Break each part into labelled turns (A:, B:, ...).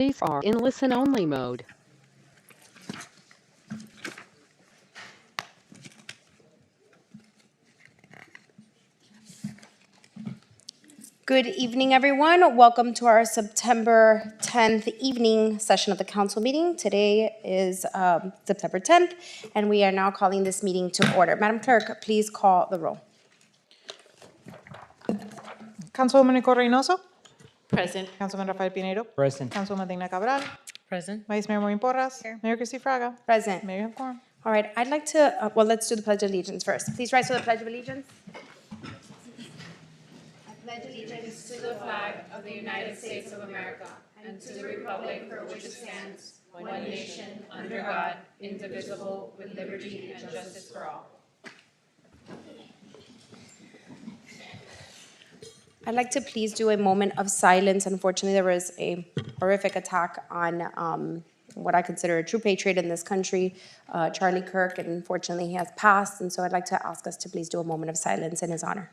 A: These are in listen-only mode.
B: Good evening, everyone. Welcome to our September 10th evening session of the council meeting. Today is September 10th, and we are now calling this meeting to order. Madam Clerk, please call the roll.
C: Councilwoman Nicole Reynoso.
D: Present.
C: Councilman Rafael Pinedo.
E: Present.
C: Councilwoman Digna Cabral.
D: Present.
C: Vice Mayor Maureen Porras. Mayor Christy Fraga.
B: Present.
C: Mayor, you have quorum.
B: All right, I'd like to, well, let's do the Pledge of Allegiance first. Please rise for the Pledge of Allegiance. I pledge allegiance to the flag of the United States of America and to the republic for which it stands, one nation, under God, indivisible, with liberty and justice for all. I'd like to please do a moment of silence. Unfortunately, there was a horrific attack on what I consider a true patriot in this country, Charlie Kirk, and unfortunately he has passed. And so I'd like to ask us to please do a moment of silence in his honor.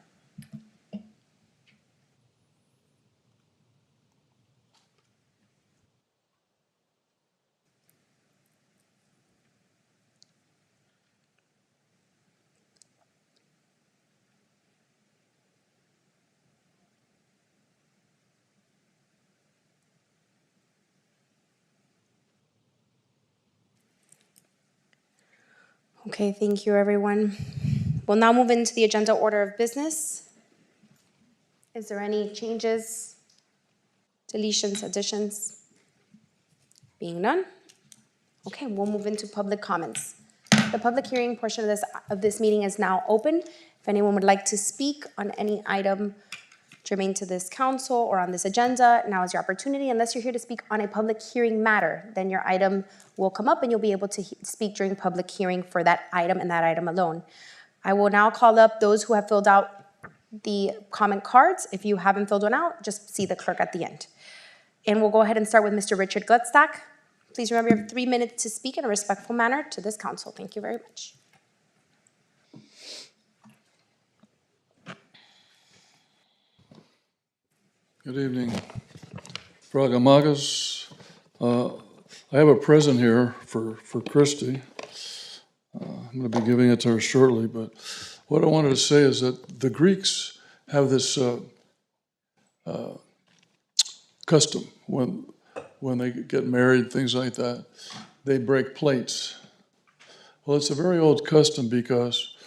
B: Okay, thank you, everyone. We'll now move into the agenda order of business. Is there any changes, deletions, additions? Being none? Okay, we'll move into public comments. The public hearing portion of this meeting is now open. If anyone would like to speak on any item germane to this council or on this agenda, now is your opportunity. Unless you're here to speak on a public hearing matter, then your item will come up and you'll be able to speak during public hearing for that item and that item alone. I will now call up those who have filled out the comment cards. If you haven't filled one out, just see the clerk at the end. And we'll go ahead and start with Mr. Richard Gluckstack. Please remember you have 3 minutes to speak in a respectful manner to this council. Thank you very much.
F: Good evening, Fragamagas. I have a present here for Christy. I'm going to be giving it to her shortly, but what I wanted to say is that the Greeks have this custom when they get married, things like that, they break plates. Well, it's a very old custom because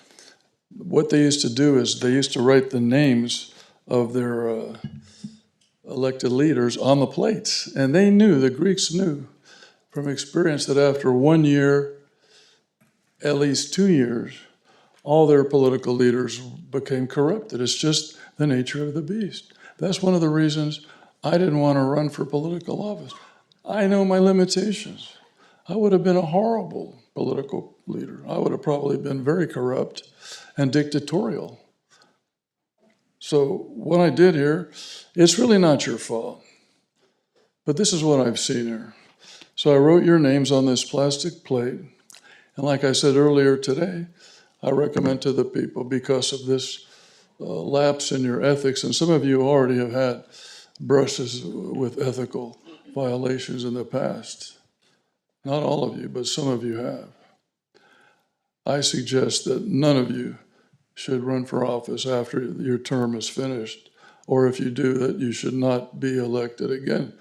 F: what they used to do is they used to write the names of their elected leaders on the plates. And they knew, the Greeks knew from experience that after 1 year, at least 2 years, all their political leaders became corrupted. It's just the nature of the beast. That's one of the reasons I didn't want to run for political office. I know my limitations. I would have been a horrible political leader. I would have probably been very corrupt and dictatorial. So what I did here, it's really not your fault. But this is what I've seen here. So I wrote your names on this plastic plate. And like I said earlier today, I recommend to the people because of this lapse in your ethics. And some of you already have had brushes with ethical violations in the past. Not all of you, but some of you have. I suggest that none of you should run for office after your term is finished, or if you do, that you should not be elected again.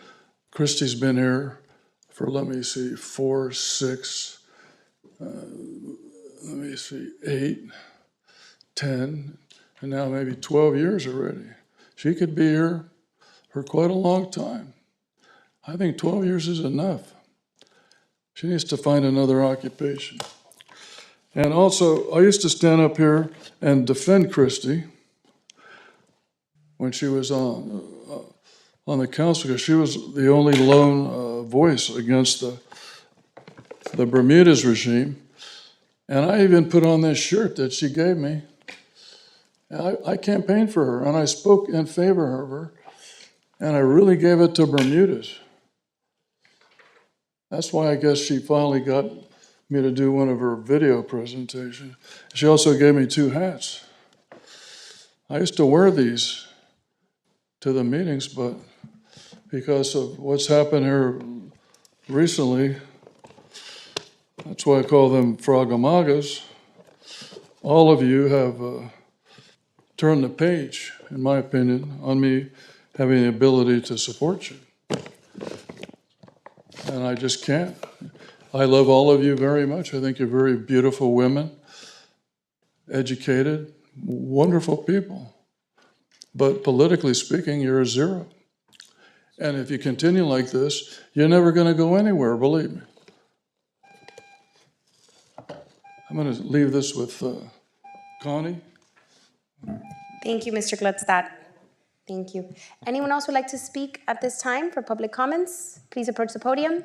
F: Christy's been here for, let me see, 4, 6, 8, 10, and now maybe 12 years already. She could be here for quite a long time. I think 12 years is enough. She needs to find another occupation. And also, I used to stand up here and defend Christy when she was on the council, because she was the only lone voice against the Bermudez regime. And I even put on this shirt that she gave me. I campaigned for her, and I spoke in favor of her, and I really gave it to Bermudez. That's why I guess she finally got me to do one of her video presentations. She also gave me 2 hats. I used to wear these to the meetings, but because of what's happened here recently. That's why I call them frogamagas. All of you have turned the page, in my opinion, on me having the ability to support you. And I just can't. I love all of you very much. I think you're very beautiful women, educated, wonderful people. But politically speaking, you're a zero. And if you continue like this, you're never going to go anywhere, believe me. I'm going to leave this with Connie.
B: Thank you, Mr. Gluckstadt. Thank you. Anyone else would like to speak at this time for public comments? Please approach the podium.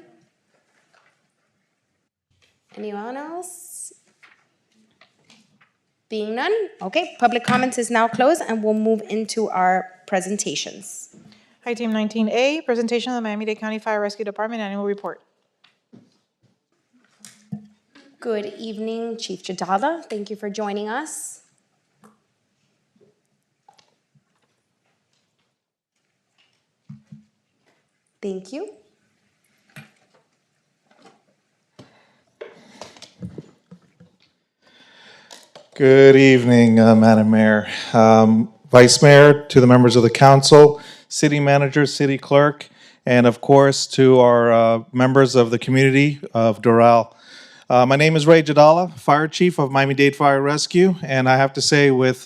B: Anyone else? Being none, okay, public comments is now closed and we'll move into our presentations.
C: Item 19A, presentation of the Miami-Dade County Fire Rescue Department Annual Report.
B: Good evening, Chief Jadala. Thank you for joining us. Thank you.
D: Good evening, Madam Mayor, Vice Mayor, to the members of the council, city manager, city clerk, and of course to our members of the community of Doral. My name is Ray Jadala, Fire Chief of Miami-Dade Fire Rescue, and I have to say with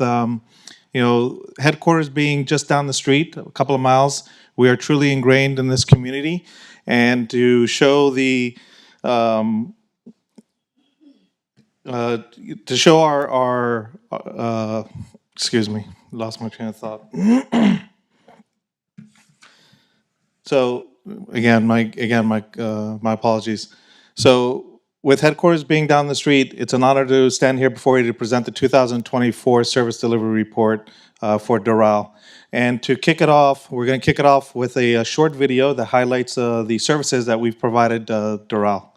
D: headquarters being just down the street, a couple of miles, we are truly ingrained in this community, and to show our excuse me, lost my train of thought. So my apologies. So with headquarters being down the street, it's an honor to stand here before you to present the 2024 service delivery report for Doral. And to kick it off, we're going to kick it off with a short video that highlights the services that we've provided Doral.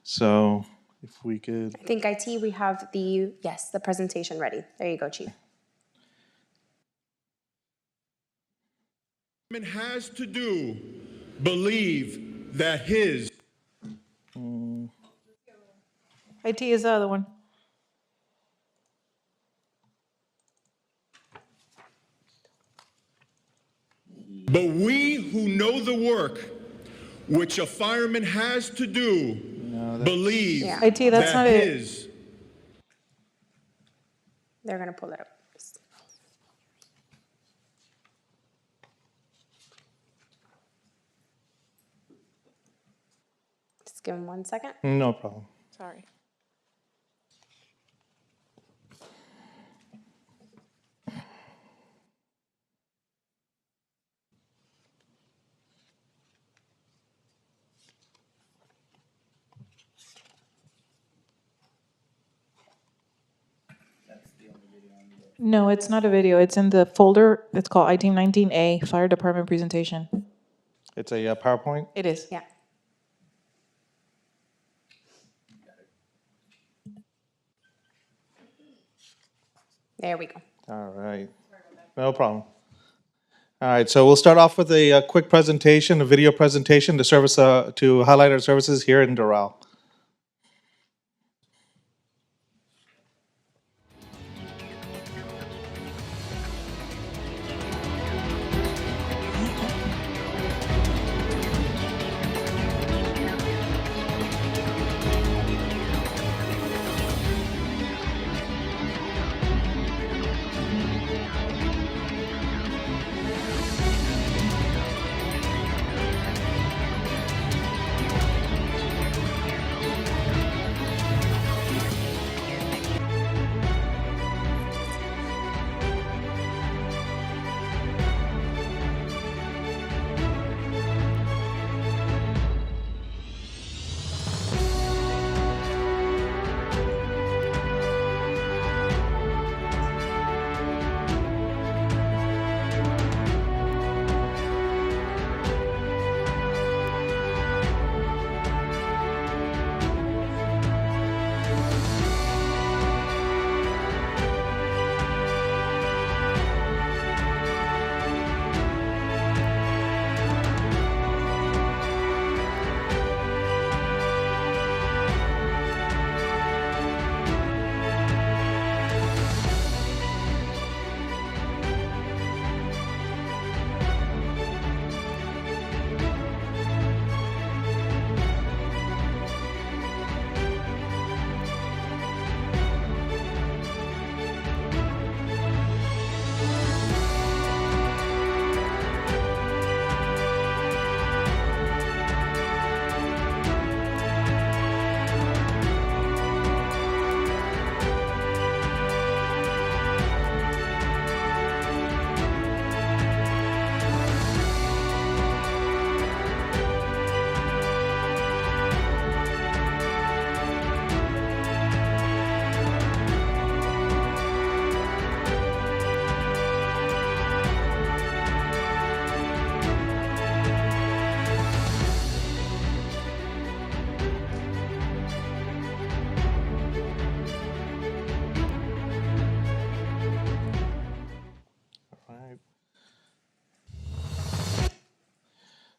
D: So if we could.
B: I think IT, we have the presentation ready. There you go, Chief.
E: Has to do, believe that his.
C: IT is the other one.
E: But we who know the work which a fireman has to do, believe
C: IT, that's
E: that
C: not it.
E: his.
B: They're going to pull it up. Just give them 1 second.
D: No problem.
C: Sorry. No, it's not a video. It's in the folder. It's called item 19A, Fire Department Presentation.
D: It's a PowerPoint.
C: It is.
B: Yeah. There we go.
D: All right, no problem. All right, so we'll start off with a quick presentation, a video presentation to highlight our services here in Doral.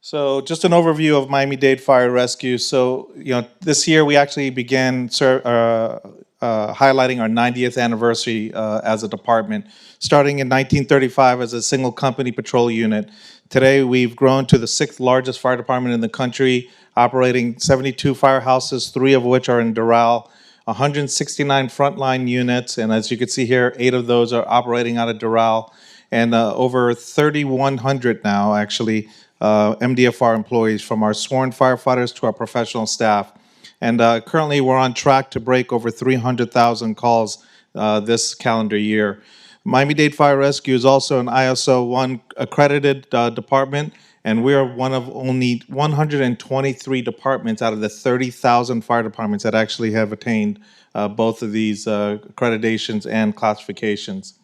D: So just an overview of Miami-Dade Fire Rescue. So, this year we actually began highlighting our 90th anniversary as a department. Starting in 1935 as a single company patrol unit, today we've grown to the 6th largest fire department in the country, operating 72 firehouses, 3 of which are in Doral, 169 frontline units, and as you can see here, 8 of those are operating out of Doral, and over 3,100 now, actually, MDFR employees, from our sworn firefighters to our professional staff. And currently, we're on track to break over 300,000 calls this calendar year. Miami-Dade Fire Rescue is also an ISO 1 accredited department, and we are one of only 123 departments out of the 30,000 fire departments that actually have attained both of these accreditations and classifications.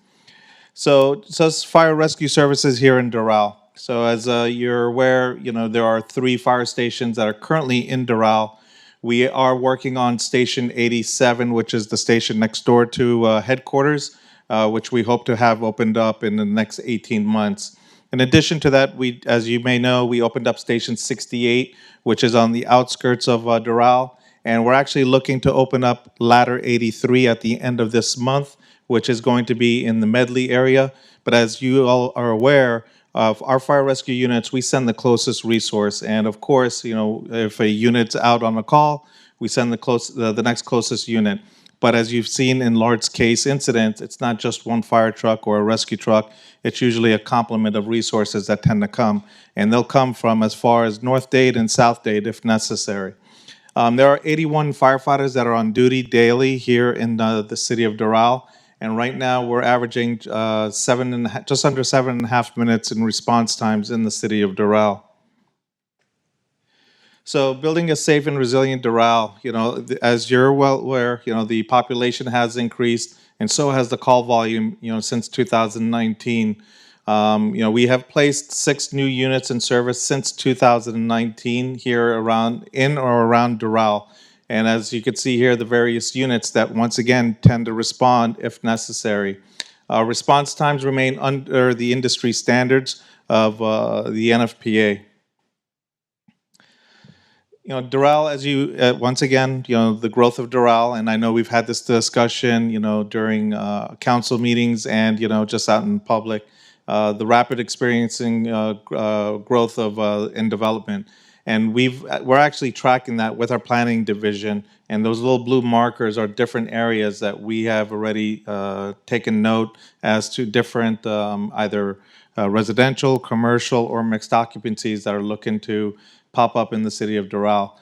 D: So it says fire rescue services here in Doral. So as you're aware, there are 3 fire stations that are currently in Doral. We are working on Station 87, which is the station next door to headquarters, which we hope to have opened up in the next 18 months. In addition to that, as you may know, we opened up Station 68, which is on the outskirts of Doral, and we're actually looking to open up Ladder 83 at the end of this month, which is going to be in the Medley area. But as you all are aware, of our fire rescue units, we send the closest resource. And of course, if a unit's out on a call, we send the next closest unit. But as you've seen in large case incidents, it's not just one fire truck or a rescue truck. It's usually a complement of resources that tend to come. And they'll come from as far as North Dade and South Dade if necessary. There are 81 firefighters that are on duty daily here in the city of Doral. And right now, we're averaging just under 7.5 minutes in response times in the city of Doral. So building a safe and resilient Doral, as you're well aware, the population has increased, and so has the call volume, since 2019. We have placed 6 new units in service since 2019 here in or around Doral. And as you can see here, the various units that once again tend to respond if necessary. Response times remain under the industry standards of the NFPA. Doral, as you, once again, the growth of Doral, and I know we've had this discussion, during council meetings and, just out in public, the rapid experiencing growth of in development. And we're actually tracking that with our planning division, and those little blue markers are different areas that we have already taken note as to different either residential, commercial, or mixed occupancies that are looking to pop up in the city of Doral.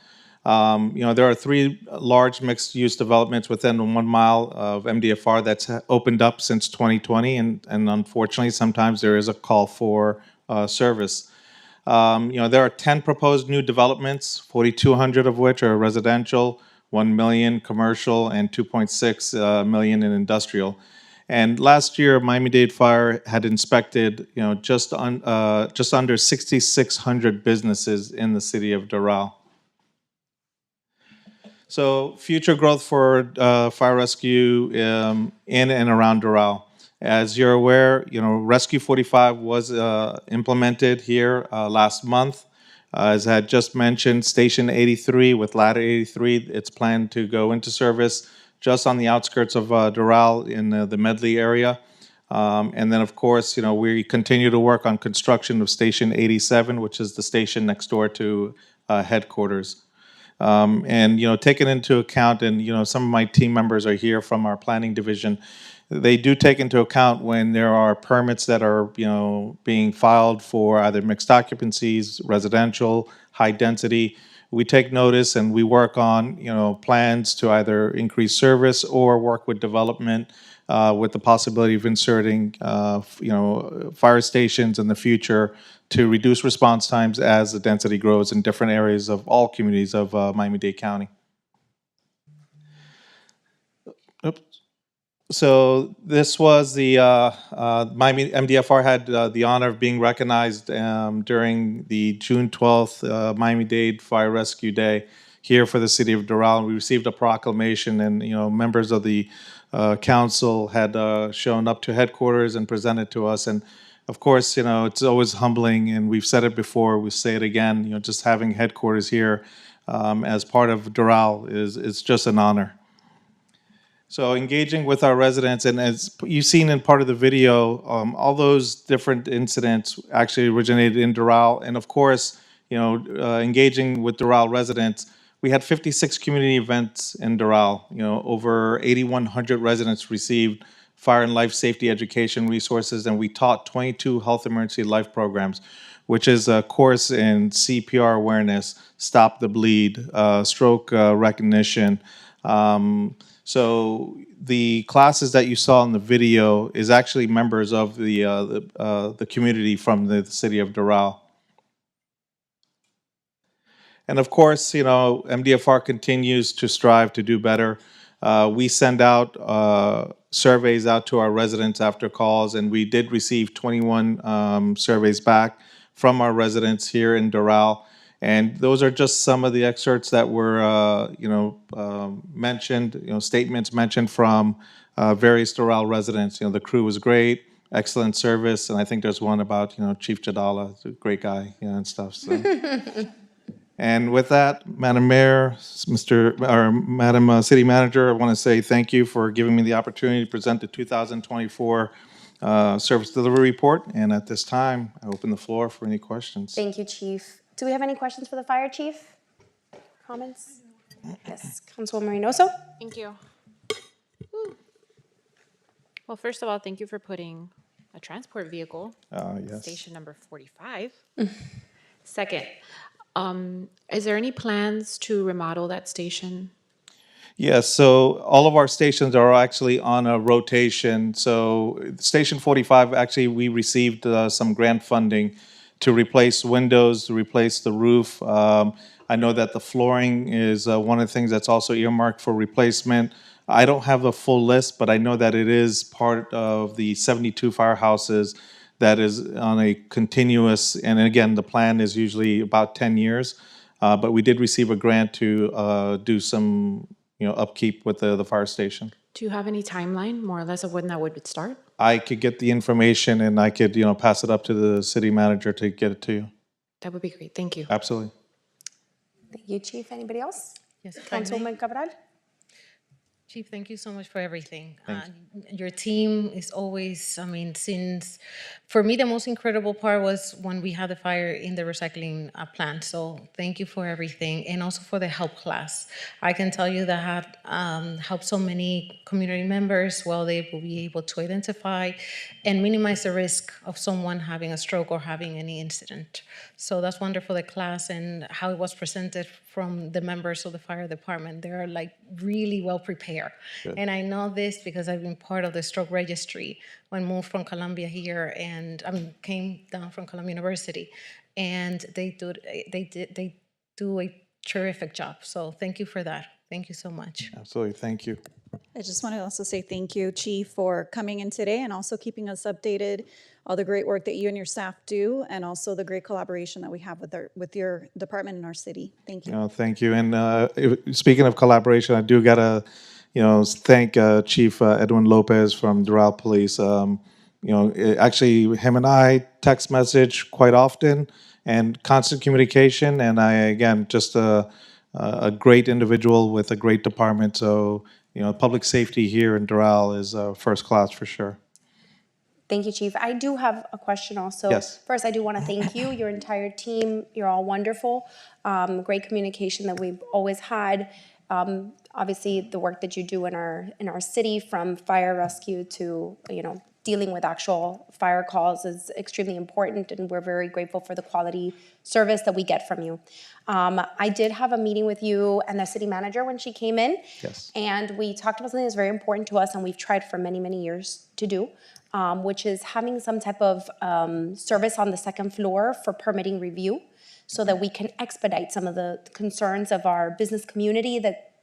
D: There are 3 large mixed-use developments within 1 mile of MDFR that's opened up since 2020, and unfortunately, sometimes there is a call for service. There are 10 proposed new developments, 4,200 of which are residential, 1 million commercial, and 2.6 million in industrial. And last year, Miami-Dade Fire had inspected, just under 6,600 businesses in the city of Doral. So, future growth for fire rescue in and around Doral. As you're aware, Rescue 45 was implemented here last month. As I had just mentioned, Station 83 with Ladder 83, it's planned to go into service just on the outskirts of Doral in the Medley area. And then, of course, we continue to work on construction of Station 87, which is the station next door to headquarters. And taking into account, and some of my team members are here from our planning division, they do take into account when there are permits that are being filed for either mixed occupancies, residential, high density. We take notice and we work on plans to either increase service or work with development with the possibility of inserting fire stations in the future to reduce response times as the density grows in different areas of all communities of Miami-Dade County. Oops. So this was the Miami MDFR had the honor of being recognized during the June 12th Miami-Dade Fire Rescue Day here for the city of Doral. We received a proclamation, and members of the council had shown up to headquarters and presented to us. And of course, it's always humbling, and we've said it before, we say it again, just having headquarters here as part of Doral is just an honor. So engaging with our residents, and as you've seen in part of the video, all those different incidents actually originated in Doral. And of course, engaging with Doral residents, we had 56 community events in Doral. Over 8,100 residents received fire and life safety education resources, and we taught 22 health emergency life programs, which is a course in CPR awareness, stop the bleed, stroke recognition. So the classes that you saw in the video is actually members of the community from the city of Doral. And of course, MDFR continues to strive to do better. We send out surveys out to our residents after calls, and we did receive 21 surveys back from our residents here in Doral. And those are just some of the excerpts that were, mentioned, statements mentioned from various Doral residents. The crew was great, excellent service, and I think there's one about, Chief Jadala, a great guy, and stuff. So. And with that, Madam Mayor, Madam City Manager, I want to say thank you for giving me the opportunity to present the 2024 Service Delivery Report. And at this time, I open the floor for any questions.
B: Thank you, Chief. Do we have any questions for the fire chief? Comments? Yes, Councilwoman Reynoso?
G: Thank you. Well, first of all, thank you for putting a transport vehicle,
D: Yes.
G: station number 45. Second, is there any plans to remodel that station?
D: Yes, so all of our stations are actually on a rotation. So Station 45, actually, we received some grant funding to replace windows, to replace the roof. I know that the flooring is one of the things that's also earmarked for replacement. I don't have a full list, but I know that it is part of the 72 firehouses that is on a continuous, and again, the plan is usually about 10 years. But we did receive a grant to do some upkeep with the fire station.
G: Do you have any timeline, more or less, of when that would start?
D: I could get the information and I could, pass it up to the city manager to get it to you.
G: That would be great. Thank you.
D: Absolutely.
B: Thank you, Chief. Anybody else?
H: Yes, if I may.
B: Councilwoman Cabral?
H: Chief, thank you so much for everything. Your team is always, for me, the most incredible part was when we had the fire in the recycling plant. So thank you for everything, and also for the help class. I can tell you that helped so many community members. Well, they will be able to identify and minimize the risk of someone having a stroke or having any incident. So that's wonderful, the class and how it was presented from the members of the fire department. They're like really well prepared. Good. And I know this because I've been part of the stroke registry when moved from Columbia here, and came down from Columbia University, and they do a terrific job. So thank you for that. Thank you so much.
D: Absolutely. Thank you.
I: I just want to also say thank you, Chief, for coming in today and also keeping us updated, all the great work that you and your staff do, and also the great collaboration that we have with your department in our city. Thank you.
D: Thank you. And speaking of collaboration, I do gotta, thank Chief Edwin Lopez from Doral Police. Actually, him and I text message quite often and constant communication. And again, just a great individual with a great department. So, public safety here in Doral is first class for sure.
B: Thank you, Chief. I do have a question also.
D: Yes.
B: First, I do want to thank you, your entire team. You're all wonderful. Great communication that we've always had. Obviously, the work that you do in our city, from fire rescue to dealing with actual fire calls, is extremely important, and we're very grateful for the quality service that we get from you. I did have a meeting with you and the city manager when she came in.
D: Yes.
B: And we talked about something that's very important to us and we've tried for many, many years to do, which is having some type of service on the second floor for permitting review, so that we can expedite some of the concerns of our business community that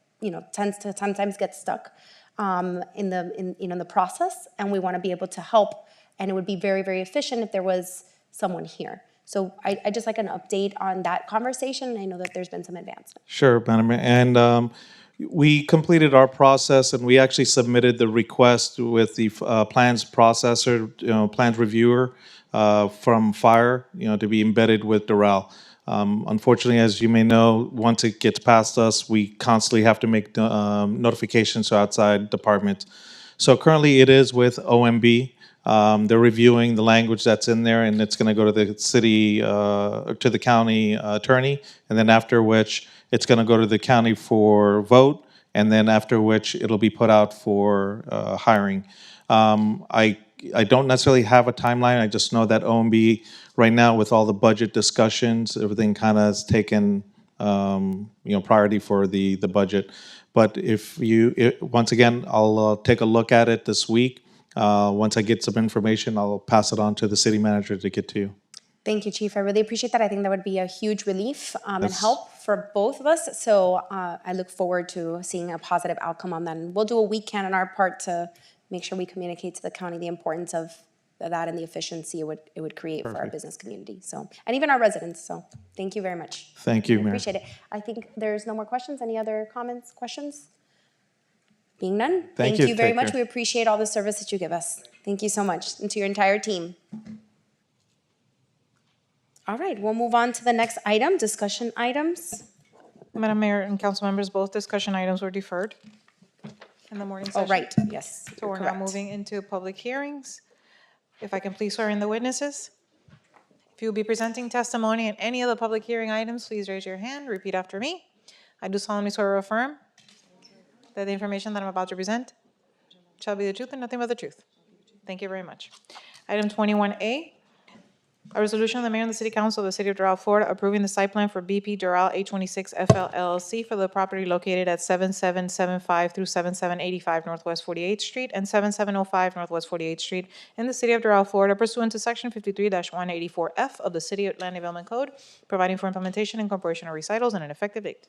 B: tends to sometimes get stuck in the process, and we want to be able to help. And it would be very, very efficient if there was someone here. So I just like an update on that conversation. I know that there's been some advancement.
D: Sure, Madam Mayor. And We completed our process, and we actually submitted the request with the plans processor, plans reviewer from Fire, to be embedded with Doral. Unfortunately, as you may know, once it gets past us, we constantly have to make notifications to outside departments. So currently, it is with OMB. They're reviewing the language that's in there, and it's going to go to the city, to the county attorney, and then after which it's going to go to the county for vote, and then after which it'll be put out for hiring. I don't necessarily have a timeline. I just know that OMB right now, with all the budget discussions, everything kind of has taken priority for the budget. But once again, I'll take a look at it this week. Once I get some information, I'll pass it on to the city manager to get to you.
B: Thank you, Chief. I really appreciate that. I think that would be a huge relief and
D: That's-
B: help for both of us. So I look forward to seeing a positive outcome on that. And we'll do what we can on our part to make sure we communicate to the county the importance of that and the efficiency it would create for our business community. So, and even our residents. So thank you very much.
D: Thank you,
B: I
D: Mayor.
B: appreciate it. I think there's no more questions. Any other comments, questions? Being none,
D: Thank you.
B: very
D: Take
B: much.
D: care.
B: We appreciate all the service that you give us. Thank you so much, and to your entire team. All right, we'll move on to the next item, discussion items.
C: Madam Mayor and council members, both discussion items were deferred in the morning session.
B: Oh, right, yes,
C: So
B: you're
C: we're now
B: correct.
C: moving into public hearings. If I can please swear in the witnesses. If you will be presenting testimony in any of the public hearing items, please raise your hand, repeat after me. I do solemnly swear or affirm that the information that I'm about to present shall be the truth and nothing but the truth. Thank you very much. Item 21A, a resolution of the mayor and the city council of the city of Doral, Florida, approving the site plan for BP Doral 826 FL LLC for the property located at 7775 through 7785 Northwest 48th Street and 7705 Northwest 48th Street in the city of Doral, Florida, pursuant to section 53-184F of the City Land Development Code, providing for implementation, incorporation, or recitals, and an effective date.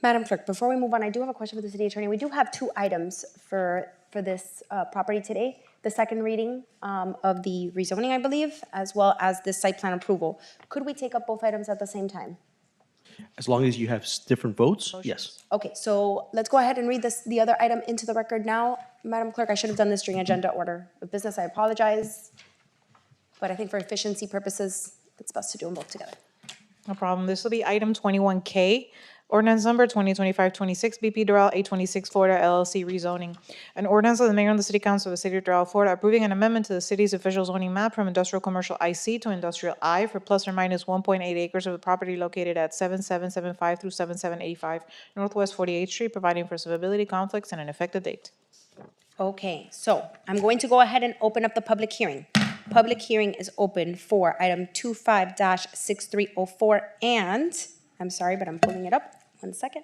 B: Madam Clerk, before we move on, I do have a question for the city attorney. We do have two items for this property today. The second reading of the rezoning, I believe, as well as the site plan approval. Could we take up both items at the same time?
J: As long as you have different votes, yes.
B: Okay, so let's go ahead and read the other item into the record now. Madam Clerk, I should have done this during agenda order of business. I apologize. But I think for efficiency purposes, it's best to do them both together.
C: No problem. This will be item 21K, ordinance number 2025-26, BP Doral 826 Florida LLC rezoning. An ordinance of the mayor and the city council of the city of Doral, Florida, approving an amendment to the city's official zoning map from industrial commercial IC to industrial I for plus or minus 1.8 acres of the property located at 7775 through 7785 Northwest 48th Street, providing for civility, conflicts, and an effective date.
B: Okay, so I'm going to go ahead and open up the public hearing. Public hearing is open for item 25-6304 and, I'm sorry, but I'm pulling it up. 1 second.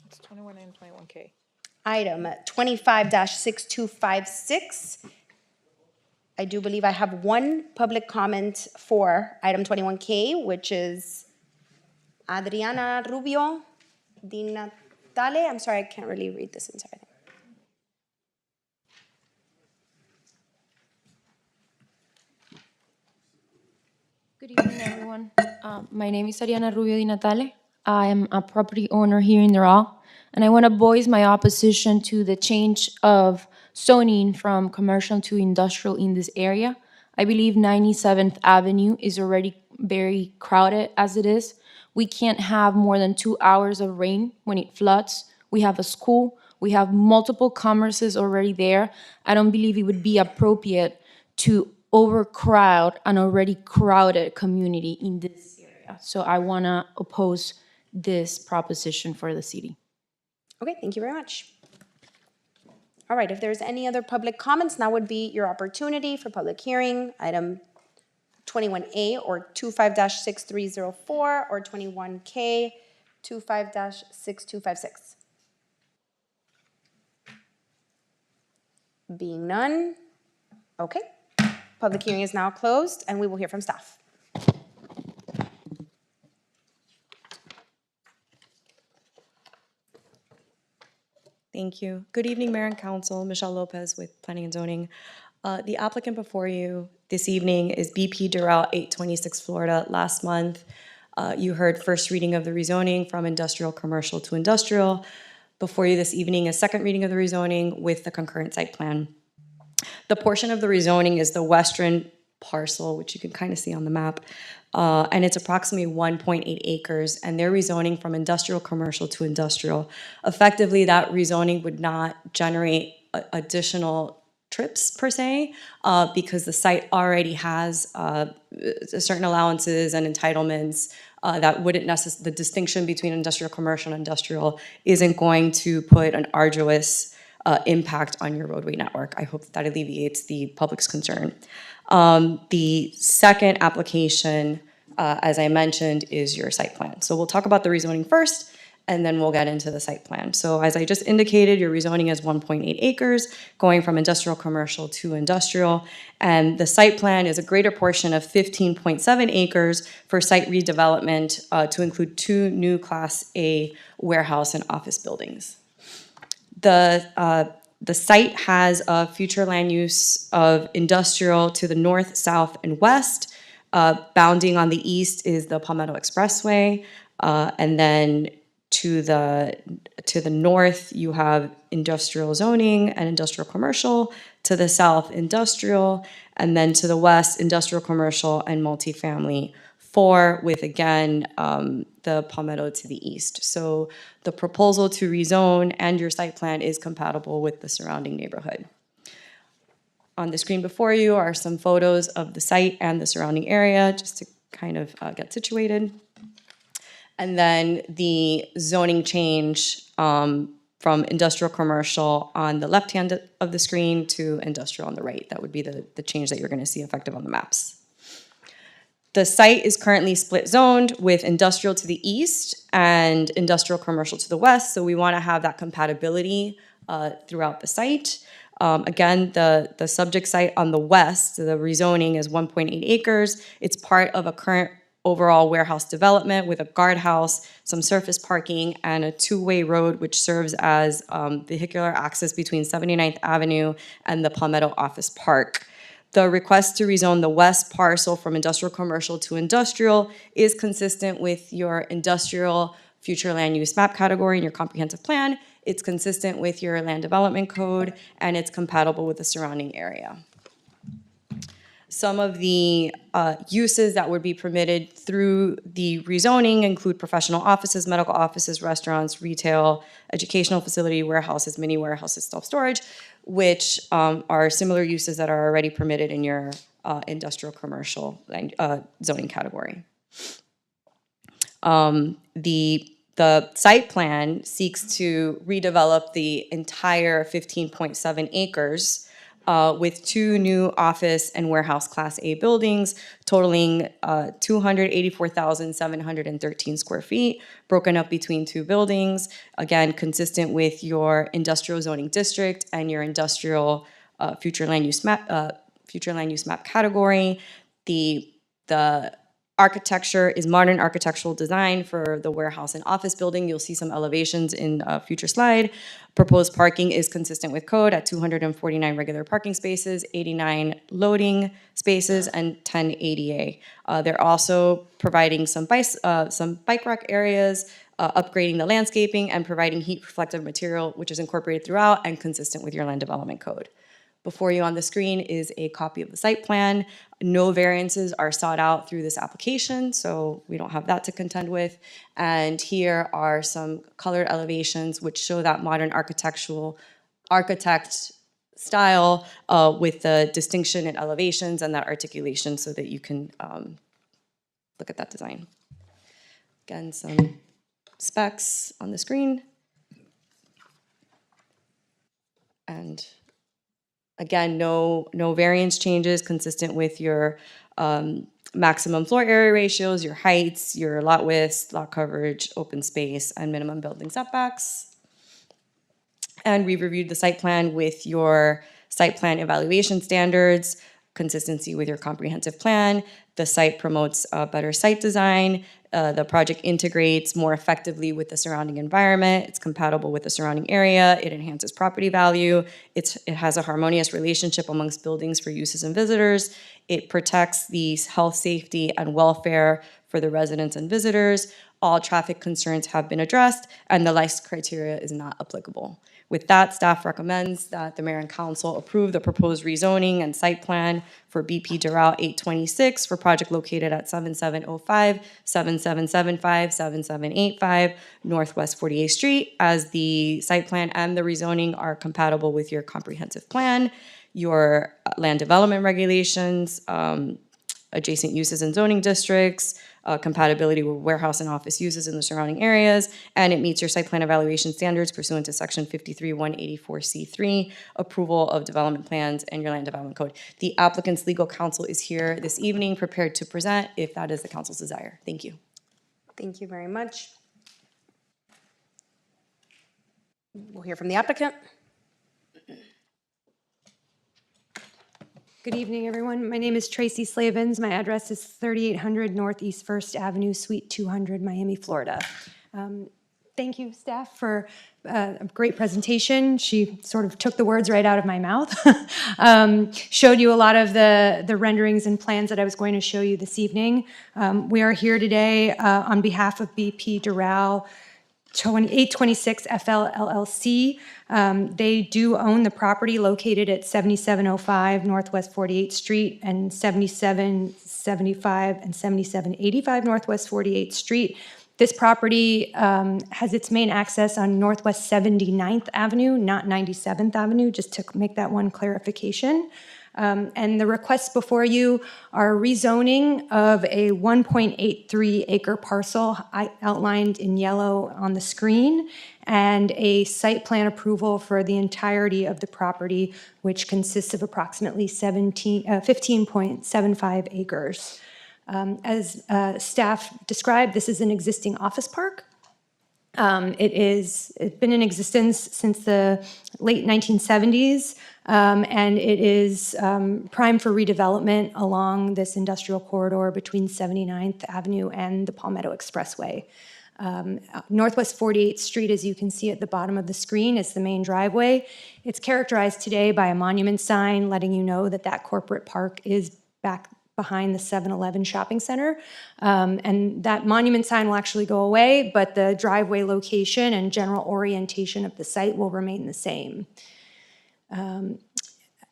C: It's 21 and 21K.
B: Item 25-6256. I do believe I have one public comment for item 21K, which is Adriana Rubio Di Natale. I'm sorry, I can't really read this entire thing.
K: Good evening, everyone. My name is Ariana Rubio Di Natale. I am a property owner here in Doral, and I want to voice my opposition to the change of zoning from commercial to industrial in this area. I believe 97th Avenue is already very crowded as it is. We can't have more than 2 hours of rain when it floods. We have a school. We have multiple commerces already there. I don't believe it would be appropriate to overcrowd an already crowded community in this area. So I want to oppose this proposition for the city.
B: Okay, thank you very much. All right, if there's any other public comments, now would be your opportunity for public hearing. Item 21A or 25-6304 or 21K 25-6256. Being none, okay. Public hearing is now closed and we will hear from staff.
L: Thank you. Good evening, Mayor and Council. Michelle Lopez with Planning and Zoning. The applicant before you this evening is BP Doral 826 Florida. Last month, You heard first reading of the rezoning from industrial commercial to industrial. Before you this evening is second reading of the rezoning with the concurrent site plan. The portion of the rezoning is the western parcel, which you can kind of see on the map, and it's approximately 1.8 acres, and they're rezoning from industrial commercial to industrial. Effectively, that rezoning would not generate additional trips per se, because the site already has certain allowances and entitlements that wouldn't necessarily, the distinction between industrial commercial and industrial isn't going to put an arduous impact on your roadway network. I hope that alleviates the public's concern. The second application, as I mentioned, is your site plan. So we'll talk about the rezoning first, and then we'll get into the site plan. So as I just indicated, your rezoning is 1.8 acres, going from industrial commercial to industrial, and the site plan is a greater portion of 15.7 acres for site redevelopment to include 2 new Class A warehouse and office buildings. The site has a future land use of industrial to the north, south, and west. Bounding on the east is the Palmetto Expressway, and then to the north you have industrial zoning and industrial commercial. To the south, industrial, and then to the west, industrial commercial and multifamily. 4 with again the Palmetto to the east. So the proposal to rezone and your site plan is compatible with the surrounding neighborhood. On the screen before you are some photos of the site and the surrounding area, just to kind of get situated. And then the zoning change from industrial commercial on the left hand of the screen to industrial on the right. That would be the change that you're going to see effective on the maps. The site is currently split zoned with industrial to the east and industrial commercial to the west, so we want to have that compatibility throughout the site. Again, the subject site on the west, the rezoning is 1.8 acres. It's part of a current overall warehouse development with a guardhouse, some surface parking, and a 2-way road which serves as vehicular access between 79th Avenue and the Palmetto Office Park. The request to rezone the west parcel from industrial commercial to industrial is consistent with your industrial future land use map category in your comprehensive plan. It's consistent with your land development code, and it's compatible with the surrounding area. Some of the uses that would be permitted through the rezoning include professional offices, medical offices, restaurants, retail, educational facility, warehouses, mini warehouses, self-storage, which are similar uses that are already permitted in your industrial commercial zoning category. The site plan seeks to redevelop the entire 15.7 acres with 2 new office and warehouse Class A buildings totaling 284,713 square feet, broken up between 2 buildings, again, consistent with your industrial zoning district and your industrial future land use map category. The architecture is modern architectural design for the warehouse and office building. You'll see some elevations in a future slide. Proposed parking is consistent with code at 249 regular parking spaces, 89 loading spaces, and 10 ADA. They're also providing some bike rack areas, upgrading the landscaping, and providing heat reflective material, which is incorporated throughout and consistent with your land development code. Before you on the screen is a copy of the site plan. No variances are sought out through this application, so we don't have that to contend with. And here are some colored elevations which show that modern architect style with the distinction in elevations and that articulation so that you can look at that design. Again, some specs on the screen. And again, no variance changes, consistent with your maximum floor area ratios, your heights, your lot widths, lot coverage, open space, and minimum building setbacks. And we've reviewed the site plan with your site plan evaluation standards, consistency with your comprehensive plan. The site promotes better site design. The project integrates more effectively with the surrounding environment. It's compatible with the surrounding area. It enhances property value. It has a harmonious relationship amongst buildings for uses and visitors. It protects the health, safety, and welfare for the residents and visitors. All traffic concerns have been addressed, and the license criteria is not applicable. With that, staff recommends that the mayor and council approve the proposed rezoning and site plan for BP Doral 826 for project located at 7705, 7775, 7785 Northwest 48th Street, as the site plan and the rezoning are compatible with your comprehensive plan, your land development regulations, adjacent uses and zoning districts, compatibility with warehouse and office uses in the surrounding areas, and it meets your site plan evaluation standards pursuant to section 53-184C3, approval of development plans and your land development code. The applicant's legal counsel is here this evening, prepared to present if that is the council's desire. Thank you.
B: Thank you very much. We'll hear from the applicant.
M: Good evening, everyone. My name is Tracy Slavens. My address is 3800 Northeast 1st Avenue, Suite 200, Miami, Florida. Thank you, staff, for a great presentation. She sort of took the words right out of my mouth. Showed you a lot of the renderings and plans that I was going to show you this evening. We are here today on behalf of BP Doral 826 FL LLC. They do own the property located at 7705 Northwest 48th Street and 7775 and 7785 Northwest 48th Street. This property has its main access on Northwest 79th Avenue, not 97th Avenue, just to make that one clarification. And the requests before you are rezoning of a 1.83 acre parcel outlined in yellow on the screen, and a site plan approval for the entirety of the property, which consists of approximately 15.75 acres. As staff described, this is an existing office park. It's been in existence since the late 1970s, and it is prime for redevelopment along this industrial corridor between 79th Avenue and the Palmetto Expressway. Northwest 48th Street, as you can see at the bottom of the screen, is the main driveway. It's characterized today by a monument sign letting you know that that corporate park is back behind the 7-Eleven shopping center. And that monument sign will actually go away, but the driveway location and general orientation of the site will remain the same.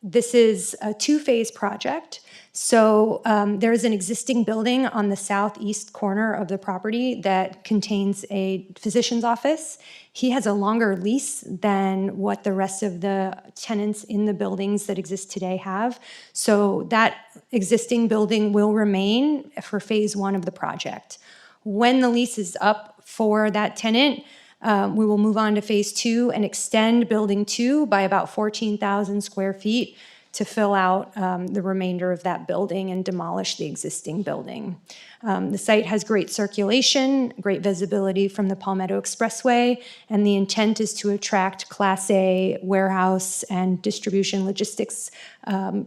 M: This is a two-phase project. So there is an existing building on the southeast corner of the property that contains a physician's office. He has a longer lease than what the rest of the tenants in the buildings that exist today have. So that existing building will remain for phase one of the project. When the lease is up for that tenant, we will move on to phase two and extend building two by about 14,000 square feet to fill out the remainder of that building and demolish the existing building. The site has great circulation, great visibility from the Palmetto Expressway, and the intent is to attract Class A warehouse and distribution logistics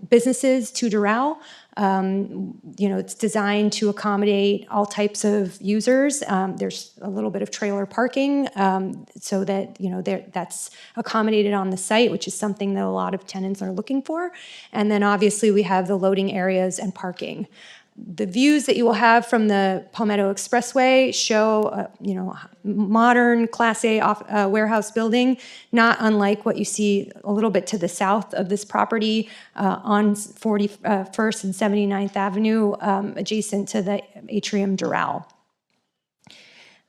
M: businesses to Doral. It's designed to accommodate all types of users. There's a little bit of trailer parking so that, that's accommodated on the site, which is something that a lot of tenants are looking for. And then obviously we have the loading areas and parking. The views that you will have from the Palmetto Expressway show, modern Class A warehouse building, not unlike what you see a little bit to the south of this property on 41st and 79th Avenue, adjacent to the Atrium Doral.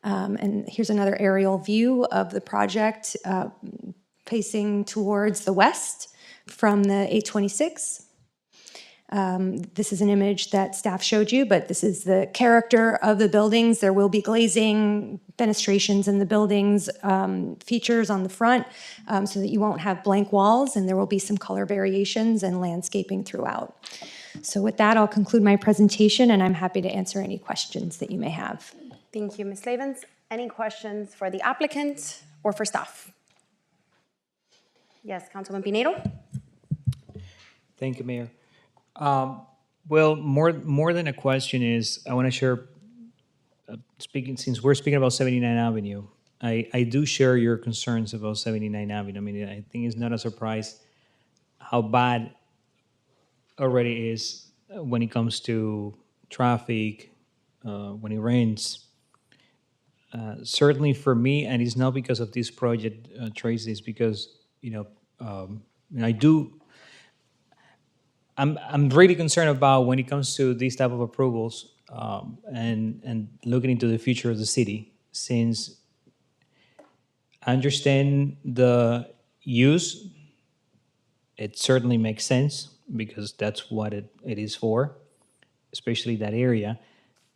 M: And here's another aerial view of the project facing towards the west from the 826. This is an image that staff showed you, but this is the character of the buildings. There will be glazing, fenestrations in the buildings, features on the front, so that you won't have blank walls, and there will be some color variations and landscaping throughout. So with that, I'll conclude my presentation, and I'm happy to answer any questions that you may have.
B: Thank you, Ms. Slavens. Any questions for the applicant or for staff? Yes, Councilman Pinedo.
N: Thank you, Mayor. Well, more than a question is, I want to share, since we're speaking about 79 Avenue, I do share your concerns about 79 Avenue. I mean, I think it's not a surprise how bad already is when it comes to traffic, when it rains. Certainly for me, and it's not because of this project, Tracy, it's because, I do, I'm really concerned about when it comes to these type of approvals, and looking into the future of the city, since I understand the use, it certainly makes sense because that's what it is for, especially that area.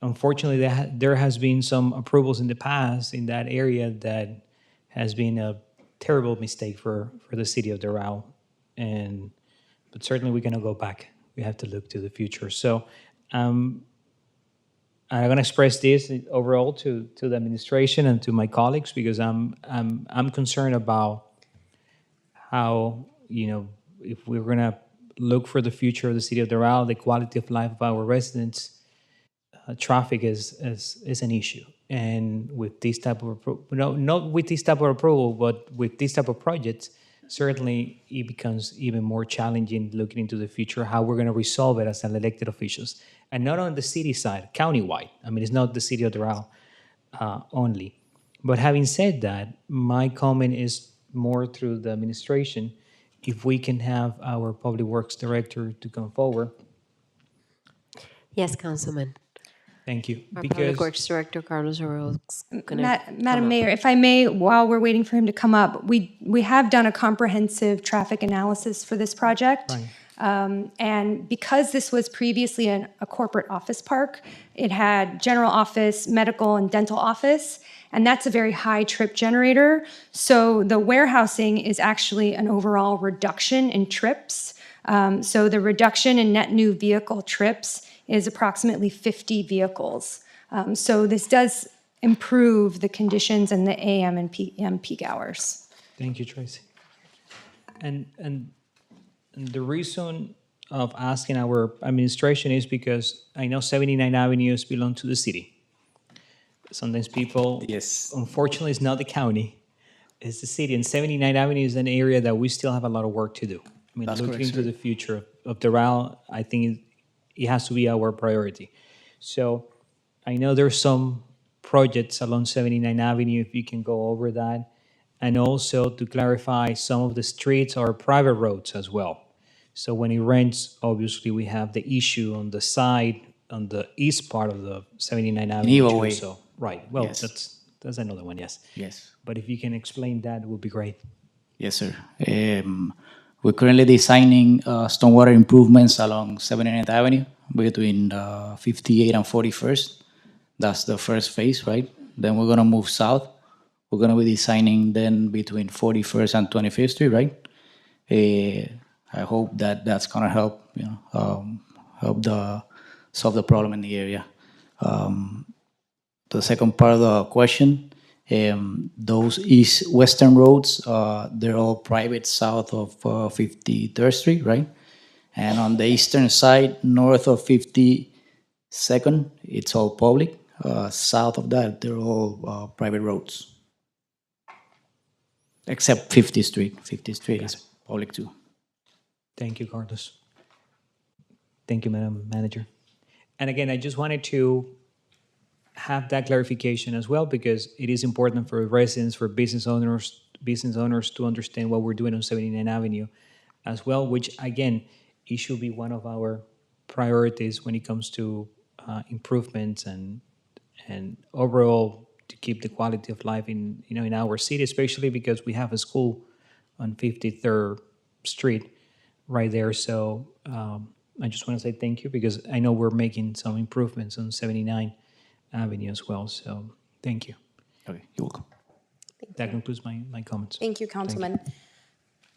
N: Unfortunately, there has been some approvals in the past in that area that has been a terrible mistake for the city of Doral. But certainly we're going to go back. We have to look to the future. So I'm going to express this overall to the administration and to my colleagues because I'm concerned about how, if we're going to look for the future of the city of Doral, the quality of life of our residents, traffic is an issue. And with this type of not with this type of approval, but with this type of projects, certainly it becomes even more challenging looking into the future, how we're going to resolve it as elected officials. And not on the city side, countywide. I mean, it's not the city of Doral only. But having said that, my comment is more through the administration. If we can have our public works director to come forward.
A: Yes, Councilman.
N: Thank you.
A: Our Public Works Director, Carlos Arroyo, is going to
M: Madam Mayor, if I may, while we're waiting for him to come up, we have done a comprehensive traffic analysis for this project.
N: Right.
M: And because this was previously a corporate office park, it had general office, medical, and dental office, and that's a very high trip generator. So the warehousing is actually an overall reduction in trips. So the reduction in net new vehicle trips is approximately 50 vehicles. So this does improve the conditions in the AM and PM peak hours.
N: Thank you, Tracy. And the reason of asking our administration is because I know 79 avenues belong to the city. Sometimes people,
O: Yes.
N: unfortunately, it's not the county, it's the city. And 79 Avenue is an area that we still have a lot of work to do. I mean,
O: That's
N: looking
O: correct,
N: into
O: sir.
N: the future of Doral, I think it has to be our priority. So I know there's some projects along 79 Avenue, if you can go over that. And also to clarify, some of the streets are private roads as well. So when it rains, obviously we have the issue on the side, on the east part of the 79 Avenue
O: Ivo
N: too.
O: Way.
N: So, right, well,
O: Yes.
N: that's another one, yes.
O: Yes.
N: But if you can explain that, it would be great.
O: Yes, sir. We're currently designing stormwater improvements along 79th Avenue between 58 and 41st. That's the first phase, right? Then we're gonna move south. We're gonna be designing then between 41st and 25th Street, right? I hope that that's gonna help, help solve the problem in the area. The second part of the question, those western roads, they're all private south of 53rd Street, right? And on the eastern side, north of 52nd, it's all public. South of that, they're all private roads. Except 50th Street. 50th Street is public too.
N: Thank you, Carlos. Thank you, Madam Manager. And again, I just wanted to have that clarification as well, because it is important for residents, for business owners to understand what we're doing on 79 Avenue as well, which again, it should be one of our priorities when it comes to improvements and overall to keep the quality of life in our city, especially because we have a school on 53rd Street right there. So I just want to say thank you, because I know we're making some improvements on 79 Avenue as well. So thank you.
O: Okay, you're welcome.
N: That concludes my comments.
B: Thank you, Councilman.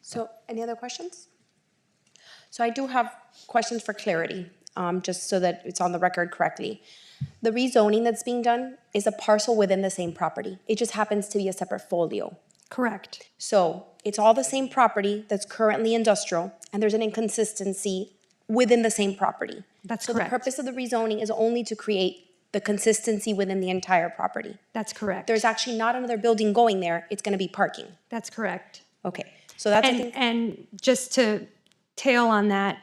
B: So any other questions? So I do have questions for clarity, just so that it's on the record correctly. The rezoning that's being done is a parcel within the same property. It just happens to be a separate folio.
M: Correct.
B: So it's all the same property that's currently industrial, and there's an inconsistency within the same property.
M: That's
B: so
M: correct.
B: The purpose of the rezoning is only to create the consistency within the entire property.
M: That's correct.
B: There's actually not another building going there. It's going to be parking.
M: That's correct.
B: Okay. So that's
M: And just to tail on that,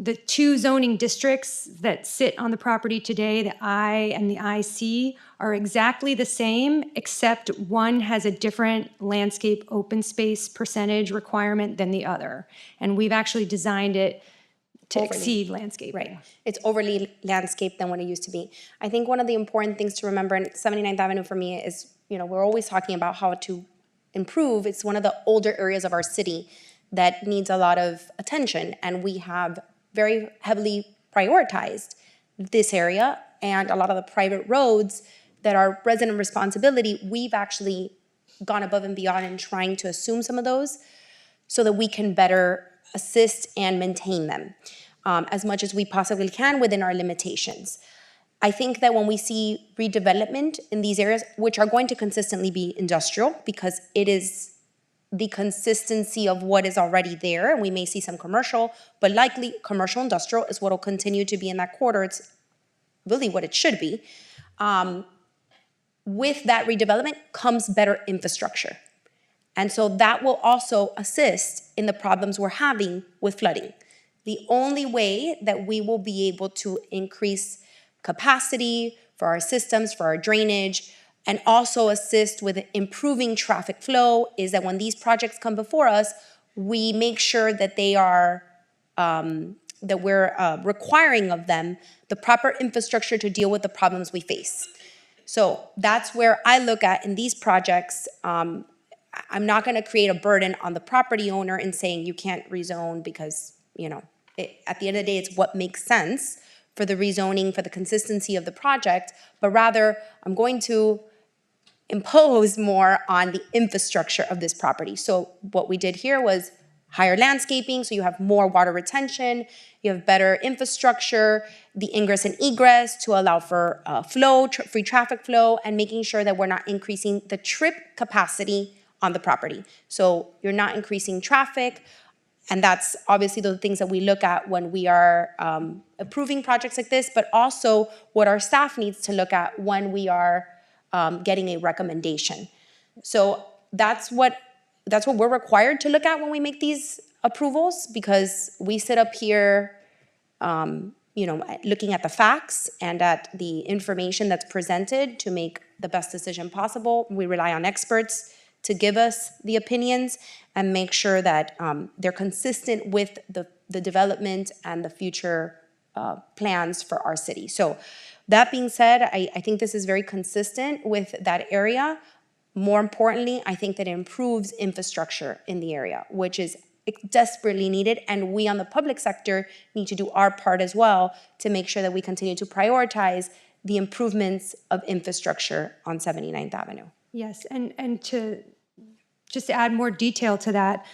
M: The two zoning districts that sit on the property today, the I and the IC, are exactly the same, except one has a different landscape open space percentage requirement than the other. And we've actually designed it to
B: Overly.
M: exceed landscaping.
B: Right. It's overly landscaped than what it used to be. I think one of the important things to remember in 79th Avenue for me is, we're always talking about how to improve. It's one of the older areas of our city that needs a lot of attention, and we have very heavily prioritized this area, and a lot of the private roads that are resident responsibility, we've actually gone above and beyond in trying to assume some of those so that we can better assist and maintain them as much as we possibly can within our limitations. I think that when we see redevelopment in these areas, which are going to consistently be industrial because it is the consistency of what is already there, and we may see some commercial, but likely commercial industrial is what will continue to be in that quarter. It's really what it should be. With that redevelopment comes better infrastructure. And so that will also assist in the problems we're having with flooding. The only way that we will be able to increase capacity for our systems, for our drainage, and also assist with improving traffic flow is that when these projects come before us, we make sure that they are, that we're requiring of them the proper infrastructure to deal with the problems we face. So that's where I look at in these projects. I'm not going to create a burden on the property owner in saying you can't rezone because, at the end of the day, it's what makes sense for the rezoning, for the consistency of the project, but rather I'm going to impose more on the infrastructure of this property. So what we did here was higher landscaping, so you have more water retention, you have better infrastructure, the ingress and egress to allow for free traffic flow, and making sure that we're not increasing the trip capacity on the property. So you're not increasing traffic, and that's obviously the things that we look at when we are approving projects like this, but also what our staff needs to look at when we are getting a recommendation. So that's what we're required to look at when we make these approvals, because we sit up here, looking at the facts and at the information that's presented to make the best decision possible. We rely on experts to give us the opinions and make sure that they're consistent with the development and the future plans for our city. So that being said, I think this is very consistent with that area. More importantly, I think that it improves infrastructure in the area, which is desperately needed, and we on the public sector need to do our part as well to make sure that we continue to prioritize the improvements of infrastructure on 79th Avenue.
M: Yes, and to just add more detail to that,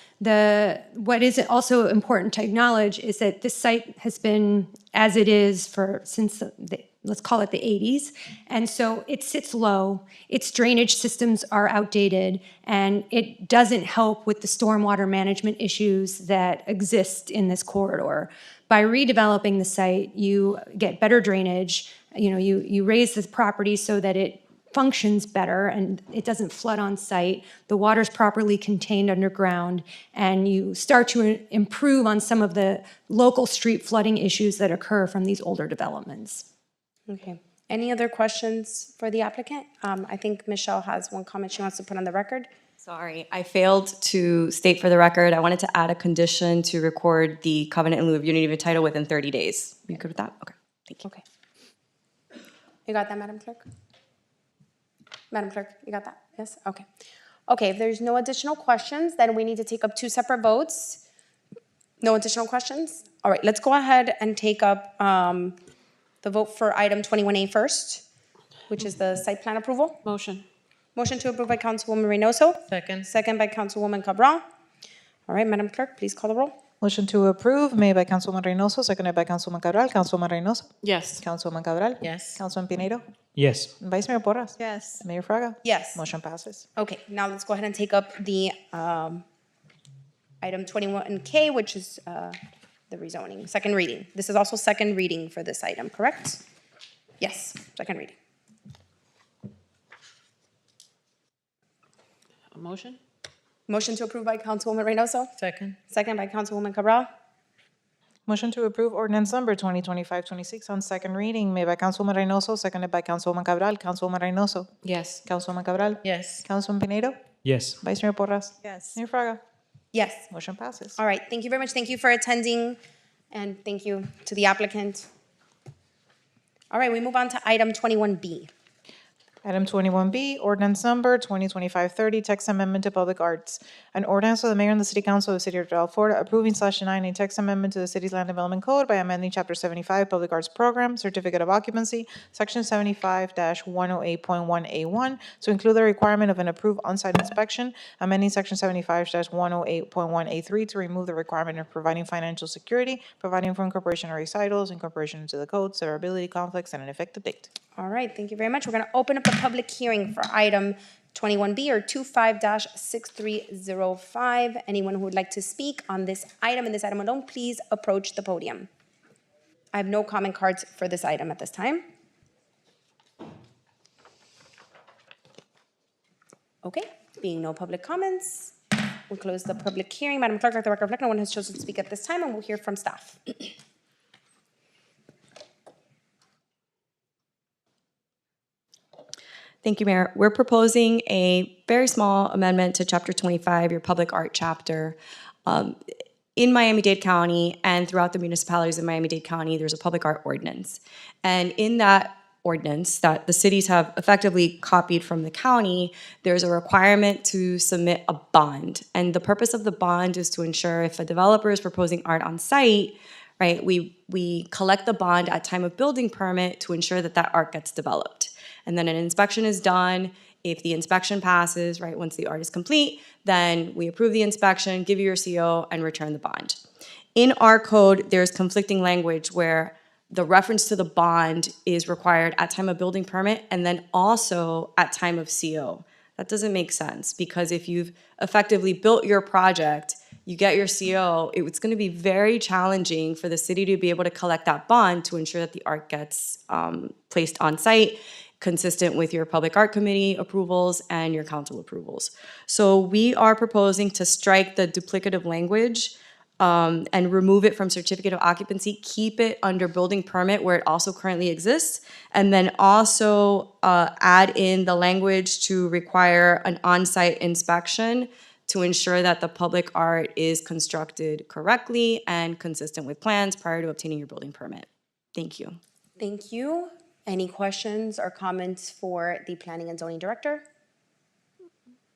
M: what is also important to acknowledge is that this site has been as it is since let's call it the 80s. And so it sits low, its drainage systems are outdated, and it doesn't help with the stormwater management issues that exist in this corridor. By redeveloping the site, you get better drainage, you raise the property so that it functions better and it doesn't flood on site, the water's properly contained underground, and you start to improve on some of the local street flooding issues that occur from these older developments.
B: Okay. Any other questions for the applicant? I think Michelle has one comment she wants to put on the record.
L: Sorry, I failed to state for the record. I wanted to add a condition to record the covenant in lieu of unity of title within 30 days. You good with that? Okay, thank you.
B: Okay. You got that, Madam Clerk? Madam Clerk, you got that? Yes? Okay. Okay, if there's no additional questions, then we need to take up two separate votes. No additional questions? All right, let's go ahead and take up the vote for item 21A first, which is the site plan approval.
A: Motion.
B: Motion to approve by Councilwoman Reynoso.
H: Second.
B: Second by Councilwoman Cabral. All right, Madam Clerk, please call the roll.
C: Motion to approve made by Councilwoman Reynoso, seconded by Councilwoman Cabral. Councilwoman Reynoso.
A: Yes.
C: Councilwoman Cabral.
H: Yes.
C: Councilman Pinedo.
N: Yes.
C: Vice Mayor Porras.
I: Yes.
C: Mayor Fraga.
B: Yes.
C: Motion passes.
B: Okay, now let's go ahead and take up the item 21K, which is the rezoning, second reading. This is also second reading for this item, correct? Yes, second reading.
A: A motion?
B: Motion to approve by Councilwoman Reynoso.
H: Second.
B: Second by Councilwoman Cabral.
C: Motion to approve ordinance number 2025-26 on second reading, made by Councilwoman Reynoso, seconded by Councilwoman Cabral. Councilwoman Reynoso.
G: Yes.
C: Councilwoman Cabral.
H: Yes.
C: Councilman Pinedo.
N: Yes.
C: Vice Mayor Porras.
I: Yes.
C: Mayor Fraga.
B: Yes.
C: Motion passes.
B: All right, thank you very much. Thank you for attending, and thank you to the applicant. All right, we move on to item 21B.
C: Item 21B, ordinance number 2025-30, text amendment to public arts. An ordinance of the mayor and the city council of the city of Doral, Florida, approving/denying a text amendment to the city's land development code by amending chapter 75 public arts program, certificate of occupancy, section 75-108.1A1 to include the requirement of an approved on-site inspection, amending section 75-108.1A3 to remove the requirement of providing financial security, providing for incorporation of recitals, incorporation into the code, severability, conflicts, and an effective date.
B: All right, thank you very much. We're going to open up the public hearing for item 21B or 25-6305. Anyone who would like to speak on this item and this item alone, please approach the podium. I have no comment cards for this item at this time. Okay, being no public comments, we'll close the public hearing. Madam Clerk, let the record reflect no one has chosen to speak at this time, and we'll hear from staff.
L: Thank you, Mayor. We're proposing a very small amendment to Chapter 25, your public art chapter. In Miami-Dade County and throughout the municipalities in Miami-Dade County, there's a public art ordinance. And in that ordinance that the cities have effectively copied from the county, there's a requirement to submit a bond. And the purpose of the bond is to ensure if a developer is proposing art on site, right, we collect the bond at time of building permit to ensure that that art gets developed. And then an inspection is done. If the inspection passes, right, once the art is complete, then we approve the inspection, give you your CO, and return the bond. In our code, there's conflicting language where the reference to the bond is required at time of building permit and then also at time of CO. That doesn't make sense because if you've effectively built your project, you get your CO, it's going to be very challenging for the city to be able to collect that bond to ensure that the art gets placed on site, consistent with your public art committee approvals and your council approvals. So we are proposing to strike the duplicative language and remove it from certificate of occupancy, keep it under building permit where it also currently exists, and then also add in the language to require an on-site inspection to ensure that the public art is constructed correctly and consistent with plans prior to obtaining your building permit. Thank you.
B: Thank you. Any questions or comments for the Planning and Zoning Director?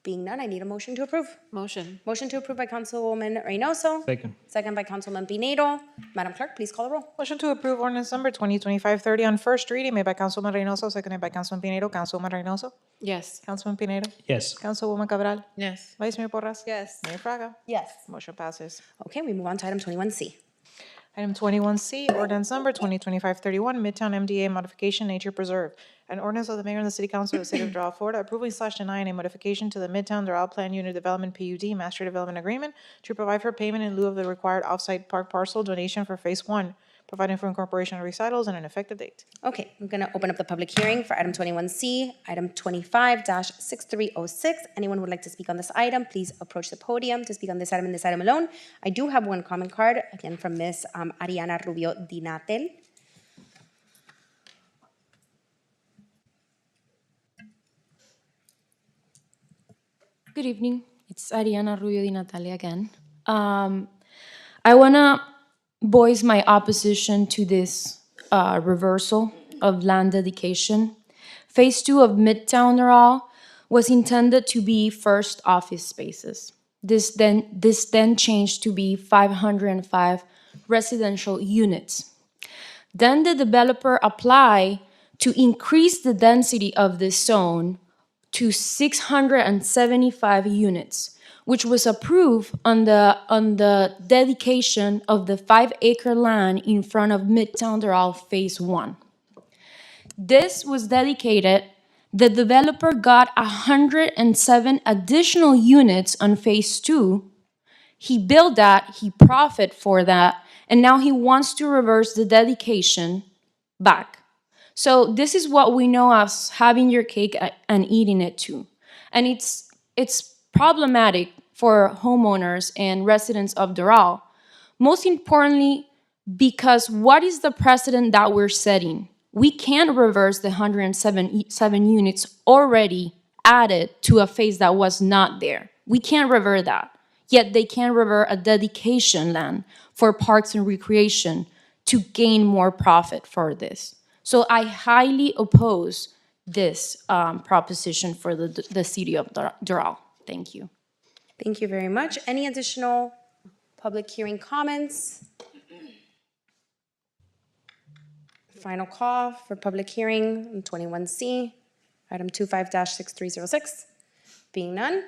B: Being none, I need a motion to approve.
G: Motion.
B: Motion to approve by Councilwoman Reynoso.
N: Second.
B: Second by Councilman Pinedo. Madam Clerk, please call the roll.
C: Motion to approve ordinance number 2025-30 on first reading, made by Councilwoman Reynoso, seconded by Councilman Pinedo. Councilwoman Reynoso.
G: Yes.
C: Councilman Pinedo.
N: Yes.
C: Councilwoman Cabral.
H: Yes.
C: Vice Mayor Porras.
I: Yes.
C: Mayor Fraga.
B: Yes.
C: Motion passes.
B: Okay, we move on to item 21C.
C: Item 21C, ordinance number 2025-31, Midtown MDA modification, nature preserve. An ordinance of the mayor and the city council of the city of Doral, Florida, approving/denying a modification to the Midtown Doral Plan Unit Development PUD Master Development Agreement to provide for payment in lieu of the required offsite park parcel donation for Phase 1, providing for incorporation of recitals and an effective date.
B: Okay, I'm going to open up the public hearing for item 21C, item 25-6306. Anyone who would like to speak on this item, please approach the podium to speak on this item and this item alone. I do have one comment card, again from Ms. Ariana Rubio Dinatel.
K: Good evening. It's Ariana Rubio Di Natalia again. I want to voice my opposition to this reversal of land dedication. Phase 2 of Midtown Doral was intended to be first office spaces. This then changed to be 505 residential units. Then the developer applied to increase the density of this zone to 675 units, which was approved on the dedication of the 5-acre land in front of Midtown Doral Phase 1. This was dedicated. The developer got 107 additional units on Phase 2. He built that, he profited for that, and now he wants to reverse the dedication back. So this is what we know as having your cake and eating it too. And it's problematic for homeowners and residents of Doral. Most importantly, Because what is the precedent that we're setting? We can't reverse the 107 units already added to a phase that was not there. We can't revert that. Yet they can revert a dedication land for parks and recreation to gain more profit for this. So I highly oppose this proposition for the city of Doral. Thank you.
B: Thank you very much. Any additional public hearing comments? Final call for public hearing on 21C, item 25-6306. Being none,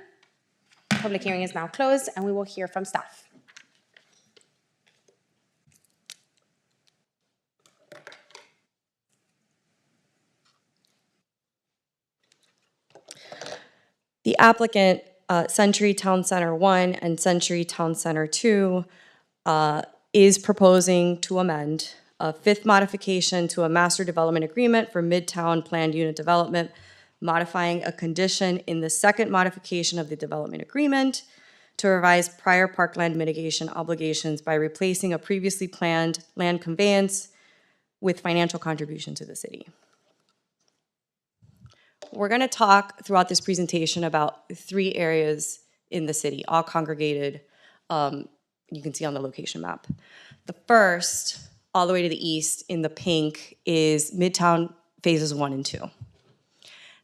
B: public hearing is now closed and we will hear from staff.
L: The applicant, Century Town Center 1 and Century Town Center 2, is proposing to amend a fifth modification to a master development agreement for Midtown Planned Unit Development, modifying a condition in the second modification of the development agreement to revise prior parkland mitigation obligations by replacing a previously planned land conveyance with financial contribution to the city. We're going to talk throughout this presentation about 3 areas in the city, all congregated, you can see on the location map. The first, all the way to the east in the pink, is Midtown phases 1 and 2.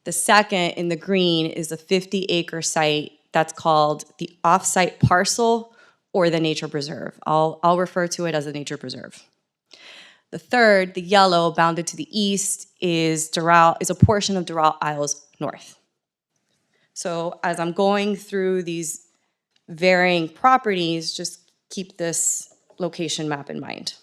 L: The second, in the green, is a 50-acre site that's called the off-site parcel or the nature preserve. I'll refer to it as the nature preserve. The third, the yellow, bounded to the east, is a portion of Doral Isles North. So as I'm going through these varying properties, just keep this location map in mind.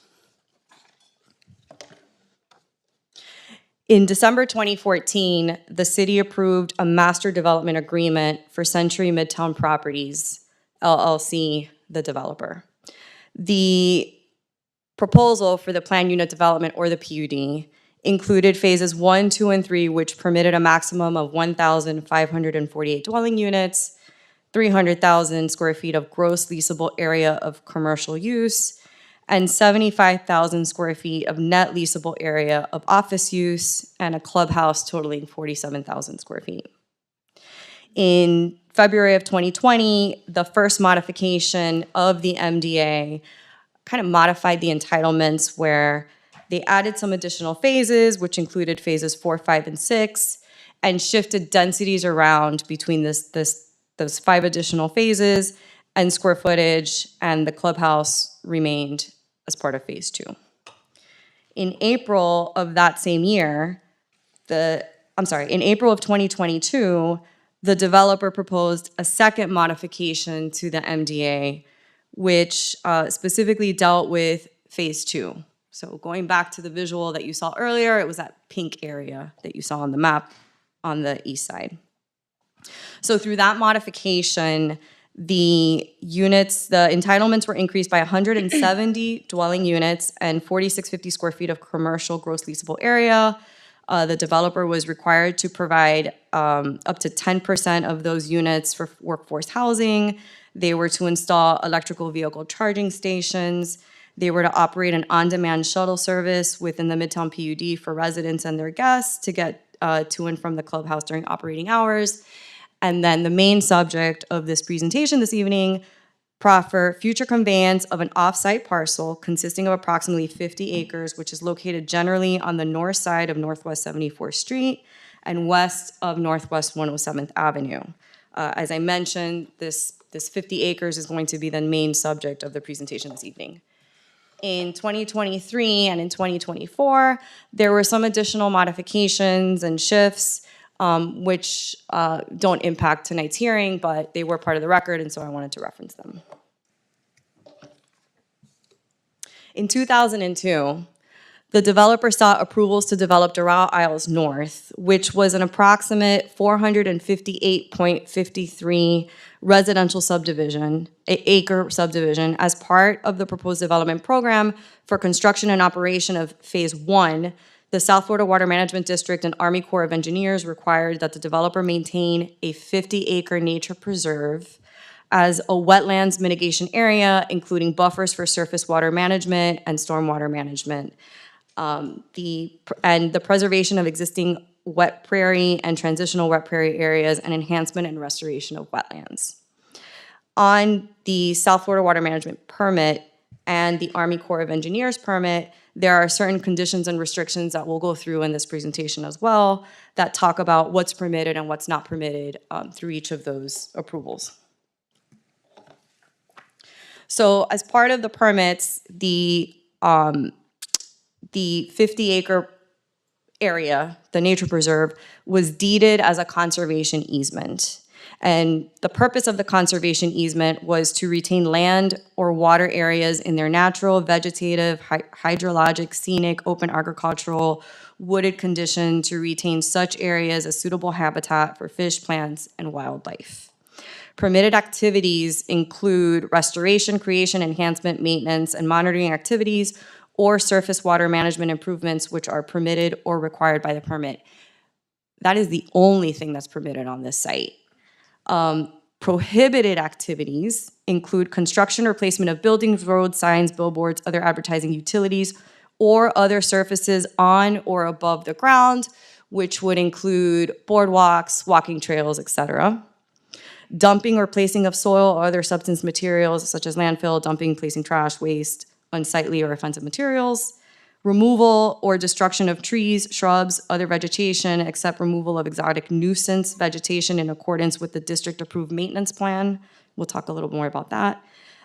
L: In December 2014, the city approved a master development agreement for Century Midtown Properties, LLC, the developer. The proposal for the planned unit development, or the PUD, included phases 1, 2, and 3, which permitted a maximum of 1,548 dwelling units, 300,000 square feet of gross leasable area of commercial use, and 75,000 square feet of net leasable area of office use, and a clubhouse totaling 47,000 square feet. In February of 2020, the first modification of the MDA kind of modified the entitlements where they added some additional phases, which included phases 4, 5, and 6, and shifted densities around between those 5 additional phases and square footage, and the clubhouse remained as part of phase 2. In April of that same year, in April of 2022, the developer proposed a second modification to the MDA, which specifically dealt with phase 2. So going back to the visual that you saw earlier, it was that pink area that you saw on the map on the east side. So through that modification, the entitlements were increased by 170 dwelling units and 4,650 square feet of commercial gross leasable area. The developer was required to provide up to 10% of those units for workforce housing. They were to install electrical vehicle charging stations. They were to operate an on-demand shuttle service within the Midtown PUD for residents and their guests to get to and from the clubhouse during operating hours. And then the main subject of this presentation this evening, proffer future conveyance of an off-site parcel consisting of approximately 50 acres, which is located generally on the north side of Northwest 74th Street and west of Northwest 107th Avenue. As I mentioned, this 50 acres is going to be the main subject of the presentation this evening. In 2023 and in 2024, there were some additional modifications and shifts which don't impact tonight's hearing, but they were part of the record, and so I wanted to reference them. In 2002, the developer sought approvals to develop Doral Isles North, which was an approximate 458.53 residential subdivision, acre subdivision, as part of the proposed development program for construction and operation of Phase 1. The South Florida Water Management District and Army Corps of Engineers required that the developer maintain a 50-acre nature preserve as a wetlands mitigation area, including buffers for surface water management and stormwater management. The preservation of existing wet prairie and transitional wet prairie areas, and enhancement and restoration of wetlands. On the South Florida Water Management Permit and the Army Corps of Engineers permit, there are certain conditions and restrictions that we'll go through in this presentation as well that talk about what's permitted and what's not permitted through each of those approvals. So as part of the permits, the 50-acre area, the nature preserve, was deeded as a conservation easement. And the purpose of the conservation easement was to retain land or water areas in their natural, vegetative, hydrologic, scenic, open agricultural, wooded condition to retain such areas as suitable habitat for fish, plants, and wildlife. Permitted activities include restoration, creation, enhancement, maintenance, and monitoring activities, or surface water management improvements which are permitted or required by the permit. That is the only thing that's permitted on this site. Prohibited activities include construction or placement of buildings, roads, signs, billboards, other advertising utilities, or other surfaces on or above the ground, which would include boardwalks, walking trails, etc. Dumping or placing of soil or other substance materials such as landfill, dumping, placing trash, waste, unsightly or offensive materials, removal or destruction of trees, shrubs, other vegetation, except removal of exotic nuisance vegetation in accordance with the district-approved maintenance plan. We'll talk a little more about that.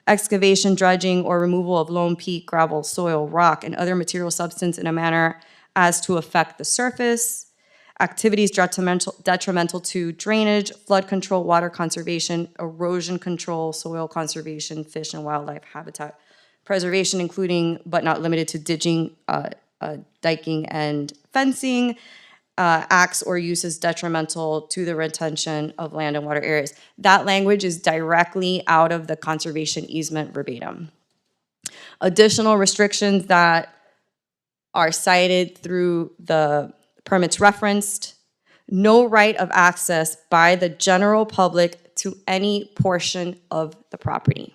L: Excavation, dredging, or removal of loam, peat, gravel, soil, rock, and other material substance in a manner as to affect the surface. Activities detrimental to drainage, flood control, water conservation, erosion control, soil conservation, fish and wildlife habitat preservation, including but not limited to ditching, diking, and fencing, acts or uses detrimental to the retention of land and water areas. That language is directly out of the conservation easement verbatim. Additional restrictions that are cited through the permits referenced: no right of access by the general public to any portion of the property.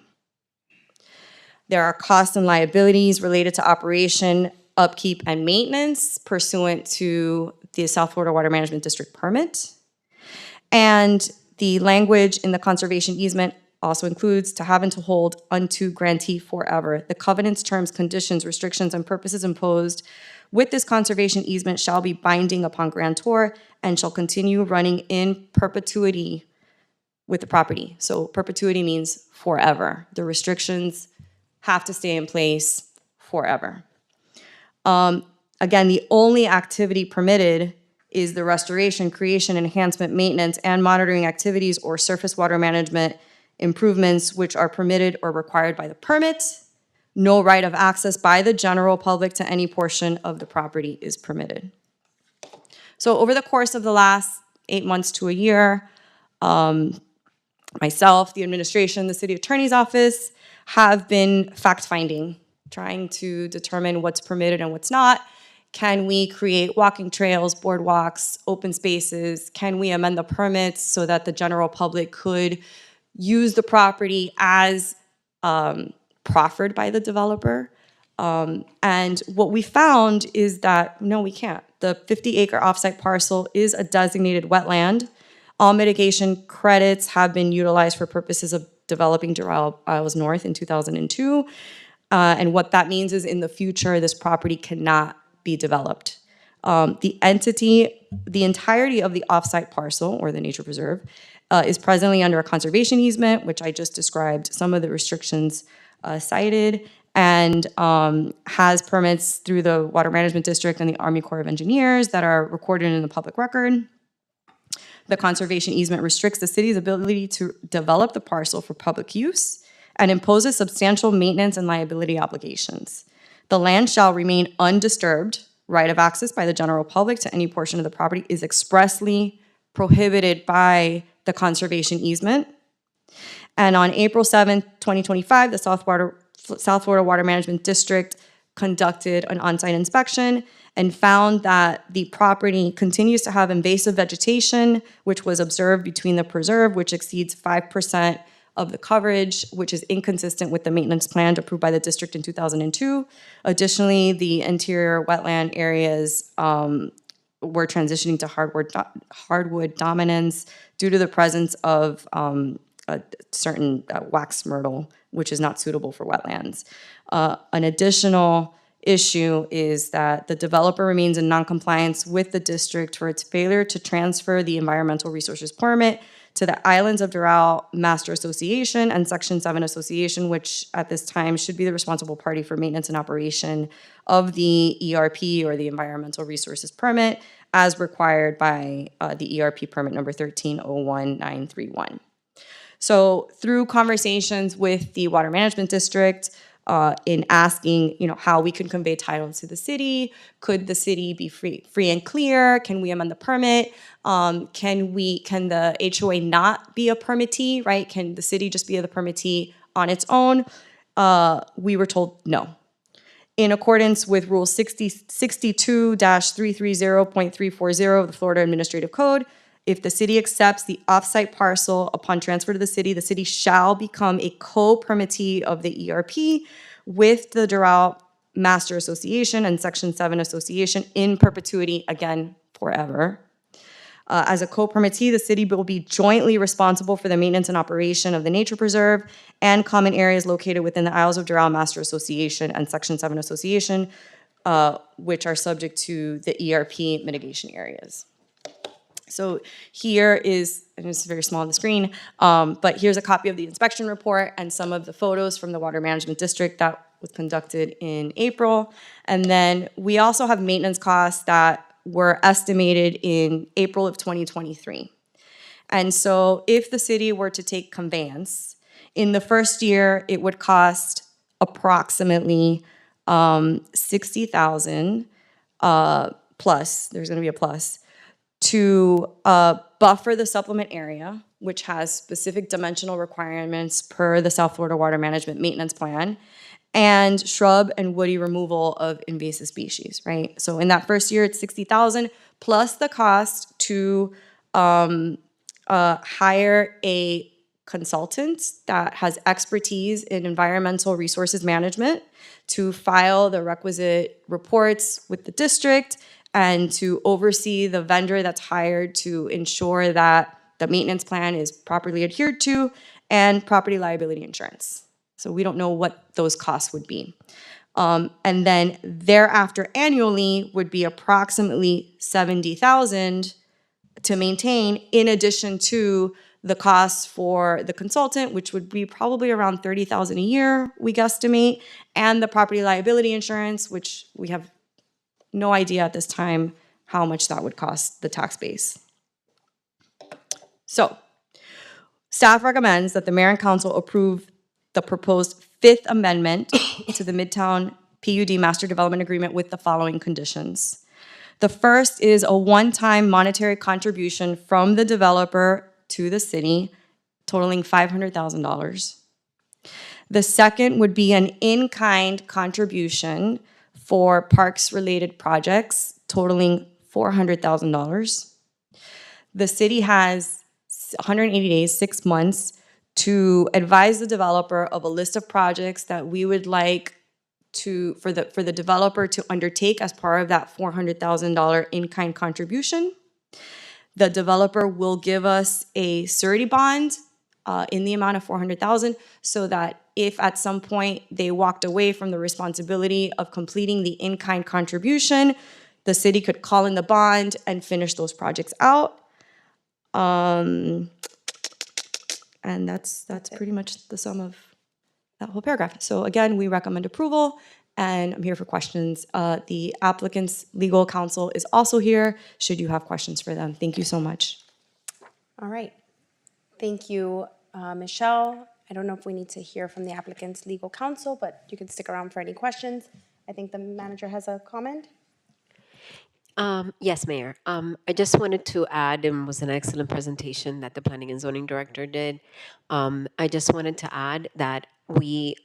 L: There are costs and liabilities related to operation, upkeep, and maintenance pursuant to the South Florida Water Management District permit. And the language in the conservation easement also includes to have and to hold unto grantee forever. The covenants, terms, conditions, restrictions, and purposes imposed with this conservation easement shall be binding upon grantor and shall continue running in perpetuity with the property. So perpetuity means forever. The restrictions have to stay in place forever. Again, the only activity permitted is the restoration, creation, enhancement, maintenance, and monitoring activities or surface water management improvements which are permitted or required by the permit. No right of access by the general public to any portion of the property is permitted. So over the course of the last 8 months to a year, myself, the administration, the city attorney's office have been fact-finding, trying to determine what's permitted and what's not. Can we create walking trails, boardwalks, open spaces? Can we amend the permits so that the general public could use the property as proffered by the developer? And what we found is that, no, we can't. The 50-acre offsite parcel is a designated wetland. All mitigation credits have been utilized for purposes of developing Doral Isles North in 2002. And what that means is in the future, this property cannot be developed. The entirety of the offsite parcel, or the nature preserve, is presently under a conservation easement, which I just described some of the restrictions cited, and has permits through the Water Management District and the Army Corps of Engineers that are recorded in the public record. The conservation easement restricts the city's ability to develop the parcel for public use and imposes substantial maintenance and liability obligations. The land shall remain undisturbed. Right of access by the general public to any portion of the property is expressly prohibited by the conservation easement. And on April 7th, 2025, the South Florida Water Management District conducted an on-site inspection and found that the property continues to have invasive vegetation, which was observed between the preserve, which exceeds 5% of the coverage, which is inconsistent with the maintenance plan approved by the district in 2002. Additionally, the interior wetland areas we're transitioning to hardwood dominance due to the presence of a certain wax myrtle, which is not suitable for wetlands. An additional issue is that the developer remains in noncompliance with the district for its failure to transfer the environmental resources permit to the Islands of Doral Master Association and Section 7 Association, which at this time should be the responsible party for maintenance and operation of the ERP or the Environmental Resources Permit as required by the ERP permit number 1301931. So through conversations with the Water Management District, in asking, how we can convey title to the city. Could the city be free and clear? Can we amend the permit? Can the HOA not be a permittee, right? Can the city just be the permittee on its own? We were told no. In accordance with Rule 62-330.340 of the Florida Administrative Code, if the city accepts the offsite parcel upon transfer to the city shall become a co-permittee of the ERP with the Doral Master Association and Section 7 Association in perpetuity, again, forever. As a co-permittee, the city will be jointly responsible for the maintenance and operation of the nature preserve and common areas located within the Isles of Doral Master Association and Section 7 Association, which are subject to the ERP mitigation areas. So here is, and it's very small on the screen, but here's a copy of the inspection report and some of the photos from the Water Management District that was conducted in April. And then we also have maintenance costs that were estimated in April of 2023. And so if the city were to take conveyance, in the first year, it would cost approximately $60,000 plus, there's gonna be a plus, to buffer the supplement area, which has specific dimensional requirements per the South Florida Water Management Maintenance Plan, and shrub and woody removal of invasive species, right? So in that first year, it's $60,000 plus the cost to hire a consultant that has expertise in environmental resources management to file the requisite reports with the district and to oversee the vendor that's hired to ensure that the maintenance plan is properly adhered to, and property liability insurance. So we don't know what those costs would be. And then thereafter annually would be approximately $70,000 to maintain, in addition to the costs for the consultant, which would be probably around $30,000 a year, we guesstimate, and the property liability insurance, which we have no idea at this time how much that would cost the tax base. So, staff recommends that the mayor and council approve the proposed Fifth Amendment to the Midtown PUD Master Development Agreement with the following conditions. The first is a one-time monetary contribution from the developer to the city, totaling $500,000. The second would be an in-kind contribution for parks-related projects totaling $400,000. The city has 180 days, 6 months, to advise the developer of a list of projects that we would like for the developer to undertake as part of that $400,000 in-kind contribution. The developer will give us a surety bond in the amount of $400,000 so that if at some point they walked away from the responsibility of completing the in-kind contribution, the city could call in the bond and finish those projects out. And that's pretty much the sum of that whole paragraph. So again, we recommend approval, and I'm here for questions. The applicant's legal counsel is also here, should you have questions for them. Thank you so much.
B: All right. Thank you, Michelle. I don't know if we need to hear from the applicant's legal counsel, but you can stick around for any questions. I think the manager has a comment.
A: Yes, Mayor. I just wanted to add, it was an excellent presentation that the Planning and Zoning Director did. I just wanted to add that we,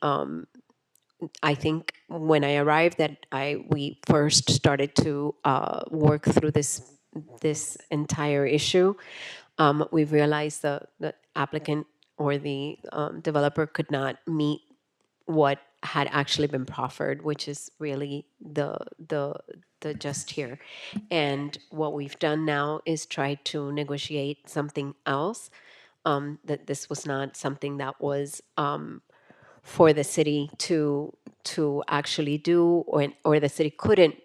A: I think when I arrived, that we first started to work through this entire issue. We realized the applicant or the developer could not meet what had actually been proffered, which is really the just here. And what we've done now is try to negotiate something else. That this was not something that was for the city to actually do, or the city couldn't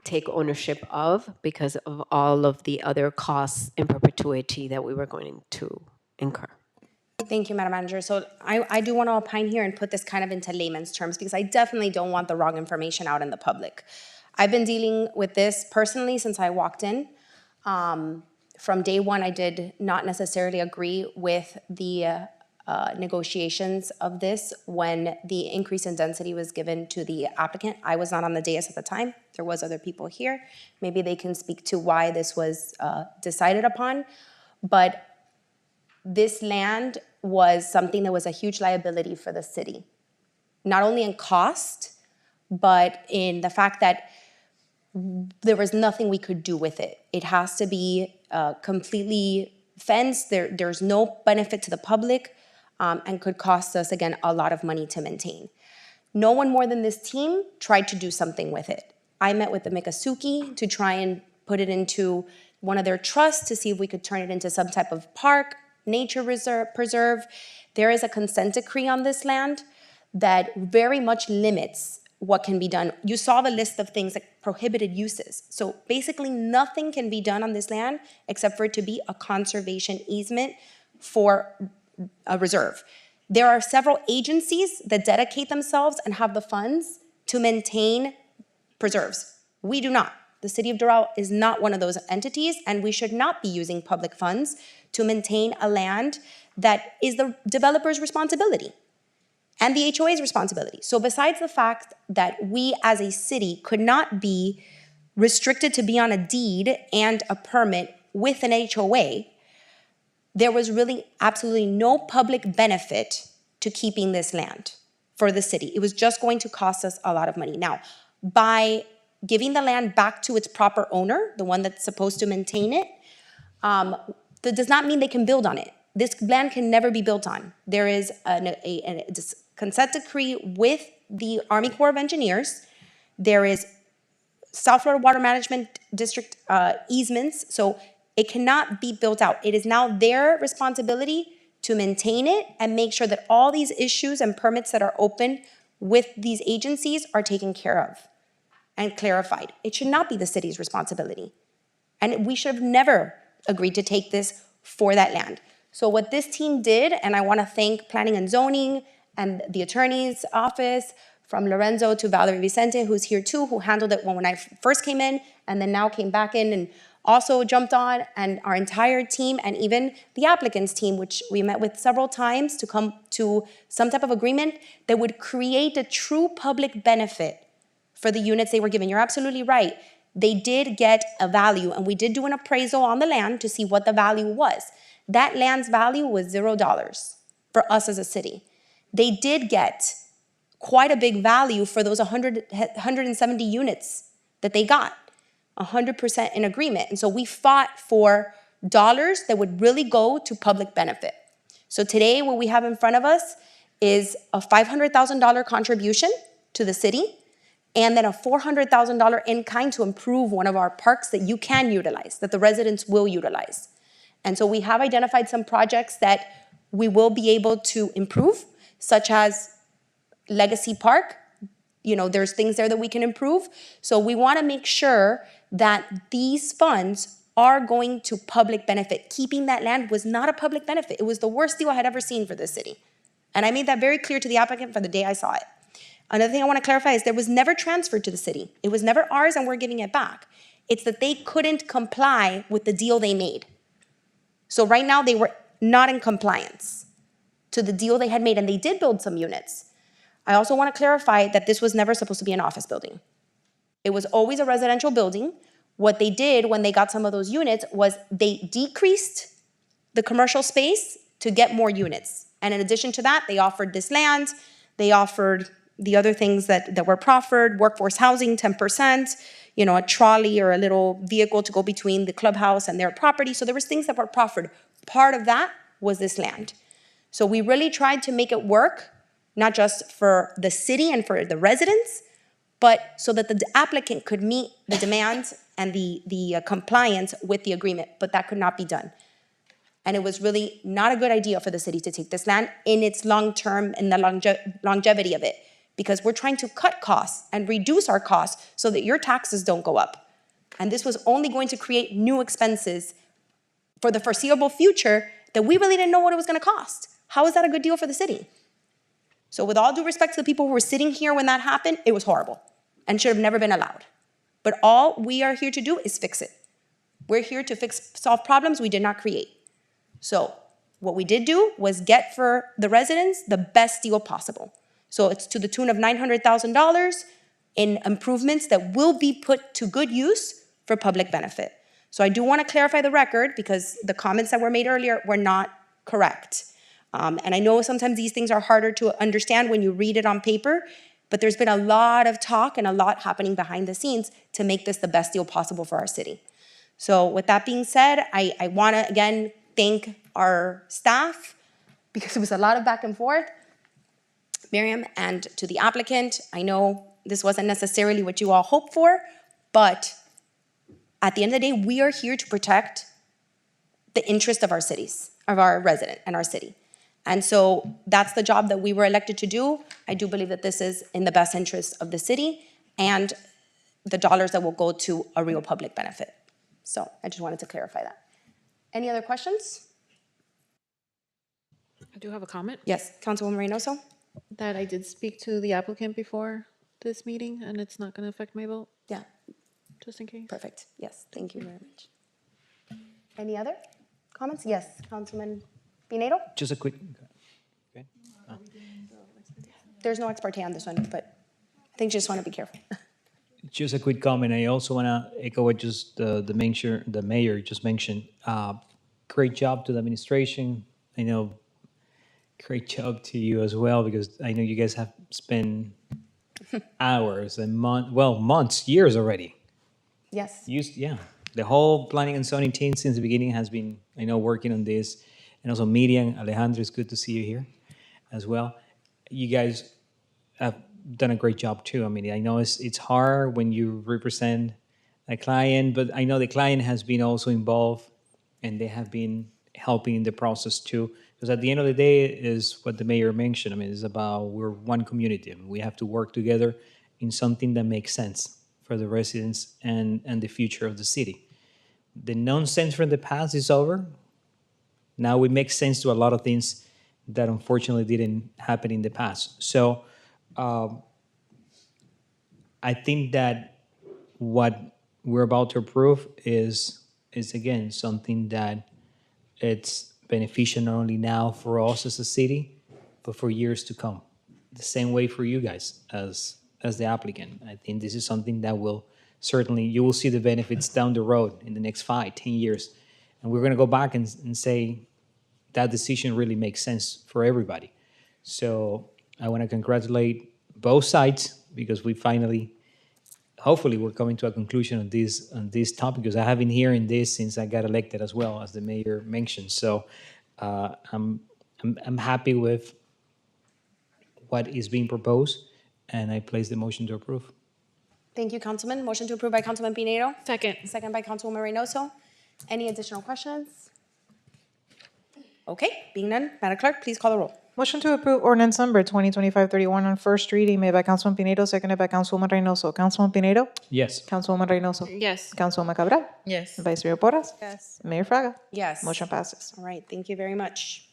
A: take ownership of because of all of the other costs in perpetuity that we were going to incur.
B: Thank you, Madam Manager. So I do want to opine here and put this kind of into layman's terms because I definitely don't want the wrong information out in the public. I've been dealing with this personally since I walked in. From day one, I did not necessarily agree with the negotiations of this when the increase in density was given to the applicant. I was not on the dais at the time. There was other people here. Maybe they can speak to why this was decided upon. But this land was something that was a huge liability for the city, not only in cost, but in the fact that there was nothing we could do with it. It has to be completely fenced. There's no benefit to the public, and could cost us, again, a lot of money to maintain. No one more than this team tried to do something with it. I met with the Mikasuki to try and put it into one of their trusts to see if we could turn it into some type of park, nature preserve. There is a consent decree on this land that very much limits what can be done. You saw the list of things like prohibited uses. So basically nothing can be done on this land except for it to be a conservation easement for a reserve. There are several agencies that dedicate themselves and have the funds to maintain preserves. We do not. The city of Doral is not one of those entities, and we should not be using public funds to maintain a land that is the developer's responsibility and the HOA's responsibility. So besides the fact that we as a city could not be restricted to be on a deed and a permit with an HOA, there was really absolutely no public benefit to keeping this land for the city. It was just going to cost us a lot of money. Now, by giving the land back to its proper owner, the one that's supposed to maintain it, that does not mean they can build on it. This land can never be built on. There is a consent decree with the Army Corps of Engineers. There is South Florida Water Management District easements, so it cannot be built out. It is now their responsibility to maintain it and make sure that all these issues and permits that are open with these agencies are taken care of and clarified. It should not be the city's responsibility. And we should have never agreed to take this for that land. So what this team did, and I want to thank Planning and Zoning and the attorney's office, from Lorenzo to Valerie Vicente, who's here too, who handled it when I first came in and then now came back in and also jumped on, and our entire team and even the applicant's team, which we met with several times to come to some type of agreement that would create a true public benefit for the units they were given. You're absolutely right. They did get a value, and we did do an appraisal on the land to see what the value was. That land's value was $0 for us as a city. They did get quite a big value for those 170 units that they got, 100% in agreement. And so we fought for dollars that would really go to public benefit. So today what we have in front of us is a $500,000 contribution to the city, and then a $400,000 in kind to improve one of our parks that you can utilize, that the residents will utilize. And so we have identified some projects that we will be able to improve, such as Legacy Park. You know, there's things there that we can improve. So we want to make sure that these funds are going to public benefit. Keeping that land was not a public benefit. It was the worst deal I had ever seen for this city. And I made that very clear to the applicant from the day I saw it. Another thing I want to clarify is there was never transferred to the city. It was never ours and we're giving it back. It's that they couldn't comply with the deal they made. So right now they were not in compliance to the deal they had made, and they did build some units. I also want to clarify that this was never supposed to be an office building. It was always a residential building. What they did when they got some of those units was they decreased the commercial space to get more units. And in addition to that, they offered this land, they offered the other things that were proffered, workforce housing, 10%, you know, a trolley or a little vehicle to go between the clubhouse and their property. So there was things that were proffered. Part of that was this land. So we really tried to make it work, not just for the city and for the residents, but so that the applicant could meet the demands and the compliance with the agreement, but that could not be done. And it was really not a good idea for the city to take this land in its long term and the longevity of it, because we're trying to cut costs and reduce our costs so that your taxes don't go up. And this was only going to create new expenses for the foreseeable future that we really didn't know what it was going to cost. How is that a good deal for the city? So with all due respect to the people who were sitting here when that happened, it was horrible and should have never been allowed. But all we are here to do is fix it. We're here to solve problems we did not create. So what we did do was get for the residents the best deal possible. So it's to the tune of $900,000 in improvements that will be put to good use for public benefit. So I do want to clarify the record because the comments that were made earlier were not correct. And I know sometimes these things are harder to understand when you read it on paper, but there's been a lot of talk and a lot happening behind the scenes to make this the best deal possible for our city. So with that being said, I want to again thank our staff because it was a lot of back and forth, Miriam, and to the applicant. I know this wasn't necessarily what you all hoped for, but at the end of the day, we are here to protect the interest of our cities, of our resident and our city. And so that's the job that we were elected to do. I do believe that this is in the best interest of the city and the dollars that will go to a real public benefit. So I just wanted to clarify that. Any other questions?
G: I do have a comment.
B: Yes, Councilwoman Reynoso?
G: That I did speak to the applicant before this meeting, and it's not going to affect my vote.
B: Yeah.
G: Just in case.
B: Perfect. Yes, thank you very much. Any other comments? Yes, Councilman Pinedo?
N: Just a quick.
B: There's no ex parte on this one, but I think you just want to be careful.
N: Just a quick comment. I also want to echo what just the mayor just mentioned. Great job to the administration. I know, great job to you as well, because I know you guys have spent hours and months, years already.
B: Yes.
N: Yeah. The whole planning and zoning team since the beginning has been, I know, working on this. And also Miriam, Alejandro, it's good to see you here as well. You guys have done a great job too. I mean, I know it's hard when you represent a client, but I know the client has been also involved and they have been helping in the process too. Because at the end of the day is what the mayor mentioned. I mean, it's about we're one community. I mean, we have to work together in something that makes sense for the residents and the future of the city. The nonsense from the past is over. Now we make sense to a lot of things that unfortunately didn't happen in the past. So I think that what we're about to approve is again something that it's beneficial not only now for us as a city, but for years to come. The same way for you guys as the applicant. I think this is something that will certainly, you will see the benefits down the road in the next 5, 10 years. And we're gonna go back and say that decision really makes sense for everybody. So I wanna congratulate both sides because we finally, hopefully we're coming to a conclusion on this topic, because I have been hearing this since I got elected as well, as the mayor mentioned. So I'm happy with what is being proposed, and I place the motion to approve.
B: Thank you, Councilman. Motion to approve by Councilman Pinedo.
G: Second.
B: Second by Councilwoman Reynoso. Any additional questions? Okay, being none, Madam Clerk, please call the roll.
C: Motion to approve ordinance number 2025-31 on first reading made by Councilman Pinedo, seconded by Councilwoman Reynoso. Councilman Pinedo?
N: Yes.
C: Councilwoman Reynoso?
G: Yes.
C: Councilwoman Cabral?
H: Yes.
C: Vice Mayor Porras?
I: Yes.
C: Mayor Fraga?
B: Yes.
C: Motion passes.
B: All right, thank you very much.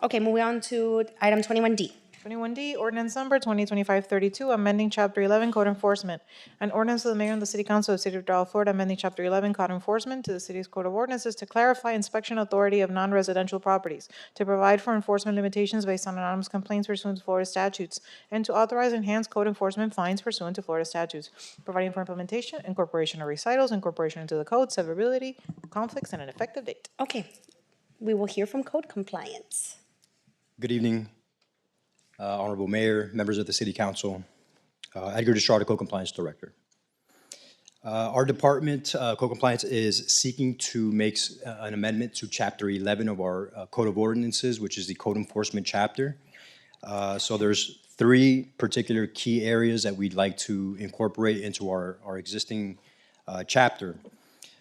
B: Okay, moving on to item 21D.
C: 21D, ordinance number 2025-32, amending Chapter 11 Code Enforcement. An ordinance of the mayor and the city council of the city of Doral, Florida, amending Chapter 11 Code Enforcement to the city's code of ordinances to clarify inspection authority of non-residential properties, to provide for enforcement limitations based on anonymous complaints pursuant to Florida statutes, and to authorize enhanced code enforcement fines pursuant to Florida statutes, providing for implementation, incorporation of recitals, incorporation into the code, severability, conflicts, and an effective date.
B: Okay, we will hear from code compliance.
P: Good evening, Honorable Mayor, members of the City Council, Edgar Destrada, Code Compliance Director. Our department, Code Compliance, is seeking to make an amendment to Chapter 11 of our Code of Ordinances, which is the Code Enforcement chapter. So there's three particular key areas that we'd like to incorporate into our existing chapter.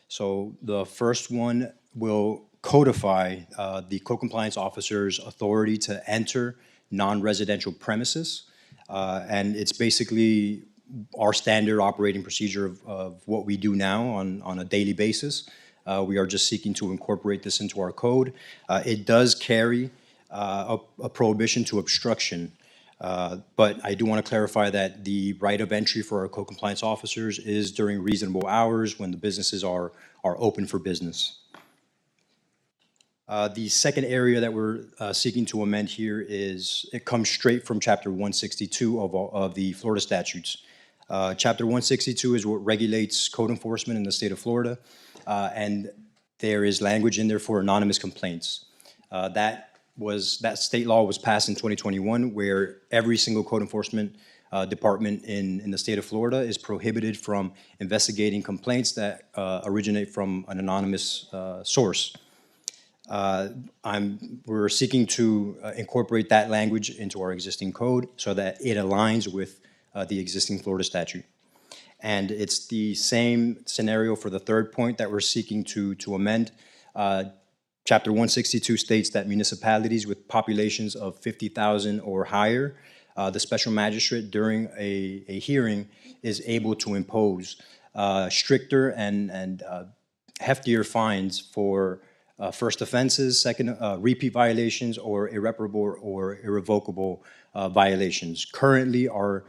P: So the first one will codify the code compliance officer's authority to enter non-residential premises. And it's basically our standard operating procedure of what we do now on a daily basis. We are just seeking to incorporate this into our code. It does carry a prohibition to obstruction. But I do want to clarify that the right of entry for our code compliance officers is during reasonable hours when the businesses are open for business. The second area that we're seeking to amend here is, it comes straight from Chapter 162 of the Florida statutes. Chapter 162 is what regulates code enforcement in the state of Florida, and there is language in there for anonymous complaints. That state law was passed in 2021, where every single code enforcement department in the state of Florida is prohibited from investigating complaints that originate from an anonymous source. We're seeking to incorporate that language into our existing code so that it aligns with the existing Florida statute. And it's the same scenario for the third point that we're seeking to amend. Chapter 162 states that municipalities with populations of 50,000 or higher, the special magistrate during a hearing is able to impose stricter and heftier fines for first offenses, second repeat violations, or irreparable or irrevocable violations. Currently, our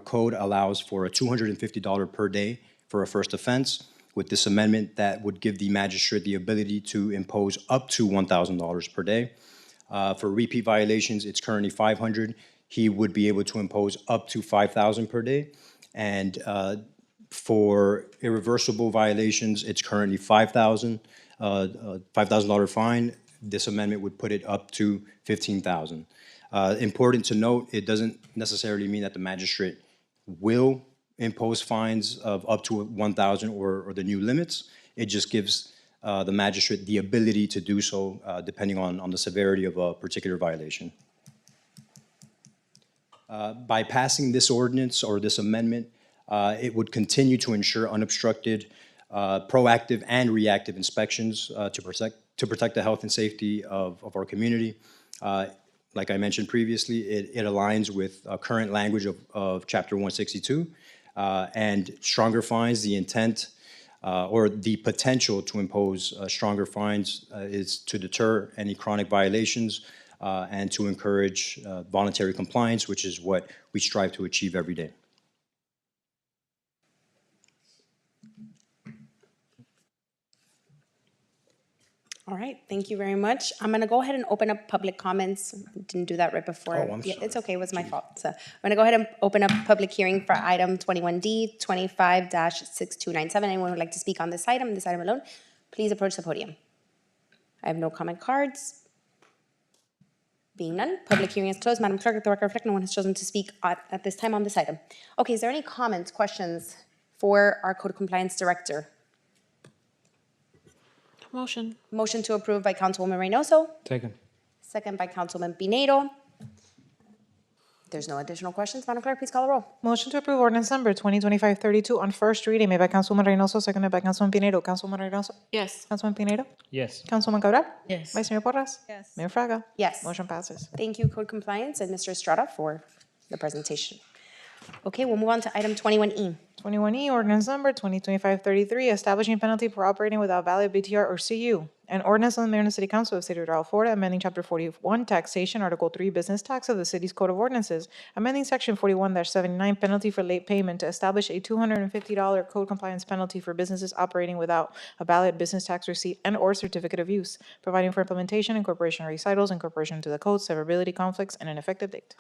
P: code allows for a $250 per day for a first offense. With this amendment, that would give the magistrate the ability to impose up to $1,000 per day. For repeat violations, it's currently $500. He would be able to impose up to $5,000 per day. And for irreversible violations, it's currently $5,000 fine. This amendment would put it up to $15,000. Important to note, it doesn't necessarily mean that the magistrate will impose fines of up to $1,000 or the new limits. It just gives the magistrate the ability to do so depending on the severity of a particular violation. By passing this ordinance or this amendment, it would continue to ensure unobstructed, proactive and reactive inspections to protect the health and safety of our community. Like I mentioned previously, it aligns with current language of Chapter 162, and stronger fines, the intent or the potential to impose stronger fines is to deter any chronic violations and to encourage voluntary compliance, which is what we strive to achieve every day.
B: All right, thank you very much. I'm gonna go ahead and open up public comments. Didn't do that right before.
P: Oh, I'm
B: Yeah,
P: sorry.
B: it's okay, it was my fault. So I'm gonna go ahead and open up public hearing for item 21D, 25-6297. Anyone who'd like to speak on this item alone, please approach the podium. I have no comment cards. Being none, public hearing is closed. Madam Clerk, let the record reflect no one has chosen to speak at this time on this item. Okay, is there any comments, questions for our Code Compliance Director?
G: Motion.
B: Motion to approve by Councilwoman Reynoso,
N: Second.
B: second by Councilman Pinedo. There's no additional questions. Madam Clerk, please call the roll.
C: Motion to approve ordinance number 2025-32 on first reading made by Councilwoman Reynoso, seconded by Councilman Pinedo. Councilwoman Reynoso?
G: Yes.
C: Councilman Pinedo?
N: Yes.
C: Councilwoman Cabral?
H: Yes.
C: Vice Mayor Porras?
I: Yes.
C: Mayor Fraga?
B: Yes.
C: Motion passes.
B: Thank you, Code Compliance, and Mr. Estrada for the presentation. Okay, we'll move on to item 21E.
C: 21E, ordinance number 2025-33, establishing penalty for operating without valid BTR or CU. An ordinance of the Mayor and the City Council of the City of Doral, Florida, amending Chapter 41, Taxation, Article 3, Business Tax of the City's Code of Ordinances, amending Section 41-79, Penalty for Late Payment, to establish a $250 code compliance penalty for businesses operating without a valid business tax receipt and/or certificate of use, providing for implementation, incorporation of recitals, incorporation into the code, severability, conflicts, and an effective date.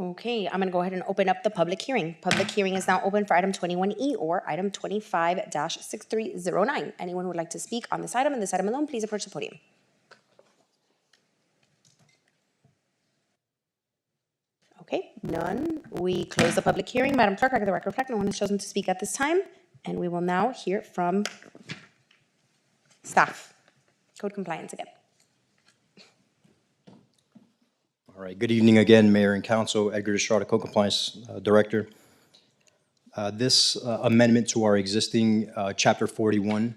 B: Okay, I'm gonna go ahead and open up the public hearing. Public hearing is now open for item 21E or item 25-6309. Anyone who would like to speak on this item and this item alone, please approach the podium. Okay, none. We close the public hearing. Madam Clerk, let the record reflect no one has chosen to speak at this time. And we will now hear from staff. Code compliance again.
P: All right, good evening again, Mayor and Council. Edgar Estrada, Code Compliance Director. This amendment to our existing Chapter 41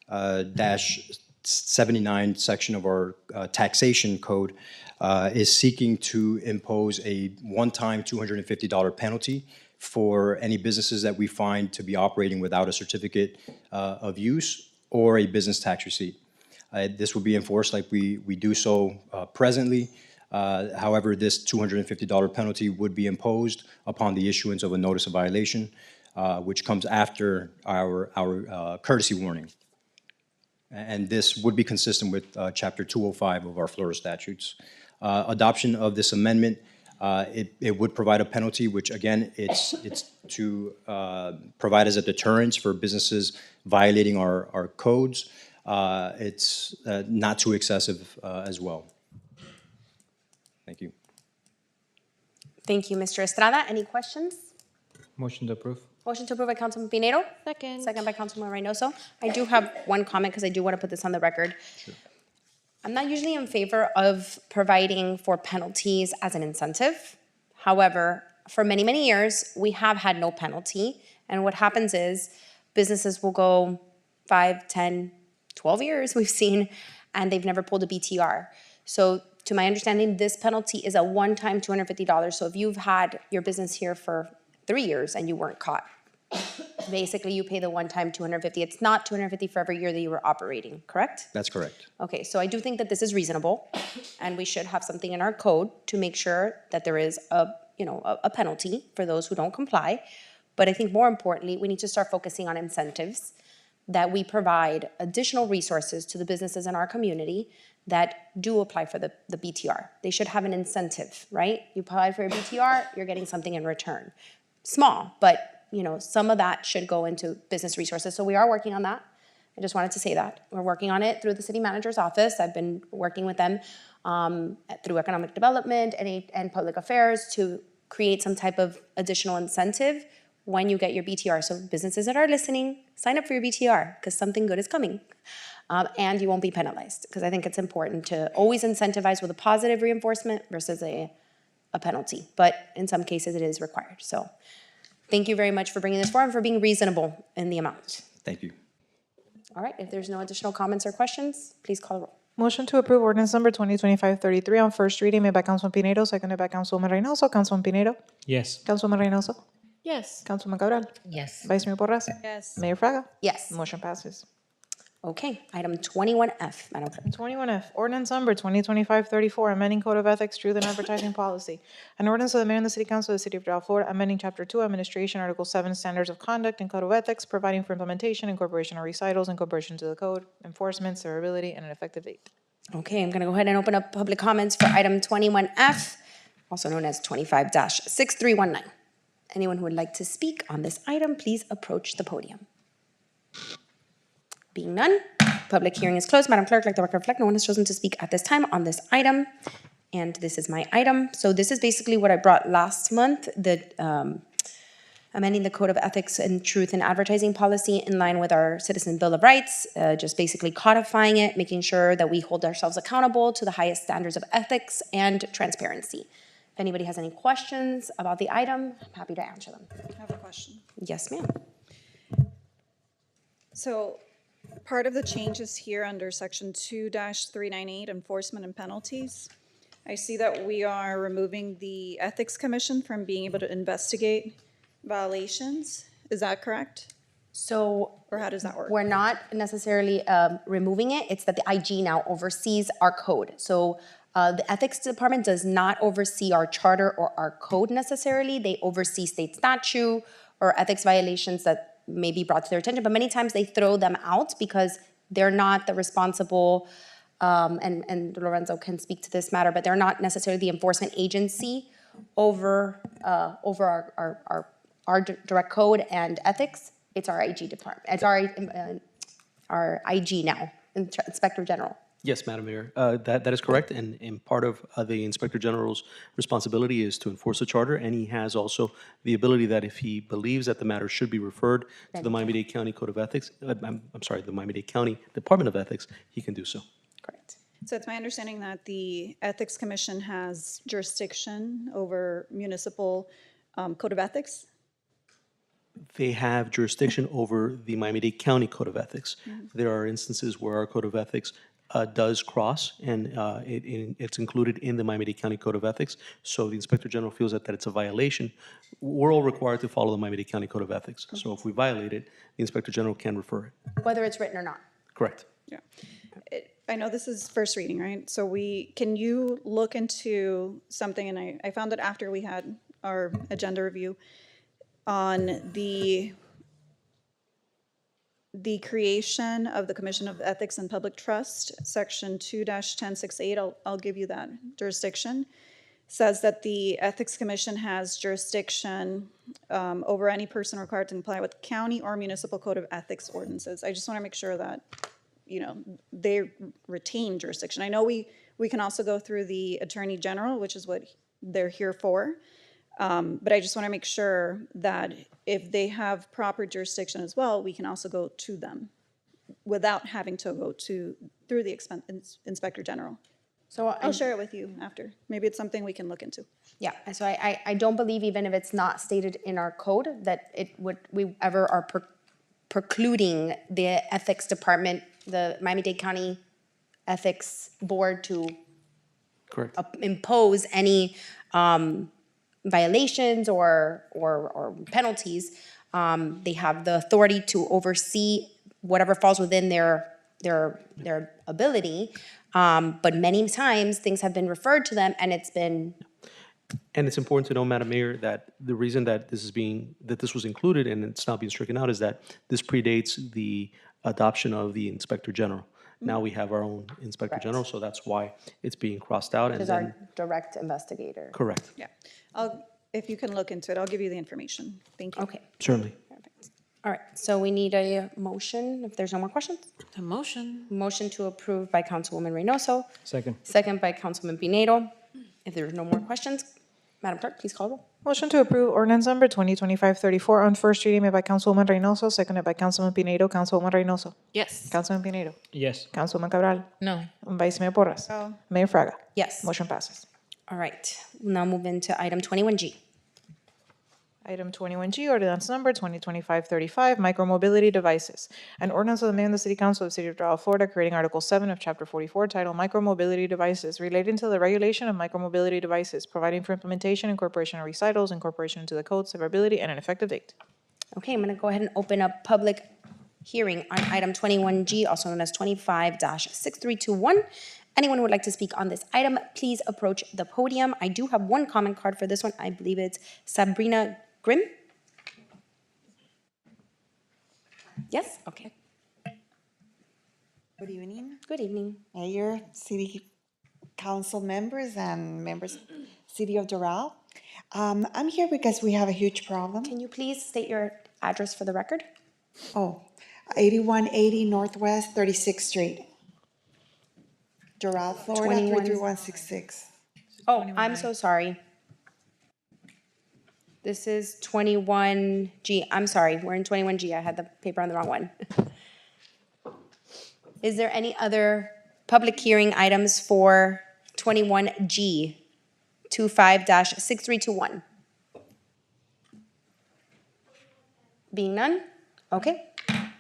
P: dash 79 section of our taxation code is seeking to impose a one-time $250 penalty for any businesses that we find to be operating without a certificate of use or a business tax receipt. This will be enforced like we do so presently. However, this $250 penalty would be imposed upon the issuance of a notice of violation, which comes after our courtesy warning. And this would be consistent with Chapter 205 of our Florida statutes. Adoption of this amendment, it would provide a penalty, which again, it's to provide as a deterrence for businesses violating our codes. It's not too excessive as well. Thank you.
B: Thank you, Mr. Estrada. Any questions?
N: Motion to approve.
B: Motion to approve by Councilman Pinedo.
G: Second.
B: Second by Councilman Reynoso. I do have one comment because I do want to put this on the record. I'm not usually in favor of providing for penalties as an incentive. However, for many, many years, we have had no penalty. And what happens is businesses will go 5, 10, 12 years, we've seen, and they've never pulled a BTR. So to my understanding, this penalty is a one-time $250. So if you've had your business here for 3 years and you weren't caught, basically you pay the one-time $250. It's not $250 for every year that you were operating, correct?
P: That's correct.
B: Okay, so I do think that this is reasonable, and we should have something in our code to make sure that there is a penalty for those who don't comply. But I think more importantly, we need to start focusing on incentives, that we provide additional resources to the businesses in our community that do apply for the BTR. They should have an incentive, right? You apply for a BTR, you're getting something in return. Small, but some of that should go into business resources. So we are working on that. I just wanted to say that. We're working on it through the city manager's office. I've been working with them through economic development and public affairs to create some type of additional incentive when you get your BTR. So businesses that are listening, sign up for your BTR because something good is coming. And you won't be penalized, because I think it's important to always incentivize with a positive reinforcement versus a penalty. But in some cases, it is required. So thank you very much for bringing this forward and for being reasonable in the amount.
P: Thank you.
B: All right, if there's no additional comments or questions, please call the roll.
C: Motion to approve ordinance number 2025-33 on first reading made by Councilman Pinedo, seconded by Councilwoman Reynoso. Councilman Pinedo?
N: Yes.
C: Councilwoman Reynoso?
G: Yes.
C: Councilman Cabral?
H: Yes.
C: Vice Mayor Porras?
I: Yes.
C: Mayor Fraga?
B: Yes.
C: Motion passes.
B: Okay, item 21F, Madam Clerk.
C: 21F, ordinance number 2025-34, amending Code of Ethics, Truth in Advertising Policy. An ordinance of the Mayor and the City Council of the City of Doral, Florida, amending Chapter 2, Administration, Article 7, Standards of Conduct and Code of Ethics, providing for implementation, incorporation of recitals, incorporation to the code, enforcement, severability, and an effective date.
B: Okay, I'm going to go ahead and open up public comments for item 21F, also known as 25-6319. Anyone who would like to speak on this item, please approach the podium. Being none, public hearing is closed. Madam Clerk, let the record reflect no one has chosen to speak at this time on this item. And this is my item. So this is basically what I brought last month, amending the Code of Ethics and Truth in Advertising Policy in line with our Citizen Bill of Rights, just basically codifying it, making sure that we hold ourselves accountable to the highest standards of ethics and transparency. If anybody has any questions about the item, I'm happy to answer them.
I: I have a question.
B: Yes, ma'am.
I: So part of the changes here under section 2-398, enforcement and penalties, I see that we are removing the Ethics Commission from being able to investigate violations. Is that correct?
B: So,
I: or how does that work?
B: We're not necessarily removing it. It's that the IG now oversees our code. So the Ethics Department does not oversee our charter or our code necessarily. They oversee state statute or ethics violations that may be brought to their attention, but many times they throw them out because they're not the responsible, and Lorenzo can speak to this matter, but they're not necessarily the enforcement agency over our direct code and ethics. It's our IG department. It's our IG now, Inspector General.
J: Yes, Madam Mayor, that is correct, and part of the Inspector General's responsibility is to enforce the charter, and he has also the ability that if he believes that the matter should be referred to the Miami-Dade County Code of Ethics, I'm sorry, the Miami-Dade County Department of Ethics, he can do so.
I: Correct. So it's my understanding that the Ethics Commission has jurisdiction over municipal code of ethics.
J: They have jurisdiction over the Miami-Dade County Code of Ethics. There are instances where our Code of Ethics does cross, and it's included in the Miami-Dade County Code of Ethics. So the Inspector General feels that it's a violation. We're all required to follow the Miami-Dade County Code of Ethics. So if we violate it, the Inspector General can refer it.
B: Whether it's written or not.
J: Correct.
I: Yeah. I know this is first reading, right? So can you look into something, and I found it after we had our agenda review, on the creation of the Commission of Ethics and Public Trust, Section 2-1068, I'll give you that jurisdiction, says that the Ethics Commission has jurisdiction over any person required to comply with county or municipal code of ethics ordinances. I just want to make sure that, they retain jurisdiction. I know we can also go through the Attorney General, which is what they're here for. But I just want to make sure that if they have proper jurisdiction as well, we can also go to them without having to go through the Inspector General.
B: So
I: I'll share it with you after. Maybe it's something we can look into.
B: Yeah, and so I don't believe, even if it's not stated in our code, that we ever are precluding the ethics department, the Miami-Dade County Ethics Board, to
J: Correct.
B: Impose any violations or penalties. They have the authority to oversee whatever falls within their ability. But many times things have been referred to them, and it's been.
J: And it's important to know, Madam Mayor, that the reason that this was included and it's not being stricken out is that this predates the adoption of the Inspector General. Now we have our own Inspector General, so that's why it's being crossed out.
B: Which is our direct investigator.
J: Correct.
I: Yeah. If you can look into it, I'll give you the information. Thank you.
B: Okay.
J: Certainly.
B: All right, so we need a motion, if there's no more questions.
G: A motion.
B: Motion to approve by Councilwoman Reynoso.
N: Second.
B: Second by Councilman Pinedo. If there's no more questions, Madam Clerk, please call roll.
C: Motion to approve ordinance number 2025-34 on first reading made by Councilwoman Reynoso, seconded by Councilman Pinedo. Councilwoman Reynoso.
G: Yes.
C: Councilman Pinedo.
N: Yes.
C: Councilwoman Cabral.
H: No.
C: Vice Mayor Porras.
I: No.
C: Mayor Fraga.
B: Yes.
C: Motion passes.
B: All right, we'll now move into item 21G.
C: Item 21G, ordinance number 2025-35, micromobility devices. An ordinance of the mayor and the city council of the city of Doral, Florida, creating Article 7 of Chapter 44, titled Micromobility Devices, relating to the regulation of micromobility devices, providing for implementation, incorporation of recitals, incorporation into the code, severability, and an effective date.
B: Okay, I'm going to go ahead and open up public hearing on item 21G, also known as 25-6321. Anyone who would like to speak on this item, please approach the podium. I do have one comment card for this one. I believe it's Sabrina Grimm? Yes? Okay.
Q: Good evening.
B: Good evening.
Q: Mayor, City Council members, and members of City of Doral. I'm here because we have a huge problem.
B: Can you please state your address for the record?
Q: 8180 Northwest 36th Street. Doral, Florida, 33166.
B: Oh, I'm so sorry. This is 21G. I'm sorry, we're in 21G. I had the paper on the wrong one. Is there any other public hearing items for 21G, 25-6321? Being none? Okay.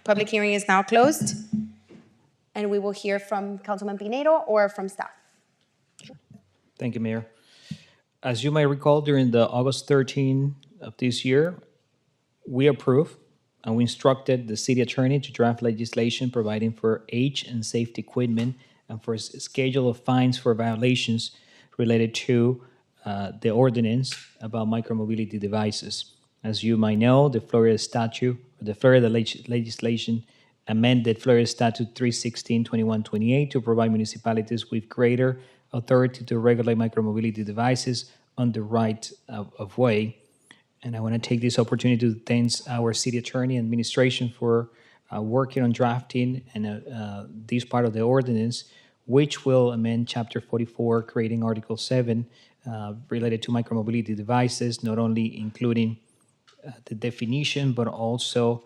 B: Public hearing is now closed. And we will hear from Councilman Pinedo or from staff.
N: Thank you, Mayor. As you might recall, during the August 13 of this year, we approved and we instructed the city attorney to draft legislation providing for age and safety equipment and for a schedule of fines for violations related to the ordinance about micromobility devices. As you might know, the Florida statute, or the Florida legislation amended Florida Statute 316-2128 to provide municipalities with greater authority to regulate micromobility devices on the right of way. And I want to take this opportunity to thank our city attorney and administration for working on drafting and this part of the ordinance which will amend Chapter 44, creating Article 7 related to micromobility devices, not only including the definition, but also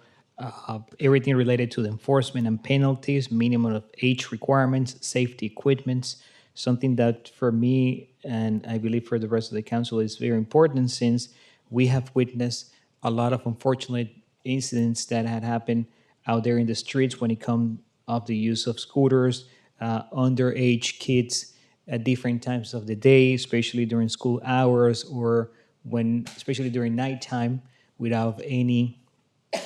N: everything related to the enforcement and penalties, minimum of age requirements, safety equipments, something that for me and I believe for the rest of the council is very important, since we have witnessed a lot of unfortunate incidents that had happened out there in the streets when it comes of the use of scooters, underage kids at different times of the day, especially during school hours or when, especially during nighttime, without any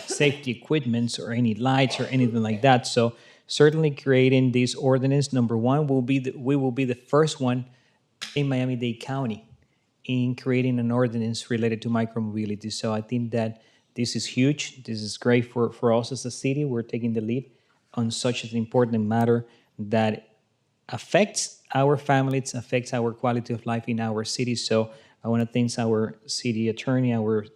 N: safety equipments or any lights or anything like that. So certainly creating this ordinance, number one, we will be the first one in Miami-Dade County in creating an ordinance related to micromobility. So I think that this is huge. This is great for us as a city. We're taking the lead on such an important matter that affects our families, affects our quality of life in our city. So I want to thank our city attorney, our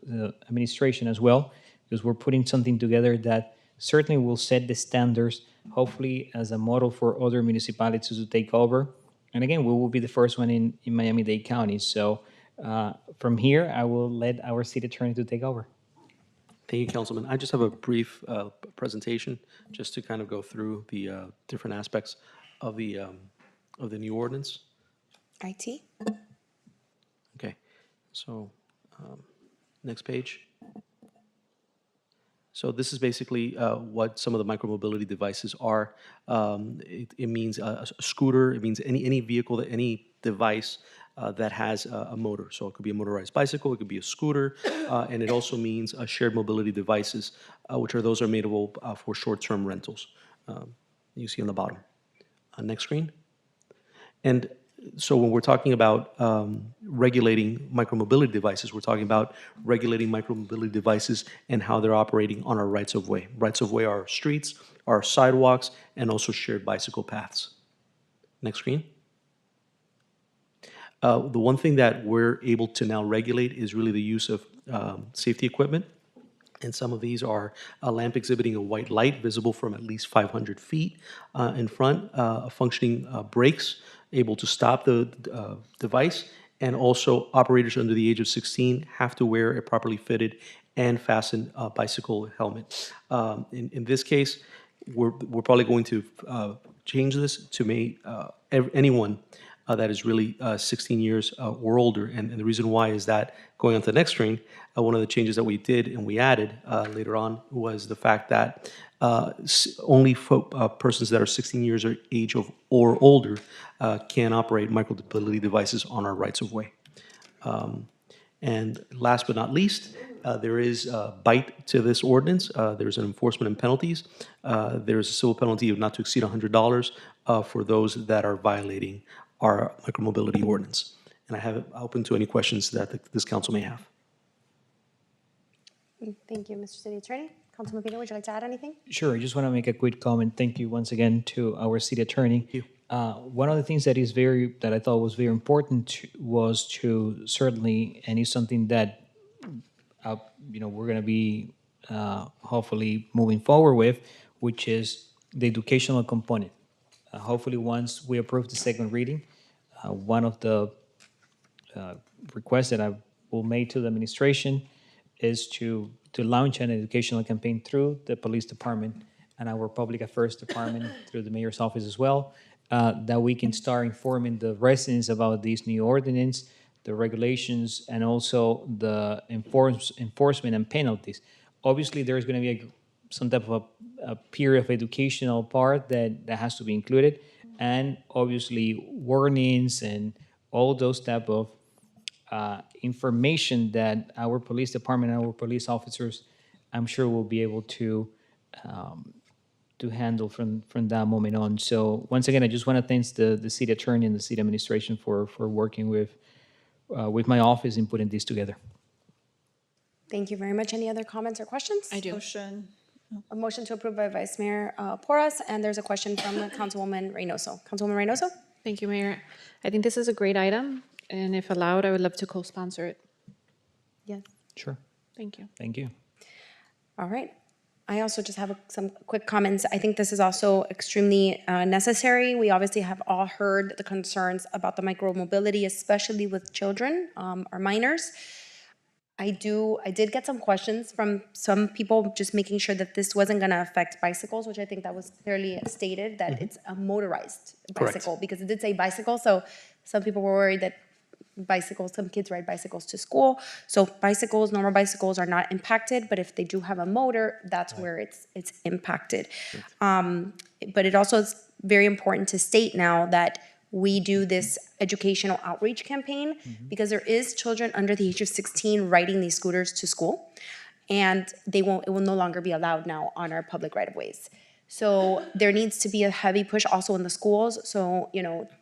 N: administration as well, because we're putting something together that certainly will set the standards, hopefully as a model for other municipalities to take over. And again, we will be the first one in Miami-Dade County. So from here, I will let our city attorney to take over.
J: Thank you, Councilman. I just have a brief presentation just to kind of go through the different aspects of the new ordinance.
B: IT?
J: Okay, so next page. So this is basically what some of the micromobility devices are. It means a scooter. It means any vehicle, any device that has a motor. So it could be a motorized bicycle. It could be a scooter, and it also means shared mobility devices, which are those are made available for short-term rentals. You see on the bottom. Next screen. And so when we're talking about regulating micromobility devices, we're talking about regulating micromobility devices and how they're operating on our rights of way. Rights of way are our streets, our sidewalks, and also shared bicycle paths. Next screen. The one thing that we're able to now regulate is really the use of safety equipment. And some of these are a lamp exhibiting a white light visible from at least 500 feet in front, functioning brakes, able to stop the device, and also operators under the age of 16 have to wear a properly fitted and fastened bicycle helmet. In this case, we're probably going to change this to make anyone that is really 16 years or older. And the reason why is that, going on to the next screen, one of the changes that we did and we added later on was the fact that only persons that are 16 years of age or older can operate micromobility devices on our rights of way. And last but not least, there is a bite to this ordinance. There's an enforcement and penalties. There's a civil penalty of not to exceed $100 for those that are violating our micromobility ordinance. And I have it open to any questions that this council may have.
B: Thank you, Mr. City Attorney. Councilman Pino, would you like to add anything?
N: Sure, I just want to make a quick comment. Thank you once again to our city attorney.
J: Thank you.
N: One of the things that I thought was very important was to certainly, and is something that we're going to be hopefully moving forward with, which is the educational component. Hopefully, once we approve the second reading, one of the requests that I will make to the administration is to launch an educational campaign through the police department and our public affairs department through the mayor's office as well, that we can start informing the residents about this new ordinance, the regulations, and also the enforcement and penalties. Obviously, there's going to be some type of a period of educational part that has to be included, and obviously warnings and all those type of information that our police department and our police officers, I'm sure, will be able to handle from that moment on. So once again, I just want to thank the city attorney and the city administration for working with my office in putting this together.
B: Thank you very much. Any other comments or questions?
I: I do. Motion.
B: A motion to approve by Vice Mayor Porras, and there's a question from Councilwoman Reynoso. Councilwoman Reynoso?
G: Thank you, Mayor. I think this is a great item, and if allowed, I would love to co-sponsor it.
B: Yes.
N: Sure.
G: Thank you.
N: Thank you.
B: All right. I also just have some quick comments. I think this is also extremely necessary. We obviously have all heard the concerns about the micromobility, especially with children or minors. I did get some questions from some people just making sure that this wasn't going to affect bicycles, which I think that was clearly stated, that it's a motorized bicycle, because it did say bicycle. So some people were worried that some kids ride bicycles to school. So bicycles, normal bicycles are not impacted, but if they do have a motor, that's where it's impacted. But it also is very important to state now that we do this educational outreach campaign because there is children under the age of 16 riding these scooters to school, and it will no longer be allowed now on our public right-of-ways. So there needs to be a heavy push also in the schools. So,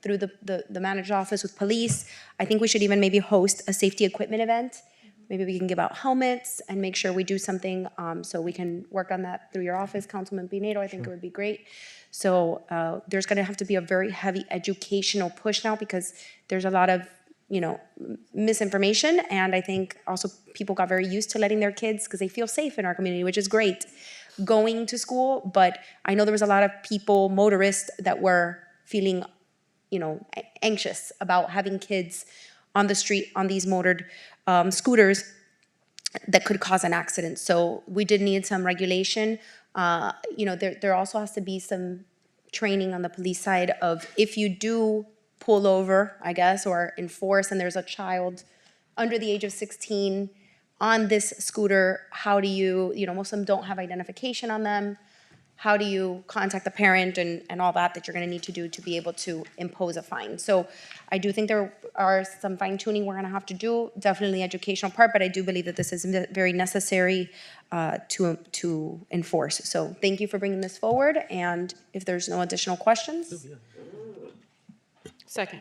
B: through the manager's office with police, I think we should even maybe host a safety equipment event. Maybe we can give out helmets and make sure we do something, so we can work on that through your office, Councilman Pinedo. I think it would be great. So there's going to have to be a very heavy educational push now, because there's a lot of misinformation, and I think also people got very used to letting their kids, because they feel safe in our community, which is great, going to school. But I know there was a lot of people, motorists, that were feeling anxious about having kids on the street on these motored scooters that could cause an accident. So we did need some regulation. There also has to be some training on the police side of, if you do pull over, I guess, or enforce, and there's a child under the age of 16 on this scooter, how do you, most of them don't have identification on them. How do you contact the parent and all that you're going to need to do to be able to impose a fine? So I do think there are some fine tuning we're going to have to do, definitely the educational part, but I do believe that this is very necessary to enforce. So thank you for bringing this forward, and if there's no additional questions.
G: Second.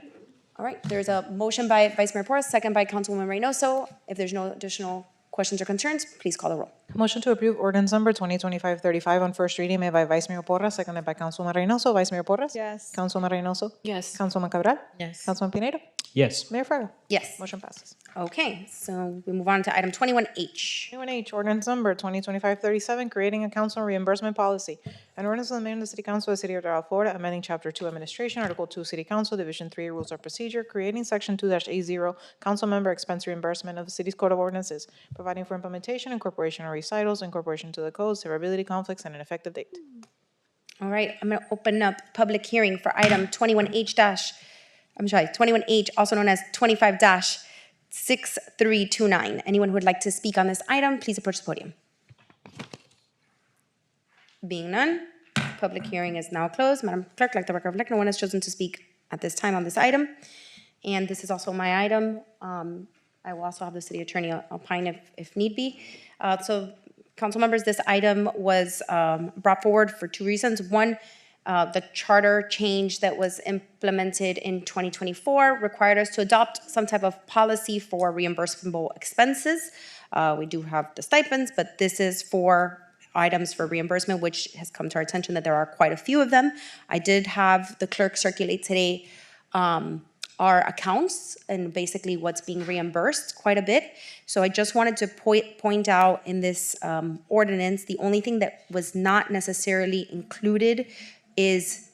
B: All right, there's a motion by Vice Mayor Porras, second by Councilwoman Reynoso. If there's no additional questions or concerns, please call the roll.
C: Motion to approve ordinance number 2025-35 on first reading made by Vice Mayor Porras, seconded by Councilwoman Reynoso. Vice Mayor Porras?
I: Yes.
C: Councilwoman Reynoso?
G: Yes.
C: Councilwoman Cabral?
H: Yes.
C: Councilman Pinedo?
N: Yes.
C: Mayor Fraga?
B: Yes.
C: Motion passes.
B: Okay, so we move on to item 21H.
C: 21H, ordinance number 2025-37, creating a council reimbursement policy. An ordinance of the mayor and the city council of the city of Doral, Florida, amending chapter 2 administration, article 2 city council, division 3 rules of procedure, creating section 2-A0 council member expense reimbursement of the city's code of ordinances, providing for implementation, incorporation of recitals, incorporation to the code, severability, conflicts, and an effective date.
B: All right, I'm going to open up public hearing for item 21H, also known as 25-6329. Anyone who would like to speak on this item, please approach the podium. Being none, public hearing is now closed. Madam Clerk, like the record reflect, no one has chosen to speak at this time on this item. And this is also my item. I will also have the city attorney opine if need be. So, council members, this item was brought forward for two reasons. One, the charter change that was implemented in 2024 required us to adopt some type of policy for reimbursable expenses. We do have the stipends, but this is for items for reimbursement, which has come to our attention that there are quite a few of them. I did have the clerk circulate today our accounts and basically what's being reimbursed quite a bit. So I just wanted to point out in this ordinance, the only thing that was not necessarily included is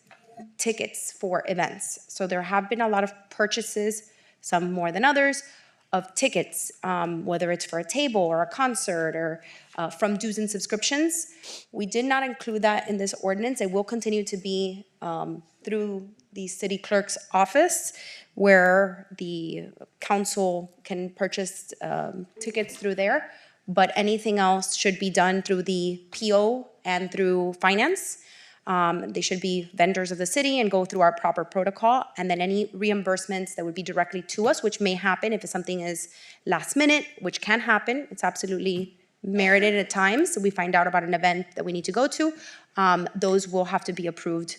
B: tickets for events. So there have been a lot of purchases, some more than others, of tickets, whether it's for a table or a concert or from dues and subscriptions. We did not include that in this ordinance. It will continue to be through the city clerk's office, where the council can purchase tickets through there. But anything else should be done through the PO and through finance. They should be vendors of the city and go through our proper protocol. And then any reimbursements that would be directly to us, which may happen if something is last minute, which can happen. It's absolutely merited at times. We find out about an event that we need to go to. Those will have to be approved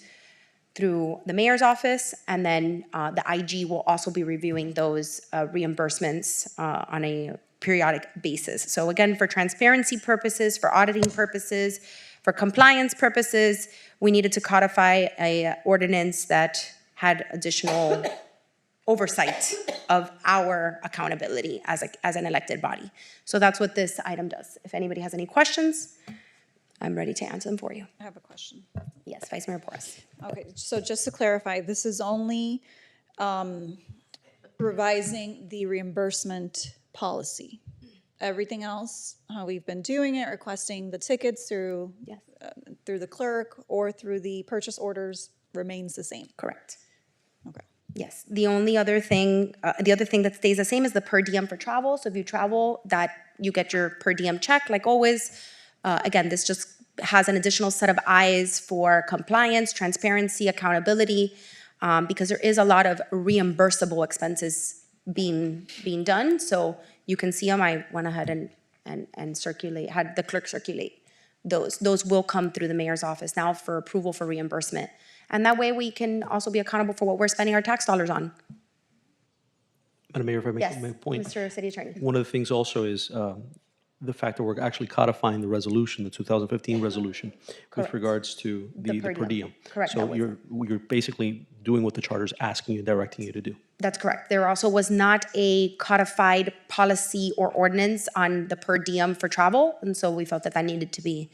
B: through the mayor's office, and then the IG will also be reviewing those reimbursements on a periodic basis. So again, for transparency purposes, for auditing purposes, for compliance purposes, we needed to codify a ordinance that had additional oversight of our accountability as an elected body. So that's what this item does. If anybody has any questions, I'm ready to answer them for you.
I: I have a question.
B: Yes, Vice Mayor Porras.
I: Okay, so just to clarify, this is only revising the reimbursement policy. Everything else, how we've been doing it, requesting the tickets through through the clerk or through the purchase orders remains the same.
B: Correct.
I: Okay.
B: Yes, the only other thing, the other thing that stays the same is the per diem for travel. So if you travel, that you get your per diem check like always. Again, this just has an additional set of eyes for compliance, transparency, accountability, because there is a lot of reimbursable expenses being done. So you can see them. I went ahead and circulate, had the clerk circulate those. Those will come through the mayor's office now for approval for reimbursement. And that way we can also be accountable for what we're spending our tax dollars on.
J: Madam Mayor, if I may
B: Yes,
J: make a point.
B: Mr. City Attorney.
J: One of the things also is the fact that we're actually codifying the resolution, the 2015 resolution,
B: Correct.
J: with regards to the per diem.
B: Correct, that
J: So
B: was
J: you're basically doing what the charter's asking you, directing you to do.
B: That's correct. There also was not a codified policy or ordinance on the per diem for travel, and so we felt that that needed to be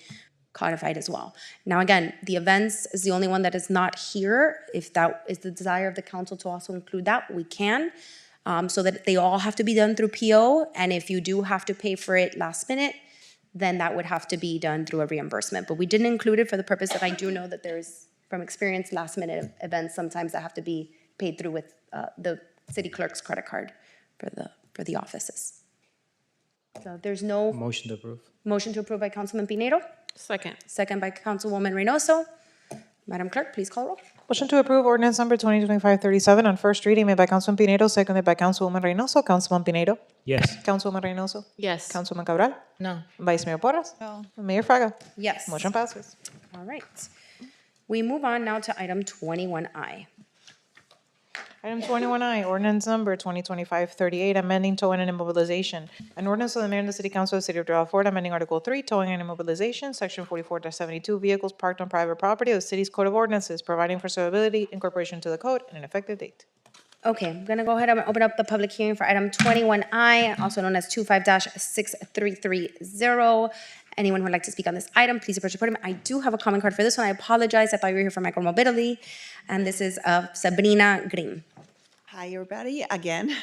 B: codified as well. Now, again, the events is the only one that is not here. If that is the desire of the council to also include that, we can, so that they all have to be done through PO, and if you do have to pay for it last minute, then that would have to be done through a reimbursement. But we didn't include it for the purpose that I do know that there's, from experience, last minute events sometimes that have to be paid through with the city clerk's credit card for the offices. So there's no
N: Motion to approve.
B: motion to approve by Councilman Pinedo,
G: Second.
B: second by Councilwoman Reynoso. Madam Clerk, please call roll.
C: Motion to approve ordinance number 2025-37 on first reading made by Councilman Pinedo, seconded by Councilwoman Reynoso. Councilman Pinedo?
N: Yes.
C: Councilwoman Reynoso?
G: Yes.
C: Councilman Cabral?
H: No.
C: Vice Mayor Porras?
I: No.
C: Mayor Fraga?
B: Yes.
C: Motion passes.
B: All right. We move on now to item 21I.
C: Item 21I, ordinance number 2025-38, amending towing and immobilization. An ordinance of the mayor and the city council of the city of Doral, Florida, amending Article 3, towing and immobilization, section 44-72, vehicles parked on private property of the city's code of ordinances, providing for severability, incorporation to the code, and an effective date.
B: Okay, I'm gonna go ahead and open up the public hearing for item 21I, also known as 25-6330. Anyone who would like to speak on this item, please approach the podium. I do have a comment card for this one. I apologize. I thought you were here for micromobility. And this is Sabrina Green.
Q: Hi, everybody, again.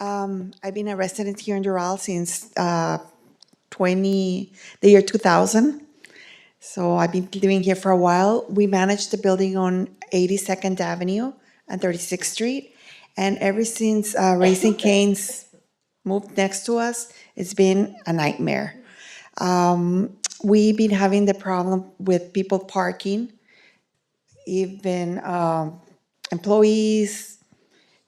Q: I've been a resident here in Doral since the year 2000. So I've been living here for a while. We managed the building on 82nd Avenue and 36th Street. And ever since Raising Cane's moved next to us, it's been a nightmare. We've been having the problem with people parking, even employees,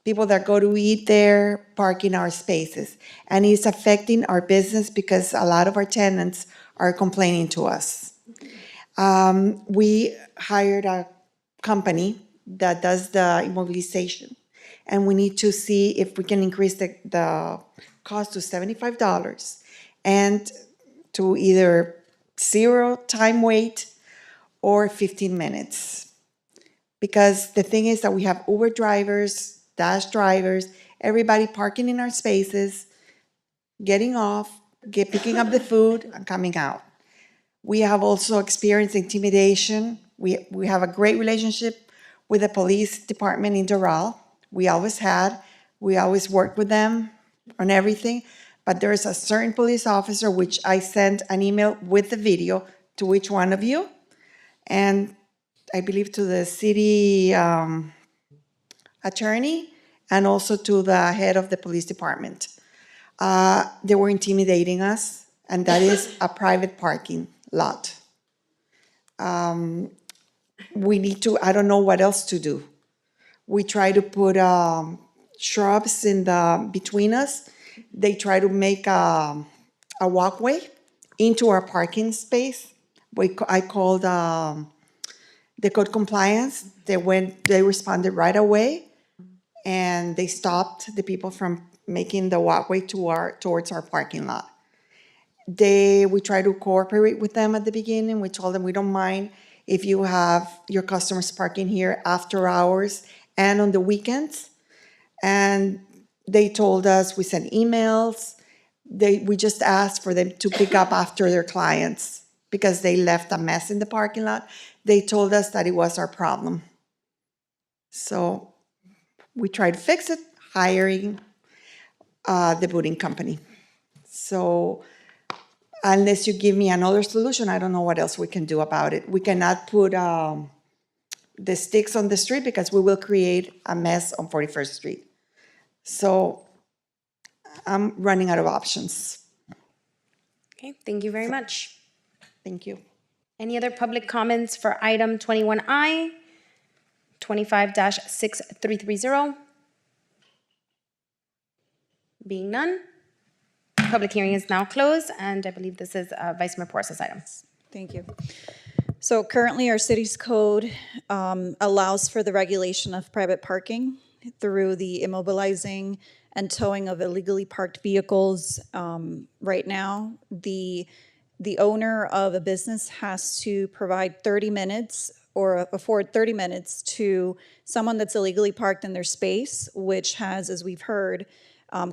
Q: people that go to eat there, park in our spaces. And it's affecting our business because a lot of our tenants are complaining to us. We hired a company that does the immobilization, and we need to see if we can increase the cost to $75 and to either 0 time wait or 15 minutes. Because the thing is that we have Uber drivers, Dash drivers, everybody parking in our spaces, getting off, picking up the food, and coming out. We have also experienced intimidation. We have a great relationship with the police department in Doral. We always had. We always worked with them on everything. But there's a certain police officer, which I sent an email with the video to each one of you, and I believe to the city attorney, and also to the head of the police department. They were intimidating us, and that is a private parking lot. We need to, I don't know what else to do. We try to put shrubs between us. They try to make a walkway into our parking space. I called the code compliance. They responded right away, and they stopped the people from making the walkway towards our parking lot. We try to cooperate with them at the beginning. We told them we don't mind if you have your customers parking here after hours and on the weekends. And they told us, we sent emails. We just asked for them to pick up after their clients because they left a mess in the parking lot. They told us that it was our problem. So we tried to fix it, hiring the booting company. So unless you give me another solution, I don't know what else we can do about it. We cannot put the sticks on the street because we will create a mess on 41st Street. So I'm running out of options.
B: Okay, thank you very much.
Q: Thank you.
B: Any other public comments for item 21I, 25-6330? Being none, public hearing is now closed, and I believe this is Vice Mayor Porras' items.
I: Thank you. So currently, our city's code allows for the regulation of private parking through the immobilizing and towing of illegally parked vehicles. Right now, the owner of a business has to provide 30 minutes or afford 30 minutes to someone that's illegally parked in their space, which has, as we've heard,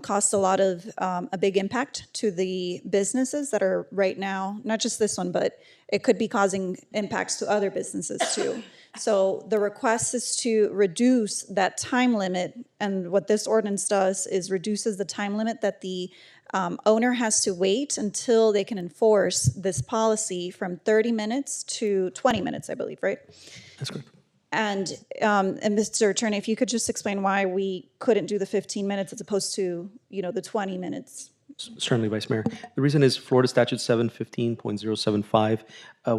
I: cost a lot of a big impact to the businesses that are right now, not just this one, but it could be causing impacts to other businesses too. So the request is to reduce that time limit, and what this ordinance does is reduces the time limit that the owner has to wait until they can enforce this policy from 30 minutes to 20 minutes, I believe, right?
J: That's correct.
I: And Mr. Attorney, if you could just explain why we couldn't do the 15 minutes as opposed to, the 20 minutes.
J: Certainly, Vice Mayor. The reason is Florida Statute 715.075,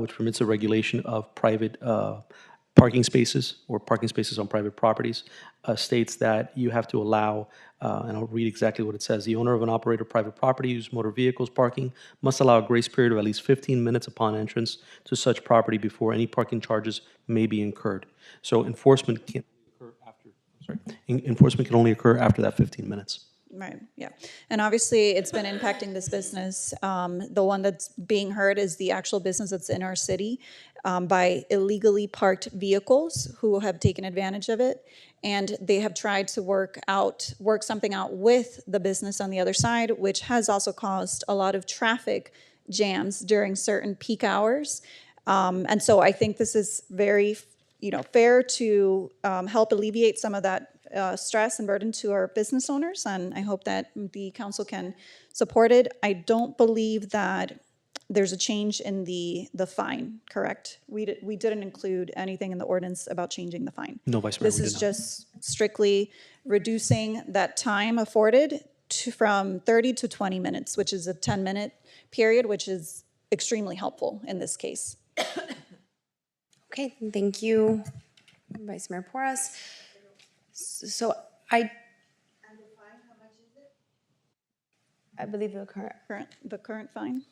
J: which permits the regulation of private parking spaces or parking spaces on private properties, states that you have to allow, and I'll read exactly what it says, the owner of an operator of private property whose motor vehicles parking must allow a grace period of at least 15 minutes upon entrance to such property before any parking charges may be incurred. So enforcement can only occur after that 15 minutes.
I: Right, yeah. And obviously, it's been impacting this business. The one that's being hurt is the actual business that's in our city by illegally parked vehicles who have taken advantage of it. And they have tried to work something out with the business on the other side, which has also caused a lot of traffic jams during certain peak hours. And so I think this is very, fair to help alleviate some of that stress and burden to our business owners, and I hope that the council can support it. I don't believe that there's a change in the fine, correct? We didn't include anything in the ordinance about changing the fine.
J: No, Vice Mayor,
I: This is just strictly reducing that time afforded from 30 to 20 minutes, which is a 10-minute period, which is extremely helpful in this case.
B: Okay, thank you, Vice Mayor Porras. So I believe the
I: current fine.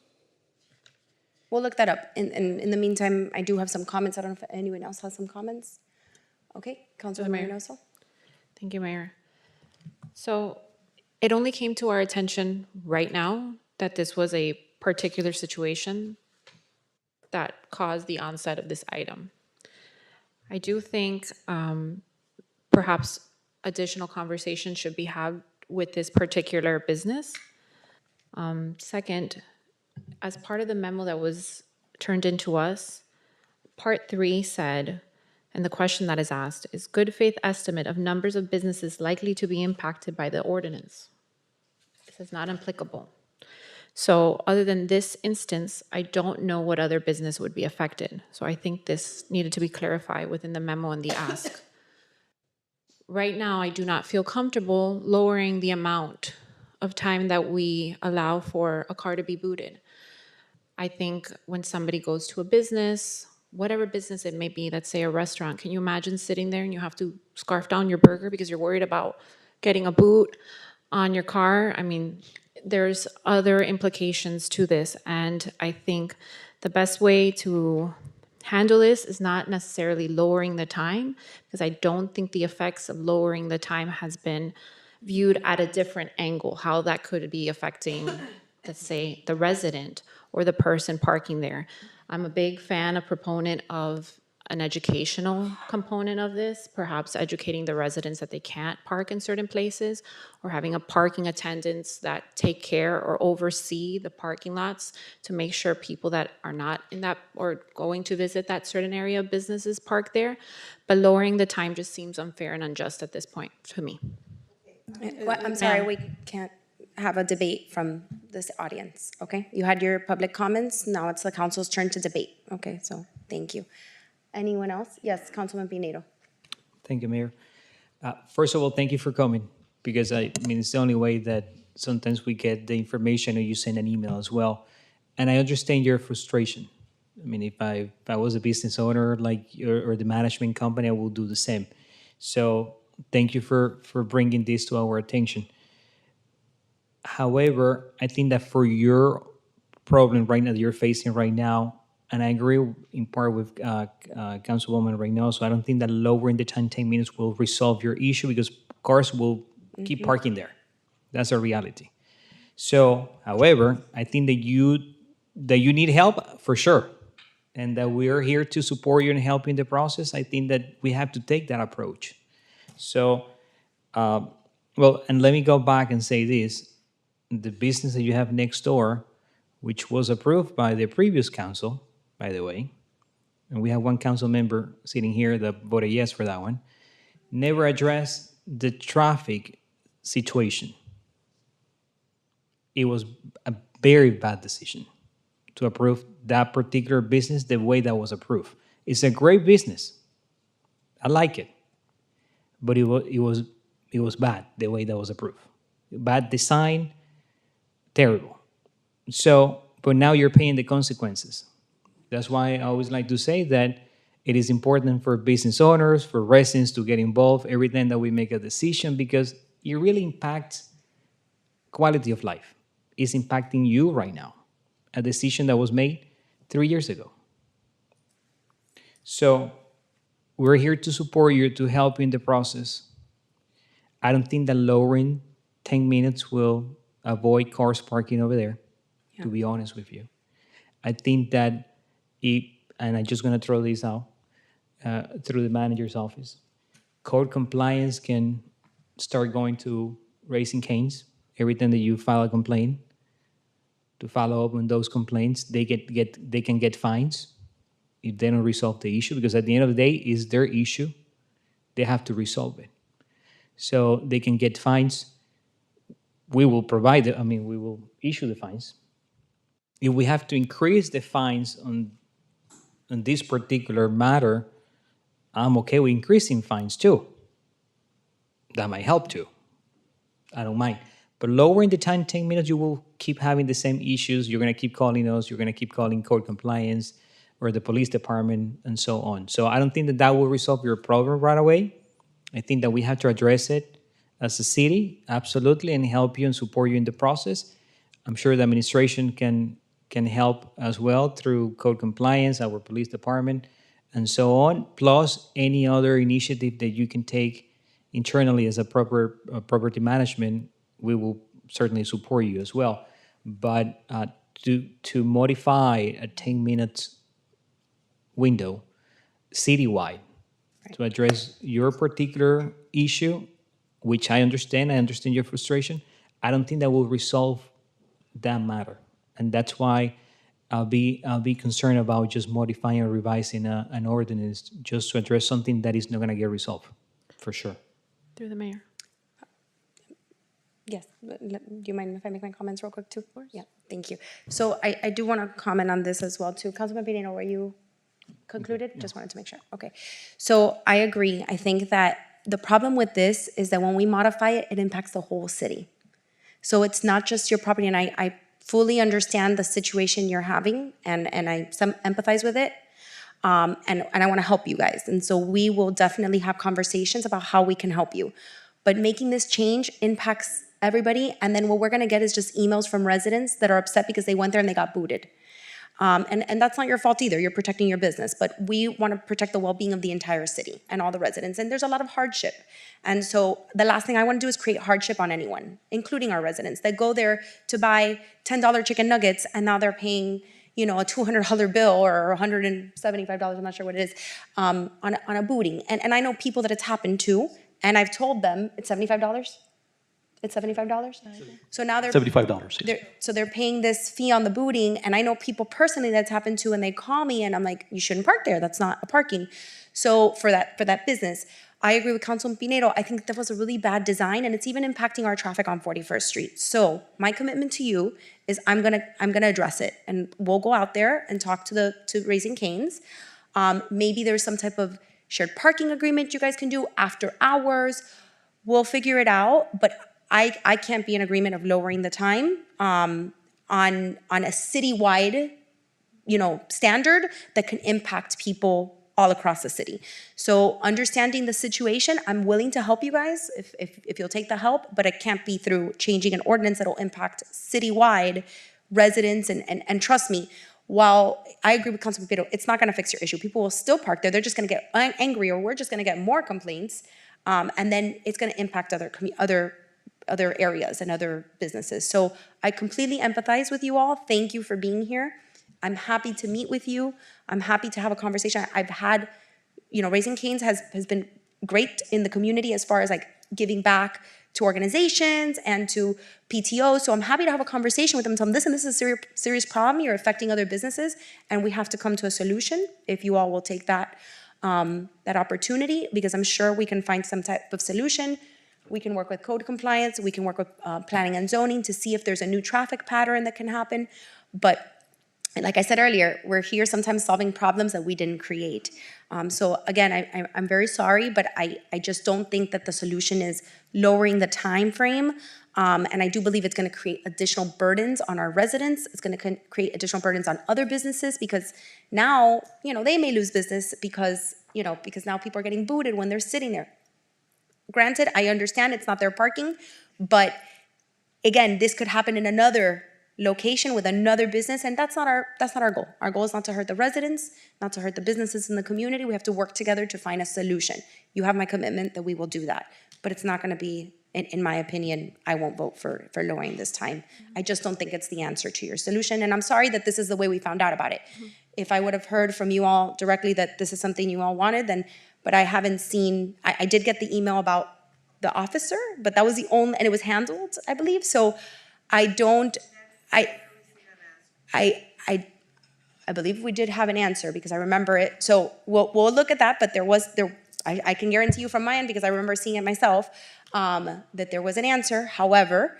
B: We'll look that up. In the meantime, I do have some comments. I don't know if anyone else has some comments. Okay, Councilor Mayor.
G: Thank you, Mayor. So it only came to our attention right now that this was a particular situation that caused the onset of this item. I do think perhaps additional conversation should be had with this particular business. Second, as part of the memo that was turned into us, part 3 said, and the question that is asked is good faith estimate of numbers of businesses likely to be impacted by the ordinance. This is not applicable. So other than this instance, I don't know what other business would be affected. So I think this needed to be clarified within the memo and the ask. Right now, I do not feel comfortable lowering the amount of time that we allow for a car to be booted. I think when somebody goes to a business, whatever business it may be, let's say a restaurant, can you imagine sitting there and you have to scarf down your burger because you're worried about getting a boot on your car? I mean, there's other implications to this, and I think the best way to handle this is not necessarily lowering the time, because I don't think the effects of lowering the time has been viewed at a different angle, how that could be affecting, let's say, the resident or the person parking there. I'm a big fan, a proponent of an educational component of this, perhaps educating the residents that they can't park in certain places, or having a parking attendants that take care or oversee the parking lots to make sure people that are not in that or going to visit that certain area of businesses park there. But lowering the time just seems unfair and unjust at this point to me.
B: I'm sorry, we can't have a debate from this audience, okay? You had your public comments, now it's the council's turn to debate, okay? So, thank you. Anyone else? Yes, Councilman Pinedo.
N: Thank you, Mayor. First of all, thank you for coming, because I mean, it's the only way that sometimes we get the information, or you send an email as well. And I understand your frustration. I mean, if I was a business owner like or the management company, I will do the same. So thank you for bringing this to our attention. However, I think that for your problem right now that you're facing right now, and I agree in part with Councilwoman Reynoso, so I don't think that lowering the time 10 minutes will resolve your issue, because cars will keep parking there. That's a reality. So, however, I think that you need help for sure, and that we are here to support you and help you in the process. I think that we have to take that approach. So, well, and let me go back and say this: the business that you have next door, which was approved by the previous council, by the way, and we have one council member sitting here that voted yes for that one, never addressed the traffic situation. It was a very bad decision to approve that particular business the way that was approved. It's a great business. I like it. But it was bad the way that was approved. Bad design, terrible. So, but now you're paying the consequences. That's why I always like to say that it is important for business owners, for residents to get involved every time that we make a decision, because it really impacts quality of life. It's impacting you right now. A decision that was made 3 years ago. So we're here to support you, to help you in the process. I don't think that lowering 10 minutes will avoid cars parking over there, to be honest with you. I think that and I'm just going to throw this out through the manager's office, code compliance can start going to Raising Cane's every time that you file a complaint. To follow up on those complaints, they can get fines if they don't resolve the issue, because at the end of the day, it's their issue. They have to resolve it. So they can get fines. We will provide it. I mean, we will issue the fines. If we have to increase the fines on this particular matter, I'm okay with increasing fines too. That might help too. I don't mind. But lowering the time 10 minutes, you will keep having the same issues. You're going to keep calling us. You're going to keep calling code compliance or the police department and so on. So I don't think that will resolve your problem right away. I think that we have to address it as a city, absolutely, and help you and support you in the process. I'm sure the administration can help as well through code compliance, our police department, and so on, plus any other initiative that you can take internally as a proper property management. We will certainly support you as well. But to modify a 10 minutes window citywide to address your particular issue, which I understand your frustration, I don't think that will resolve that matter. And that's why I'll be concerned about just modifying or revising an ordinance just to address something that is not going to get resolved, for sure.
G: Through the mayor.
B: Yes, do you mind if I make my comments real quick too? Of course. Yeah, thank you. So I do want to comment on this as well too. Councilman Pineno, were you concluded? Yeah. Just wanted to make sure. Okay. So I agree. I think that the problem with this is that when we modify it, it impacts the whole city. So it's not just your property, and I fully understand the situation you're having, and I empathize with it. And I want to help you guys. And so we will definitely have conversations about how we can help you. But making this change impacts everybody. And then what we're going to get is just emails from residents that are upset because they went there and they got booted. And that's not your fault either. You're protecting your business. But we want to protect the well-being of the entire city and all the residents. And there's a lot of hardship. And so the last thing I want to do is create hardship on anyone, including our residents that go there to buy $10 chicken nuggets, and now they're paying, you know, a $200 bill or $175, I'm not sure what it is, on a booting. And I know people that it's happened to, and I've told them it's $75. It's $75. So now
J: $75, yes.
B: they're paying this fee on the booting, and I know people personally that's happened to, and they call me, and I'm like, you shouldn't park there. That's not a parking. So for that business, I agree with Councilman Pinedo. I think that was a really bad design, and it's even impacting our traffic on 41st Street. So my commitment to you is I'm gonna address it, and we'll go out there and talk to Raising Cane's. Maybe there's some type of shared parking agreement you guys can do after hours. We'll figure it out, but I can't be in agreement of lowering the time on a citywide, you know, standard that can impact people all across the city. So understanding the situation, I'm willing to help you guys if you'll take the help, but it can't be through changing an ordinance that'll impact citywide residents. And trust me, while I agree with Councilman Pedro, it's not gonna fix your issue. People will still park there. They're just gonna get angry, or we're just gonna get more complaints. And then it's gonna impact other areas and other businesses. So I completely empathize with you all. Thank you for being here. I'm happy to meet with you. I'm happy to have a conversation. I've had, you know, Raising Cane's has been great in the community as far as like giving back to organizations and to PTOs. So I'm happy to have a conversation with them. Tell them, listen, this is a serious problem. You're affecting other businesses, and we have to come to a solution. If you all will take that opportunity, because I'm sure we can find some type of solution. We can work with code compliance. We can work with planning and zoning to see if there's a new traffic pattern that can happen. But like I said earlier, we're here sometimes solving problems that we didn't create. So again, I'm very sorry, but I just don't think that the solution is lowering the time frame. And I do believe it's gonna create additional burdens on our residents. It's gonna create additional burdens on other businesses, because now, you know, they may lose business because now people are getting booted when they're sitting there. Granted, I understand it's not their parking, but again, this could happen in another location with another business, and that's not our goal. Our goal is not to hurt the residents, not to hurt the businesses in the community. We have to work together to find a solution. You have my commitment that we will do that, but it's not going to be, in my opinion, I won't vote for lowering this time. I just don't think it's the answer to your solution, and I'm sorry that this is the way we found out about it. If I would have heard from you all directly that this is something you all wanted, then, but I haven't seen, I did get the email about the officer, but that was the only, and it was handled, I believe. So I believe we did have an answer, because I remember it. So we'll look at that, but I can guarantee you from my end, because I remember seeing it myself, that there was an answer. However,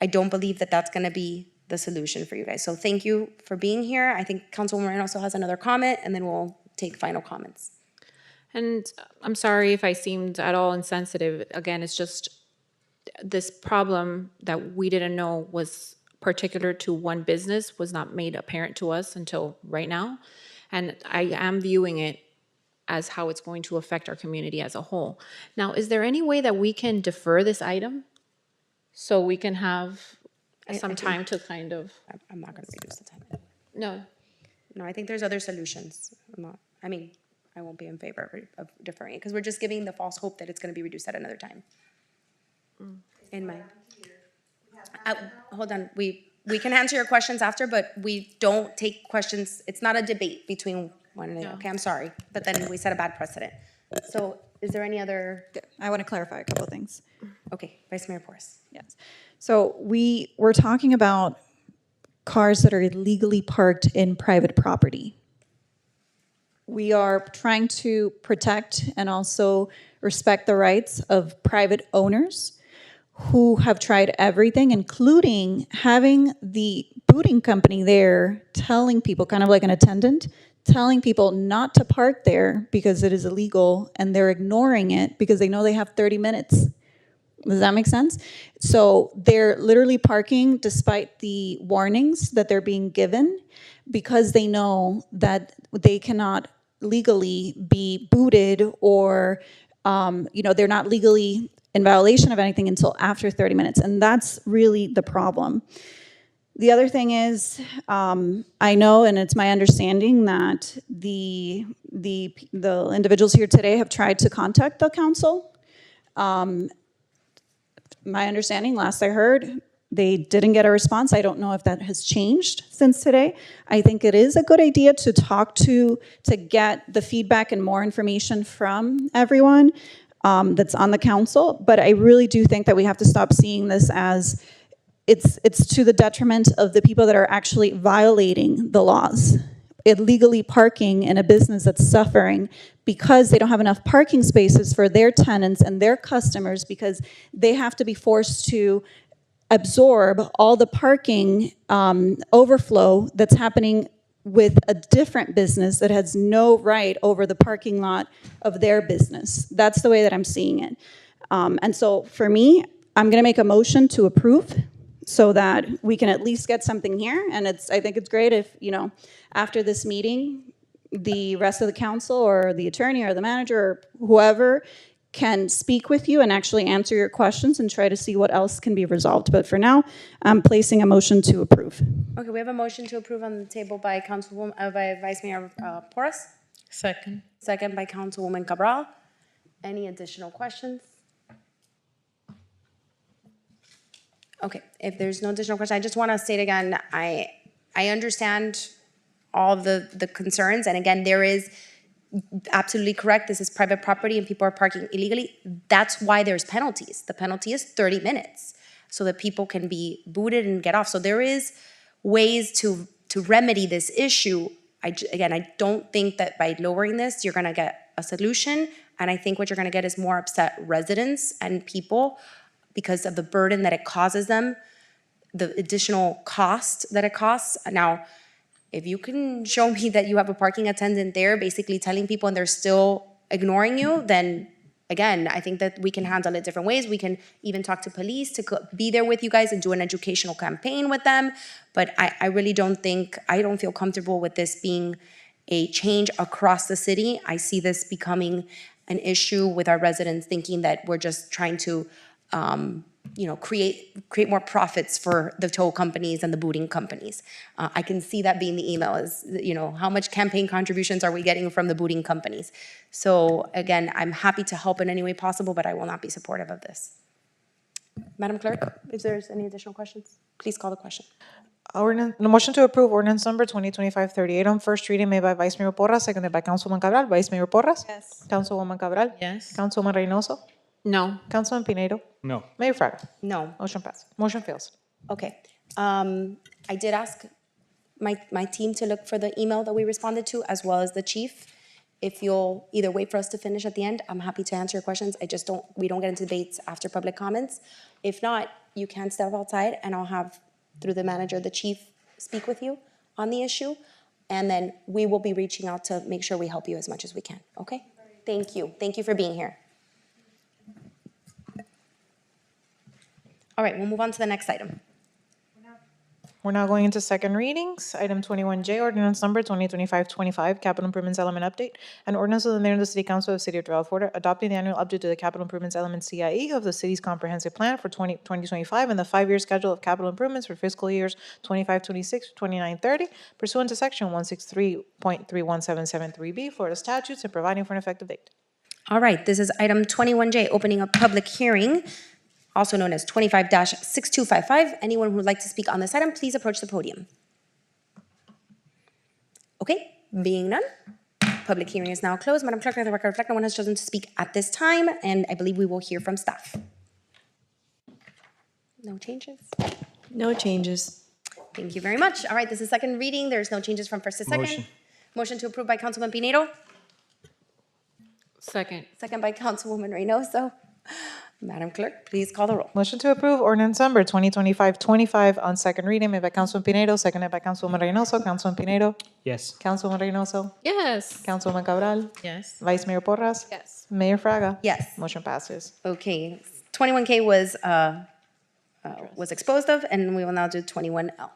B: I don't believe that that's gonna be the solution for you guys. So thank you for being here. I think Councilwoman Moreno also has another comment, and then we'll take final comments.
G: And I'm sorry if I seemed at all insensitive. Again, it's just this problem that we didn't know was particular to one business was not made apparent to us until right now. And I am viewing it as how it's going to affect our community as a whole. Now, is there any way that we can defer this item so we can have some time to kind of...
B: I'm not going to reduce the time.
G: No,
B: I think there's other solutions. I won't be in favor of deferring it, because we're just giving the false hope that it's going to be reduced at another time. Hold on, we can answer your questions after, but we don't take questions. It's not a debate between one another. Okay, I'm sorry, but then we set a bad precedent. So is there any other?
I: I want to clarify a couple of things.
B: Okay, Vice Mayor Porras.
I: Yes. So we're talking about cars that are illegally parked in private property. We are trying to protect and also respect the rights of private owners who have tried everything, including having the booting company there telling people, kind of like an attendant, telling people not to park there because it is illegal, and they're ignoring it because they know they have 30 minutes. Does that make sense? So they're literally parking despite the warnings that they're being given, because they know that they cannot legally be booted, or they're not legally in violation of anything until after 30 minutes. And that's really the problem. The other thing is, I know, and it's my understanding that the individuals here today have tried to contact the council. My understanding, last I heard, They didn't get a response. I don't know if that has changed since today. I think it is a good idea to talk to get the feedback and more information from everyone that's on the council. But I really do think that we have to stop seeing this as it's to the detriment of the people that are actually violating the laws. Illegally parking in a business that's suffering because they don't have enough parking spaces for their tenants and their customers, because they have to be forced to absorb all the parking overflow that's happening with a different business that has no right over the parking lot of their business. That's the way that I'm seeing it. And so for me, I'm gonna make a motion to approve so that we can at least get something here. And I think it's great if, after this meeting, the rest of the council or the attorney or the manager or whoever can speak with you and actually answer your questions and try to see what else can be resolved. But for now, I'm placing a motion to approve.
B: Okay, we have a motion to approve on the table by by Vice Mayor Porras.
H: Second.
B: Second by Councilwoman Cabral. Any additional questions? Okay, if there's no additional question, I just want to state again, I understand all the concerns, and again, there is absolutely correct. This is private property and people are parking illegally. That's why there's penalties. The penalty is 30 minutes so that people can be booted and get off. So there is ways to remedy this issue. Again, I don't think that by lowering this, you're gonna get a solution. And I think what you're gonna get is more upset residents and people because of the burden that it causes them, the additional cost that it costs. Now, if you can show me that you have a parking attendant there basically telling people and they're still ignoring you, then again, I think that we can handle it different ways. We can even talk to police to be there with you guys and do an educational campaign with them. But I really don't feel comfortable with this being a change across the city. I see this becoming an issue with our residents thinking that we're just trying to create more profits for the tow companies and the booting companies. I can see that being the email is, how much campaign contributions are we getting from the booting companies? So again, I'm happy to help in any way possible, but I will not be supportive of this. Madam Clerk, if there's any additional questions, please call the question.
C: Motion to approve ordinance number 2025-38 on first reading made by Vice Mayor Porras, seconded by Councilwoman Cabral. Vice Mayor Porras?
I: Yes.
C: Councilwoman Cabral?
H: Yes.
C: Councilwoman Reynoso?
G: No.
C: Councilman Pinedo?
N: No.
C: Mayor Fraga?
B: No.
C: Motion passes. Motion fails.
B: Okay. I did ask my team to look for the email that we responded to, as well as the chief. If you'll either wait for us to finish at the end, I'm happy to answer your questions. We don't get into debates after public comments. If not, you can step outside and I'll have, through the manager, the chief speak with you on the issue. And then we will be reaching out to make sure we help you as much as we can, okay? Thank you. Thank you for being here. All right, we'll move on to the next item.
C: We're now going into second readings. Item 21J, ordinance number 2025-25, capital improvements element update. An ordinance of the mayor and the city council of the city of Doral, Florida, adopting the annual update to the capital improvements element CIE of the city's comprehensive plan for 2025 and the 5-year schedule of capital improvements for fiscal years 25-26, 29-30, pursuant to section 163.31773B Florida statutes and providing for an effective date.
B: All right, this is item 21J, opening a public hearing, also known as 25-6255. Anyone who would like to speak on this item, please approach the podium. Okay, being none, public hearing is now closed. Madam Clerk, let the record reflect no one has chosen to speak at this time, and I believe we will hear from staff. No changes?
L: No changes.
B: Thank you very much. All right, this is second reading. There's no changes from first to second.
N: Motion.
B: Motion to approve by Councilman Pinedo.
G: Second.
B: Second by Councilwoman Reynoso. Madam Clerk, please call the roll.
C: Motion to approve ordinance number 2025-25 on second reading made by Councilman Pinedo, seconded by Councilwoman Reynoso. Councilman Pinedo?
N: Yes.
C: Councilwoman Reynoso?
G: Yes.
C: Councilwoman Cabral?
H: Yes.
C: Vice Mayor Porras?
G: Yes.
C: Mayor Fraga?
B: Yes.
C: Motion passes.
B: Okay, 21K was exposed of, and we will now do 21L.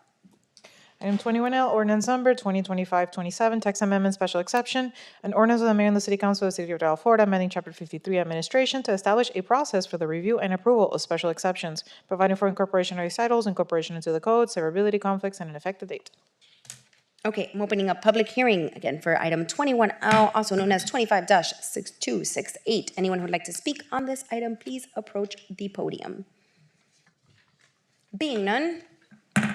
C: Item 21L, ordinance number 2025-27, text amendment special exception. An ordinance of the mayor and the city council of the city of Doral, Florida, amending chapter 53 administration to establish a process for the review and approval of special exceptions, providing for incorporation of recitals, incorporation into the code, severability conflicts, and an effective date.
B: Okay, I'm opening up public hearing again for item 21L, also known as 25-6268. Anyone who would like to speak on this item, please approach the podium. Being none,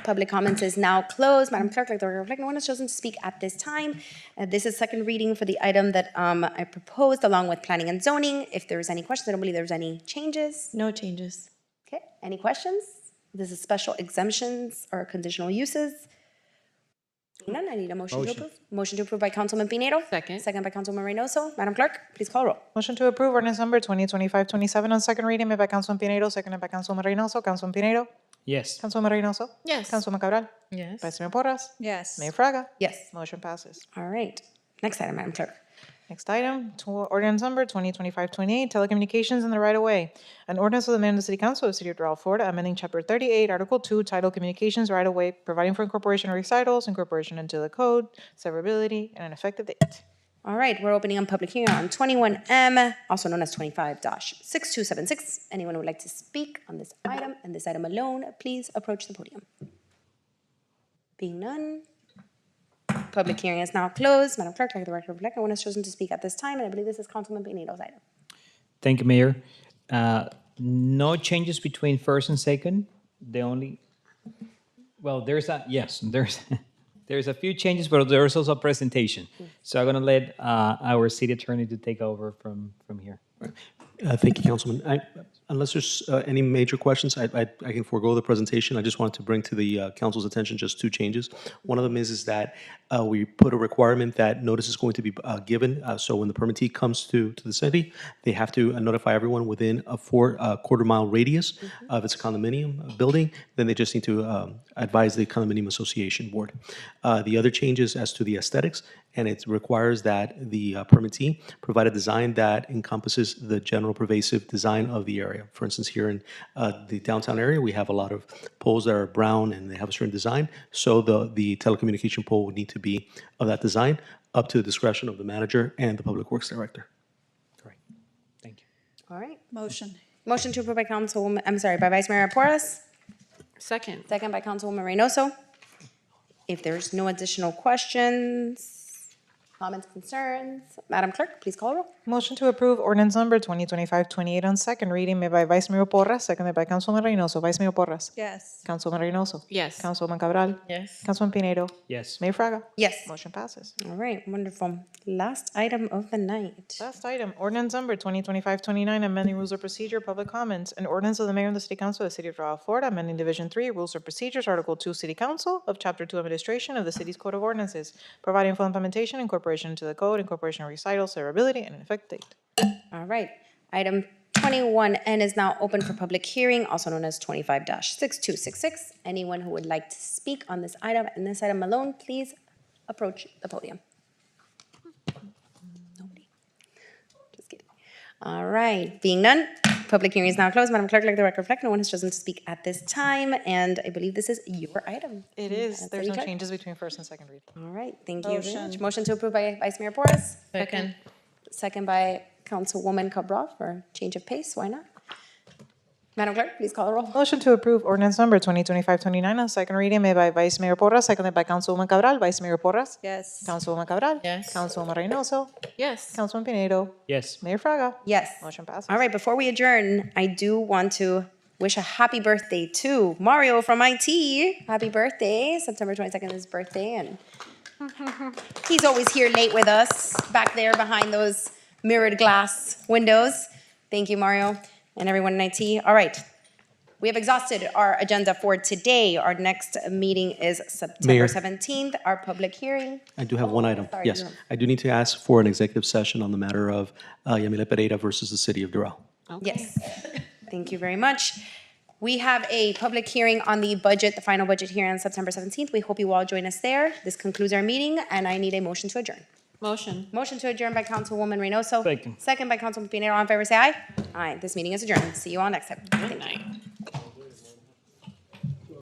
B: public comments is now closed. Madam Clerk, like the record reflect, no one has chosen to speak at this time. This is second reading for the item that I proposed along with planning and zoning. If there's any questions, I don't believe there's any changes.
L: No changes.
B: Okay, any questions? This is special exemptions or conditional uses. None, I need a motion to approve. Motion to approve by Councilman Pinedo.
G: Second.
B: Second by Councilman Reynoso. Madam Clerk, please call roll.
C: Motion to approve ordinance number 2025-27 on second reading made by Councilman Pinedo, seconded by Councilman Reynoso. Councilman Pinedo?
N: Yes.
C: Councilman Reynoso?
G: Yes.
C: Councilman Cabral?
H: Yes.
C: Vice Mayor Porras?
I: Yes.
C: Mayor Fraga?
B: Yes.
C: Motion passes.
B: All right. Next item, Madam Clerk.
C: Next item, ordinance number 2025-28, telecommunications in the right-of-way. An ordinance of the mayor and the city council of the city of Doral, Florida, amending chapter 38, article 2, titled Communications Right-of-Way, providing for incorporation of recitals, incorporation into the code, severability, and an effective date.
B: All right, we're opening a public hearing on 21M, also known as 25-6276. Anyone who would like to speak on this item and this item alone, please approach the podium. Being none, public hearing is now closed. Madam Clerk, like the record reflect, no one has chosen to speak at this time, and I believe this is Councilman Pinedo's item.
N: Thank you, Mayor. No changes between first and second. The only, well, there's a few changes, but there's also a presentation. So I'm going to let our city attorney to take over from here.
J: Thank you, Councilman. Unless there's any major questions, I can forego the presentation. I just wanted to bring to the council's attention just two changes. One of them is that we put a requirement that notice is going to be given. So when the permittee comes to the city, they have to notify everyone within a quarter-mile radius of its condominium building. Then they just need to advise the condominium association board. The other change is as to the aesthetics, and it requires that the permittee provide a design that encompasses the general pervasive design of the area. For instance, here in the downtown area, we have a lot of poles that are brown and they have a certain design. So the telecommunication pole would need to be of that design, up to the discretion of the manager and the public works director.
N: Correct. Thank you.
B: All right.
I: Motion.
B: Motion to approve by by Vice Mayor Porras.
G: Second.
B: Second by Councilwoman Reynoso. If there's no additional questions, comments, concerns, Madam Clerk, please call roll.
C: Motion to approve ordinance number 2025-28 on second reading made by Vice Mayor Porras, seconded by Councilman Reynoso. Vice Mayor Porras?
I: Yes.
C: Councilman Reynoso?
G: Yes.
C: Councilman Cabral?
H: Yes.
C: Councilman Pinedo?
N: Yes.
C: Mayor Fraga?
B: Yes.
C: Motion passes.
B: All right, wonderful. Last item of the night.
C: Last item, ordinance number 2025-29, amending rules of procedure, public comments. An ordinance of the mayor and the city council of the city of Doral, Florida, amending division 3, rules of procedures, article 2, city council of chapter 2, administration of the city's code of ordinances, providing for implementation, incorporation into the code, incorporation of recitals, severability, and an effective date.
B: All right, item 21N is now open for public hearing, also known as 25-6266. Anyone who would like to speak on this item and this item alone, please approach the podium. Nobody. Just kidding. All right, being none, public hearing is now closed. Madam Clerk, like the record reflect, no one has chosen to speak at this time, and I believe this is your item.
C: It is. There's no
B: Clerk.
C: changes between first and second reading.
B: All right, thank you very much.
I: Motion.
B: Motion to approve by Vice Mayor Porras.
H: Second.
B: Second by Councilwoman Cabral for change of pace. Why not? Madam Clerk, please call the roll.
C: Motion to approve ordinance number 2025-29 on second reading made by Vice Mayor Porras, seconded by Councilwoman Cabral. Vice Mayor Porras?
I: Yes.
C: Councilwoman Cabral?
H: Yes.
C: Councilwoman Reynoso?
G: Yes.
C: Councilman Pinedo?
N: Yes.
C: Mayor Fraga?
B: Yes.
C: Motion passes.
B: All right, before we adjourn, I do want to wish a happy birthday to Mario from IT. Happy birthday. September 22nd is his birthday, and he's always here late with us, back there behind those mirrored glass windows. Thank you, Mario, and everyone in IT. All right. We have exhausted our agenda for today. Our next meeting is September
J: Mayor.
B: 17th, our public hearing.
J: I do have one item.
B: sorry,
J: Yes,
B: you have-
J: I do need to ask for an executive session on the matter of Yamile Pereira versus the city of Doral.
B: Yes, thank you very much. We have a public hearing on the budget, the final budget here on September 17th. We hope you all join us there. This concludes our meeting, and I need a motion to adjourn.
G: Motion.
B: Motion to adjourn by Councilwoman Reynoso.
N: Second.
B: Second by Councilman Pinero. All in favor, say aye. Aye, this meeting is adjourned. See you all next time.
G: Good night.